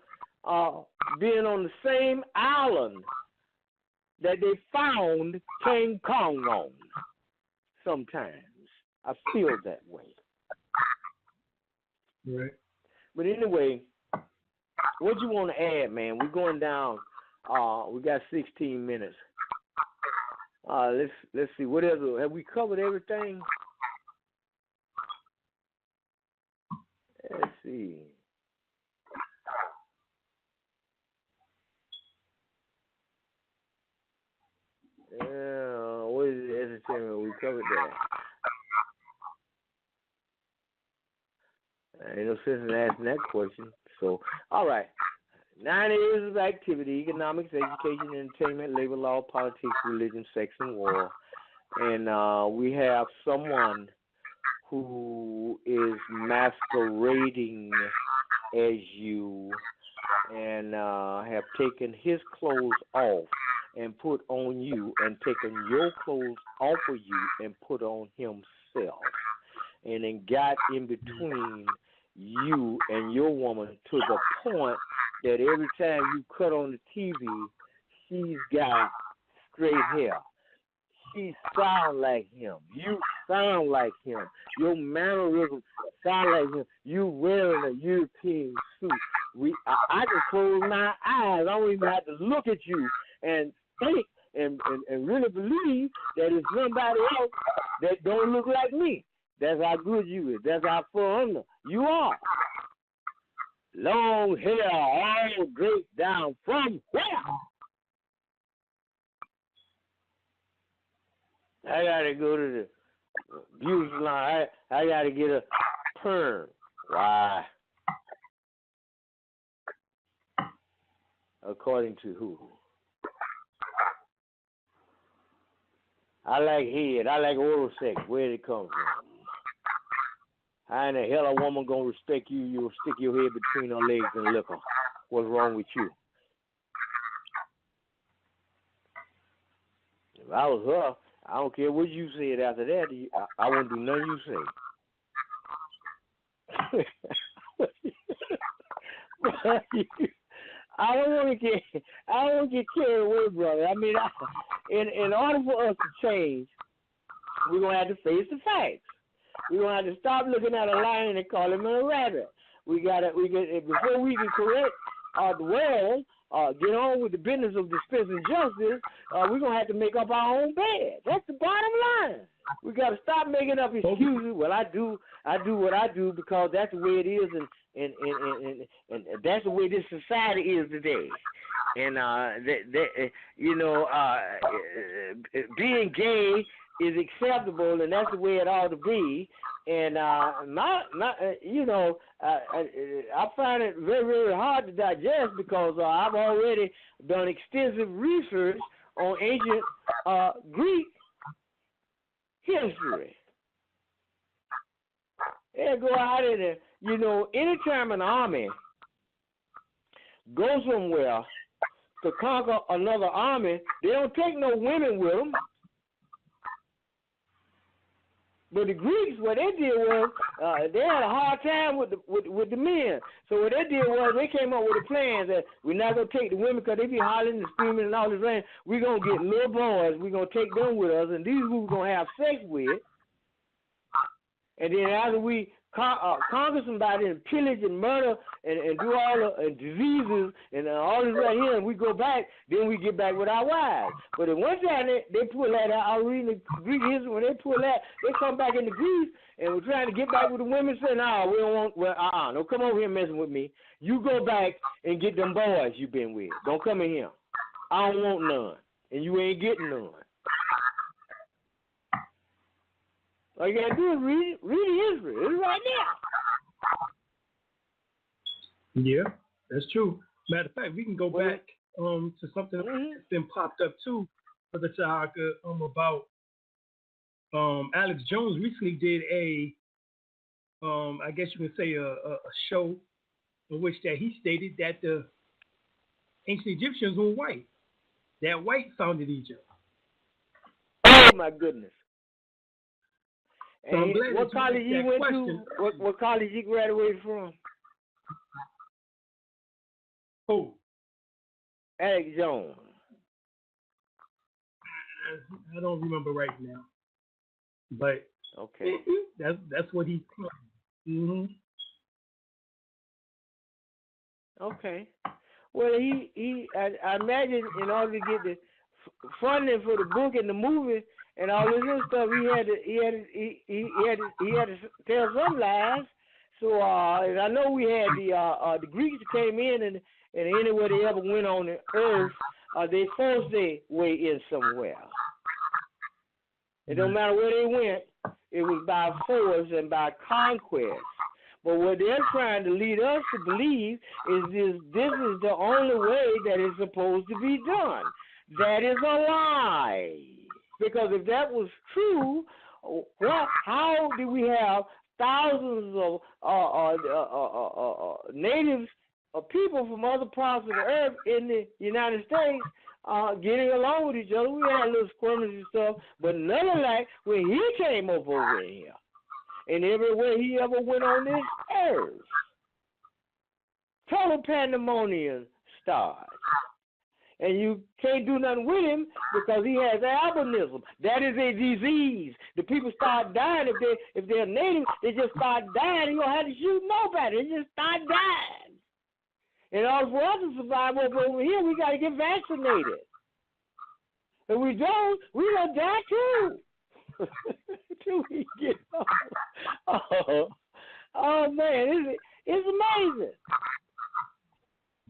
being on the same island that they found King Kong on. Sometimes I feel that way. Right. But anyway, what you want to add, man? We're going down. We got 16 minutes. Let's see. What else? Have we covered everything? Let's see. What is it? Entertainment. We covered that. Ain't no sense in asking that question. So, all right. 9 areas of activity: economics, education, entertainment, labor law, politics, religion, sex, and war. And we have someone who is masquerading as you and have taken his clothes off and put on you, and taken your clothes off of you and put on himself, and then got in between you and your woman to the point that every time you cut on the TV, she's got straight hair. She sound like him. You sound like him. Your mannerisms sound like him. You wearing a European suit. I can close my eyes. I don't even have to look at you and think and really believe that it's somebody else that don't look like me. That's how good you is. That's how far under you are. Long hair, all draped down from where? I gotta go to the beauty salon. I gotta get a perm. Why? According to who? I like head. I like oral sex. Where did it come from? How in the hell a woman gonna respect you? You'll stick your head between her legs and lick her. What's wrong with you? If I was her, I don't care what you said after that. I wouldn't do nothing you say. I don't want to get carried away, brother. I mean, in order for us to change, we're gonna have to face the facts. We're gonna have to stop looking at a lion and call him a rabbit. Before we can correct the world, get on with the business of dispensing justice, we're gonna have to make up our own bed. That's the bottom line. We gotta stop making up excuses. Well, I do what I do because that's the way it is, and that's the way this society is today. And being gay is acceptable, and that's the way it ought to be. And I find it very, very hard to digest because I've already done extensive research on ancient Greek history. They go out and, anytime an army goes somewhere to conquer another army, they don't take no women with them. But the Greeks, what they did was they had a hard time with the men. So what they did was they came up with a plan that we're not going to take the women because they be hollering and screaming and all this rain. We're going to get little boys. We're going to take them with us, and these we're going to have sex with. And then after we conquer somebody and pillage and murder and do all the diseases and all this right here, and we go back, then we get back with our wives. But at one time they pull that out. I was reading the Greek history. When they pull that, they come back into Greece and we're trying to get back with the women. Say, no, we don't want. Don't come over here messing with me. You go back and get them boys you been with. Don't come in here. I don't want none, and you ain't getting none. All you gotta do is read history. It's right there. Yeah, that's true. Matter of fact, we can go back to something that's been popped up too, Brother Tarhaka, about Alex Jones recently did I guess you can say a show in which that he stated that the ancient Egyptians were white. That white founded Egypt. Oh my goodness. So and what college he went to? What college he graduated from? Who? Alex Jones. I don't remember right now, but okay, that's what he. Mm-hmm. Okay. Well, I imagine in order to get the funding for the book and the movie and all this other stuff, he had to tell some lies. So I know we had the Greeks that came in and anywhere they ever went on the earth, they forced their way in somewhere. It don't matter where they went, it was by force and by conquest. But what they're trying to lead us to believe is this is the only way that it's supposed to be done. That is a lie. Because if that was true, well, how do we have thousands of natives people from other parts of the earth in the United States getting along with each other? We had little skirmishes and stuff, but none of that when he came over here. And everywhere he ever went on this earth, total pandemonium started. And you can't do nothing with him because he has albinism. That is a disease. The people start dying if they're native. They just start dying. You don't have to shoot nobody. They just start dying. In order for us to survive over here, we got to get vaccinated. If we don't, we're going to die too. Till we get oh man, it's amazing.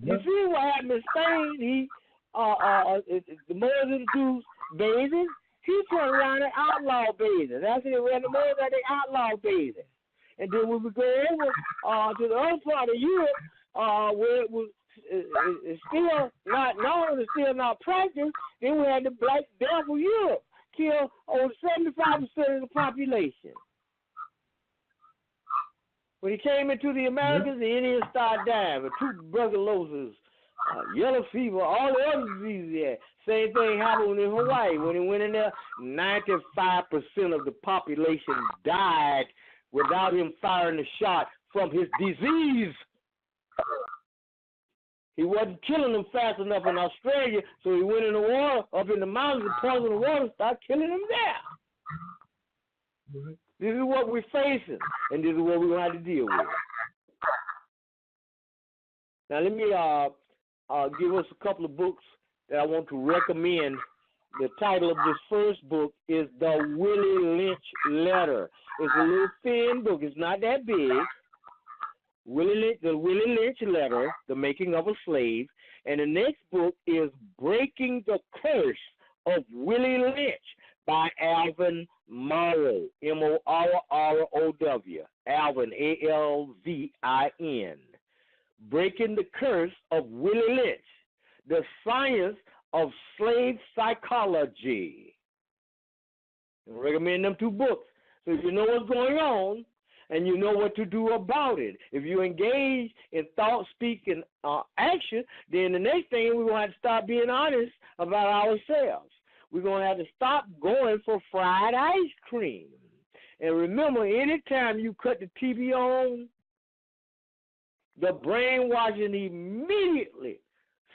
You see what happened in Spain? The Moors introduced bathing. He turned around and outlawed bathing. That's it. When the Moors that they outlawed bathing, and then when we go over to the other part of Europe, where it was it's still not known, it's still not practiced, then we had the Black Death of Europe. Kill over 75% of the population. When he came into the Americas, the Indians started dying with tuberculosis, yellow fever, all the other diseases there. Same thing happened in Hawaii. When he went in there, 95% of the population died without him firing a shot from his disease. He wasn't killing them fast enough in Australia, so he went in the water, up in the mountains, and poisoned the water, and started killing them there. Right. This is what we're facing, and this is what we're going to have to deal with. Now, let me give us a couple of books that I want to recommend. The title of this first book is The Willie Lynch Letter. It's a little thin book. It's not that big. The Willie Lynch Letter, The Making of a Slave. And the next book is Breaking the Curse of Willie Lynch, by Alvin Morrow, Morrow, Alvin, Alvin. Breaking the Curse of Willie Lynch, The Science of Slave Psychology. I recommend them 2 books so you know what's going on and you know what to do about it. If you engage in thought, speak, and action, then the next thing we're going to have to start being honest about ourselves. We're going to have to stop going for fried ice cream. And remember, anytime you cut the TV on, the brainwashing immediately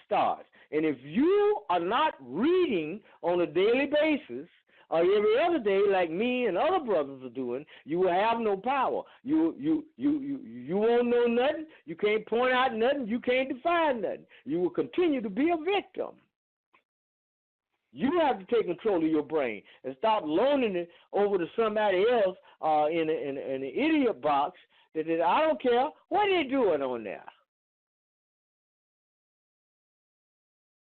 starts. And if you are not reading on a daily basis, or every other day, like me and other brothers are doing, you will have no power. You won't know nothing. You can't point out nothing. You can't define nothing. You will continue to be a victim. You have to take control of your brain and stop loaning it over to somebody else in an idiot box that I don't care what they're doing on there.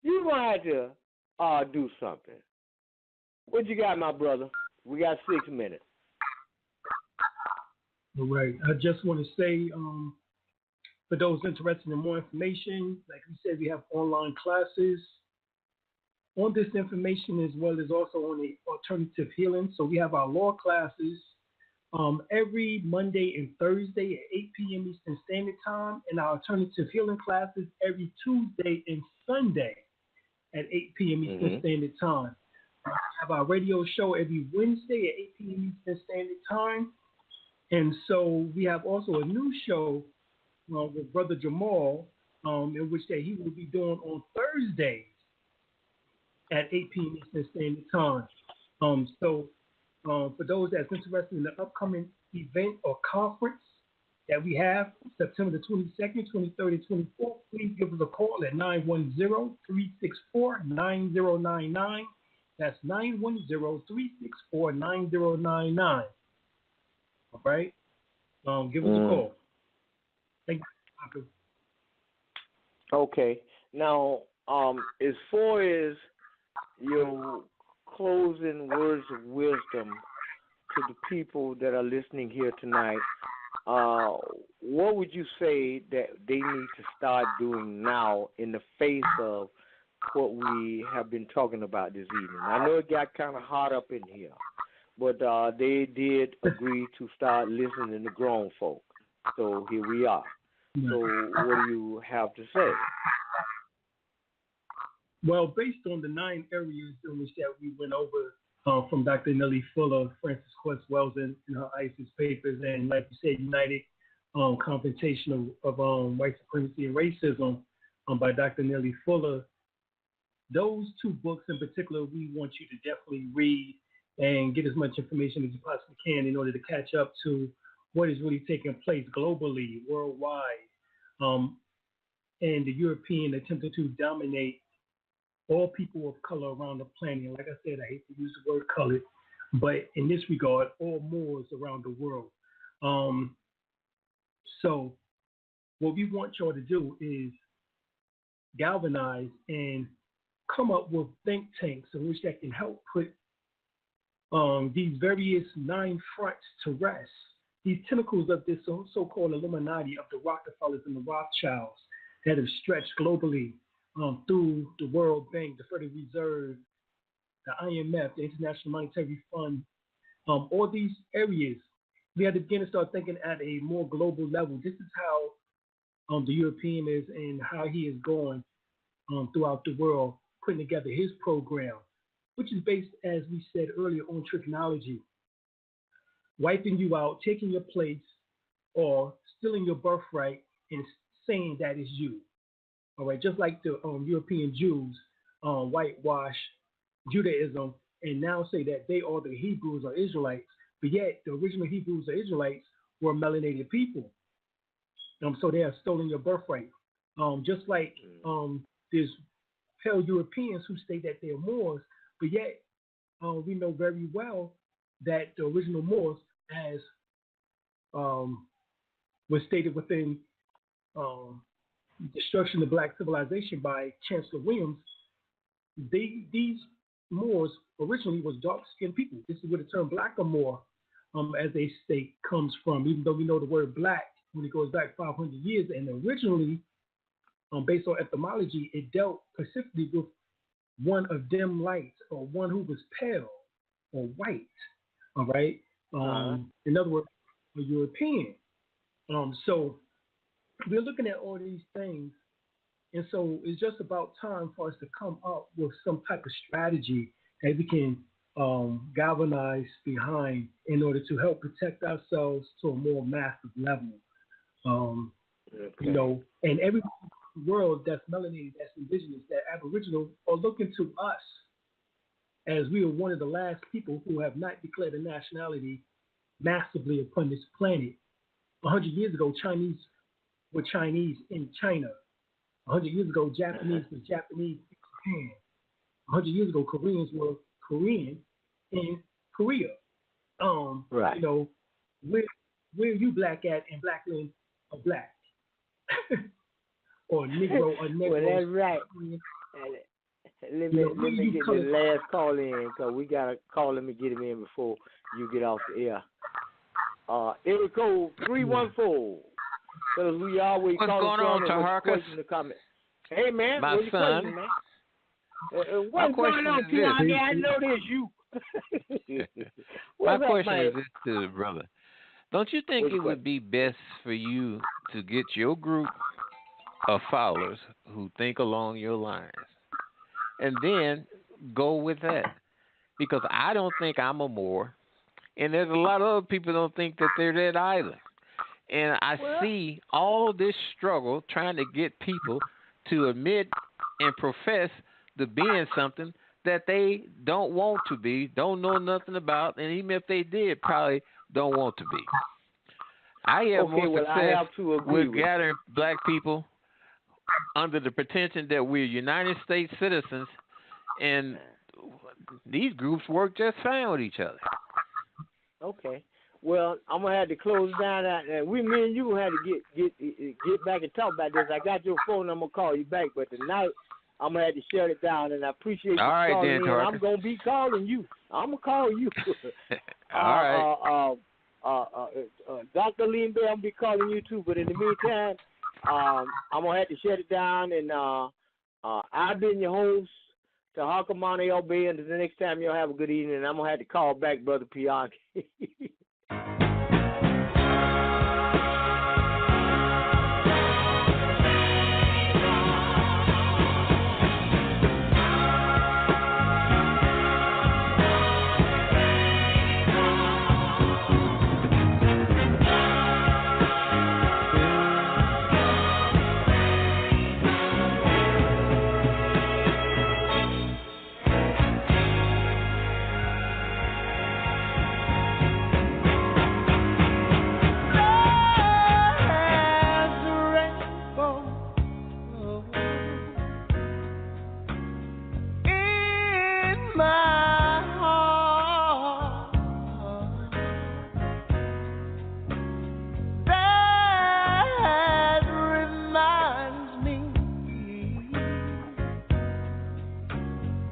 You're going to have to do something. What you got, my brother? We got 6 minutes. All right. I just want to say, for those interested in more information, like we said, we have online classes on this information as well as also on the alternative healing. So we have our law classes every Monday and Thursday at 8 p.m. Eastern Standard Time, and our alternative healing classes every Tuesday and Sunday at 8 p.m. Eastern Standard Time. We have our radio show every Wednesday at 8 p.m. Eastern Standard Time. And so we have also a new show with Brother Jamal, in which that he will be doing on Thursdays at 8 p.m. Eastern Standard Time. So for those that's interested in the upcoming event or conference that we have, September the 22nd, 23rd, and 24th, please give us a call at 910-364-9099. That's 910-364-9099. All right? Give us a call. Thank you. Okay. Now, as far as your closing words of wisdom to the people that are listening here tonight, what would you say that they need to start doing now in the face of what we have been talking about this evening? I know it got kind of hot up in here, but they did agree to start listening to grown folk. So here we are. So what do you have to say? Well, based on the 9 areas in which that we went over from Dr. Nellie Fuller, Frances Quartz Wells in her ISIS papers, and like you said, United Confrontation of White Supremacy and Racism by Dr. Nellie Fuller, those 2 books in particular, we want you to definitely read and get as much information as you possibly can in order to catch up to what is really taking place globally, worldwide, and the European attempting to dominate all people of color around the planet. And like I said, I hate to use the word colored, but in this regard, all Moors around the world. So what we want y'all to do is galvanize and come up with think tanks in which that can help put these various 9 fronts to rest. These tentacles of this so-called Illuminati of the Rockefellers and the Rothschilds that have stretched globally through the World Bank, the Federal Reserve, the IMF, the International Monetary Fund, all these areas, we have to begin to start thinking at a more global level. This is how the European is and how he is going throughout the world, putting together his program, which is based, as we said earlier, on tricknology, wiping you out, taking your place, or stealing your birthright and saying that is you. All right, just like the European Jews whitewash Judaism and now say that they are the Hebrews or Israelites, but yet the original Hebrews or Israelites were melanated people. So they have stolen your birthright. Just like there's pale Europeans who say that they are Moors, but yet we know very well that the original Moors, as was stated within Destruction of Black Civilization by Chancellor Williams, these Moors originally was dark-skinned people. This is where the term black or Moor, as they state, comes from, even though we know the word black when it goes back 500 years. And originally, based on etymology, it dealt specifically with one of dim lights or one who was pale or white, all right? In other words, a European. So we're looking at all these things, and so it's just about time for us to come up with some type of strategy that we can galvanize behind in order to help protect ourselves to a more massive level. You know, and everyone in the world that's melanated, that's indigenous, that Aboriginal, are looking to us as we are one of the last people who have not declared a nationality massively upon this planet. 100 years ago, Chinese were Chinese in China. 100 years ago, Japanese was Japanese in Japan. 100 years ago, Koreans were Korean in Korea. Right. You know, where you black at, and black men are black. Or Negro or Negro. Well, that's right. Let me get the last call in, because we got a call. Let me get him in before you get off the air. Area code 314. Because we always What's going on, Tarhaka? Hey, man. My son. Question, man? What's going on, Tiana? I know there's you. My question is this to the brother. Don't you think it would be best for you to get your group of followers who think along your lines and then go with that? Because I don't think I'm a Moor, and there's a lot of other people who don't think that they're that either. And I see all this struggle trying to get people to admit and profess to being something that they don't want to be, don't know nothing about, and even if they did, probably don't want to be. I have more success with gathering black people under the pretension that we're United States citizens, and these groups work just fine with each other. Okay. Well, I'm gonna have to close down. Me and you had to get back and talk about this. I got your phone. I'm gonna call you back, but tonight I'm gonna have to shut it down. And I appreciate you calling me. I'm gonna be calling you. I'm gonna call you. All right. Dr. Alim Bey, I'm gonna be calling you too. But in the meantime, I'm gonna have to shut it down. And I've been your host, Tarhaka El Bey. And the next time y'all have a good evening. And I'm gonna have to call back, Brother Pianki.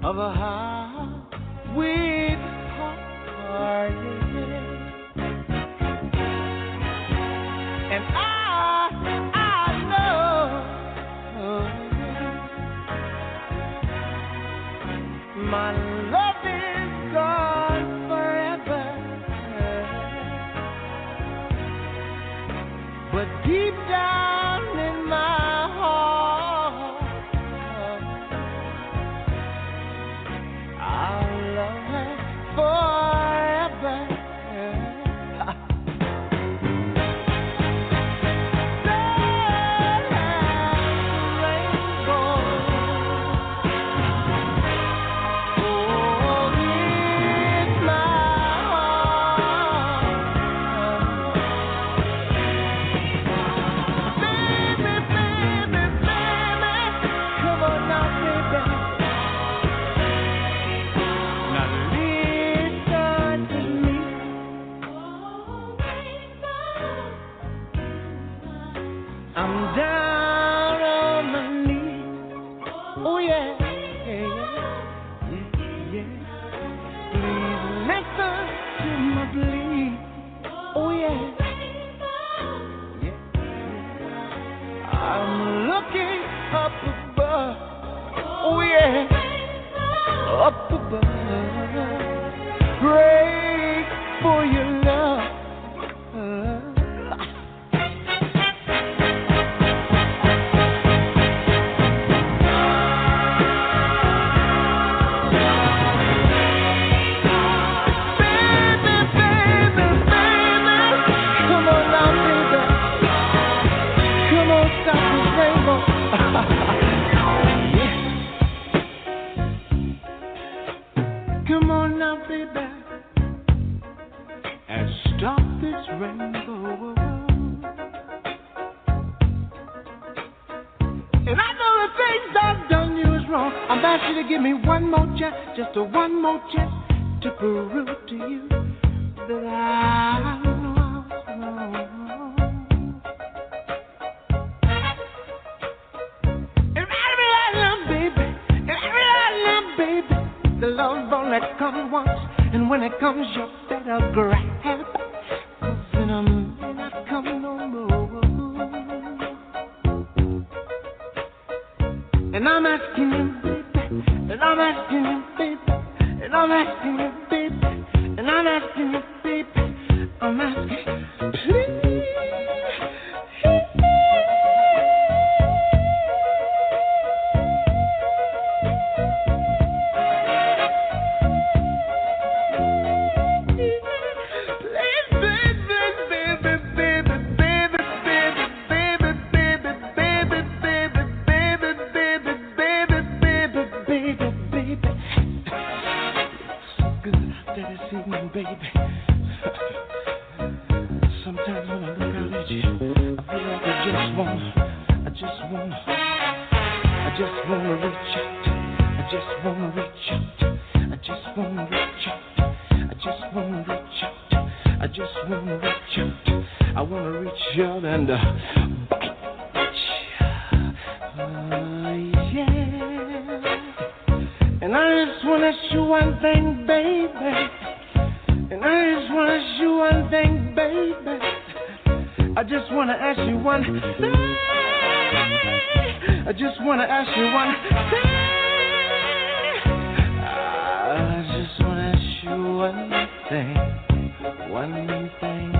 Of how we parted, and I know my love is gone forever, but deep down in my heart, I'll love her forever. I'm down on my knees. Oh yeah, yeah, yeah, yeah. I'm looking up above. Oh yeah, up above. Pray for your love. Come on now, baby, and stop this rainbow. And I know the things I've done you is wrong. I'm asking you to give me one more chance, just a one more chance to prove to you that I was wrong. And I realize, baby, the love only comes once, and when it comes, you better grab, 'cause in a minute not come no more. And I'm asking you, baby, and I'm asking you, baby, and I'm asking you, baby, and I'm asking you, baby, I'm asking, please. Baby, sometimes when I look out at you, I feel like I just wanna reach out. I just wanna reach out. I just wanna reach out. I just wanna reach out. I just wanna reach out. I wanna reach out and bite. Yeah. And I just wanna ask you one thing, baby. And I just want to ask you one thing, baby. I just want to ask you one thing. I just want to ask you one thing. I just want to ask you one thing. One thing.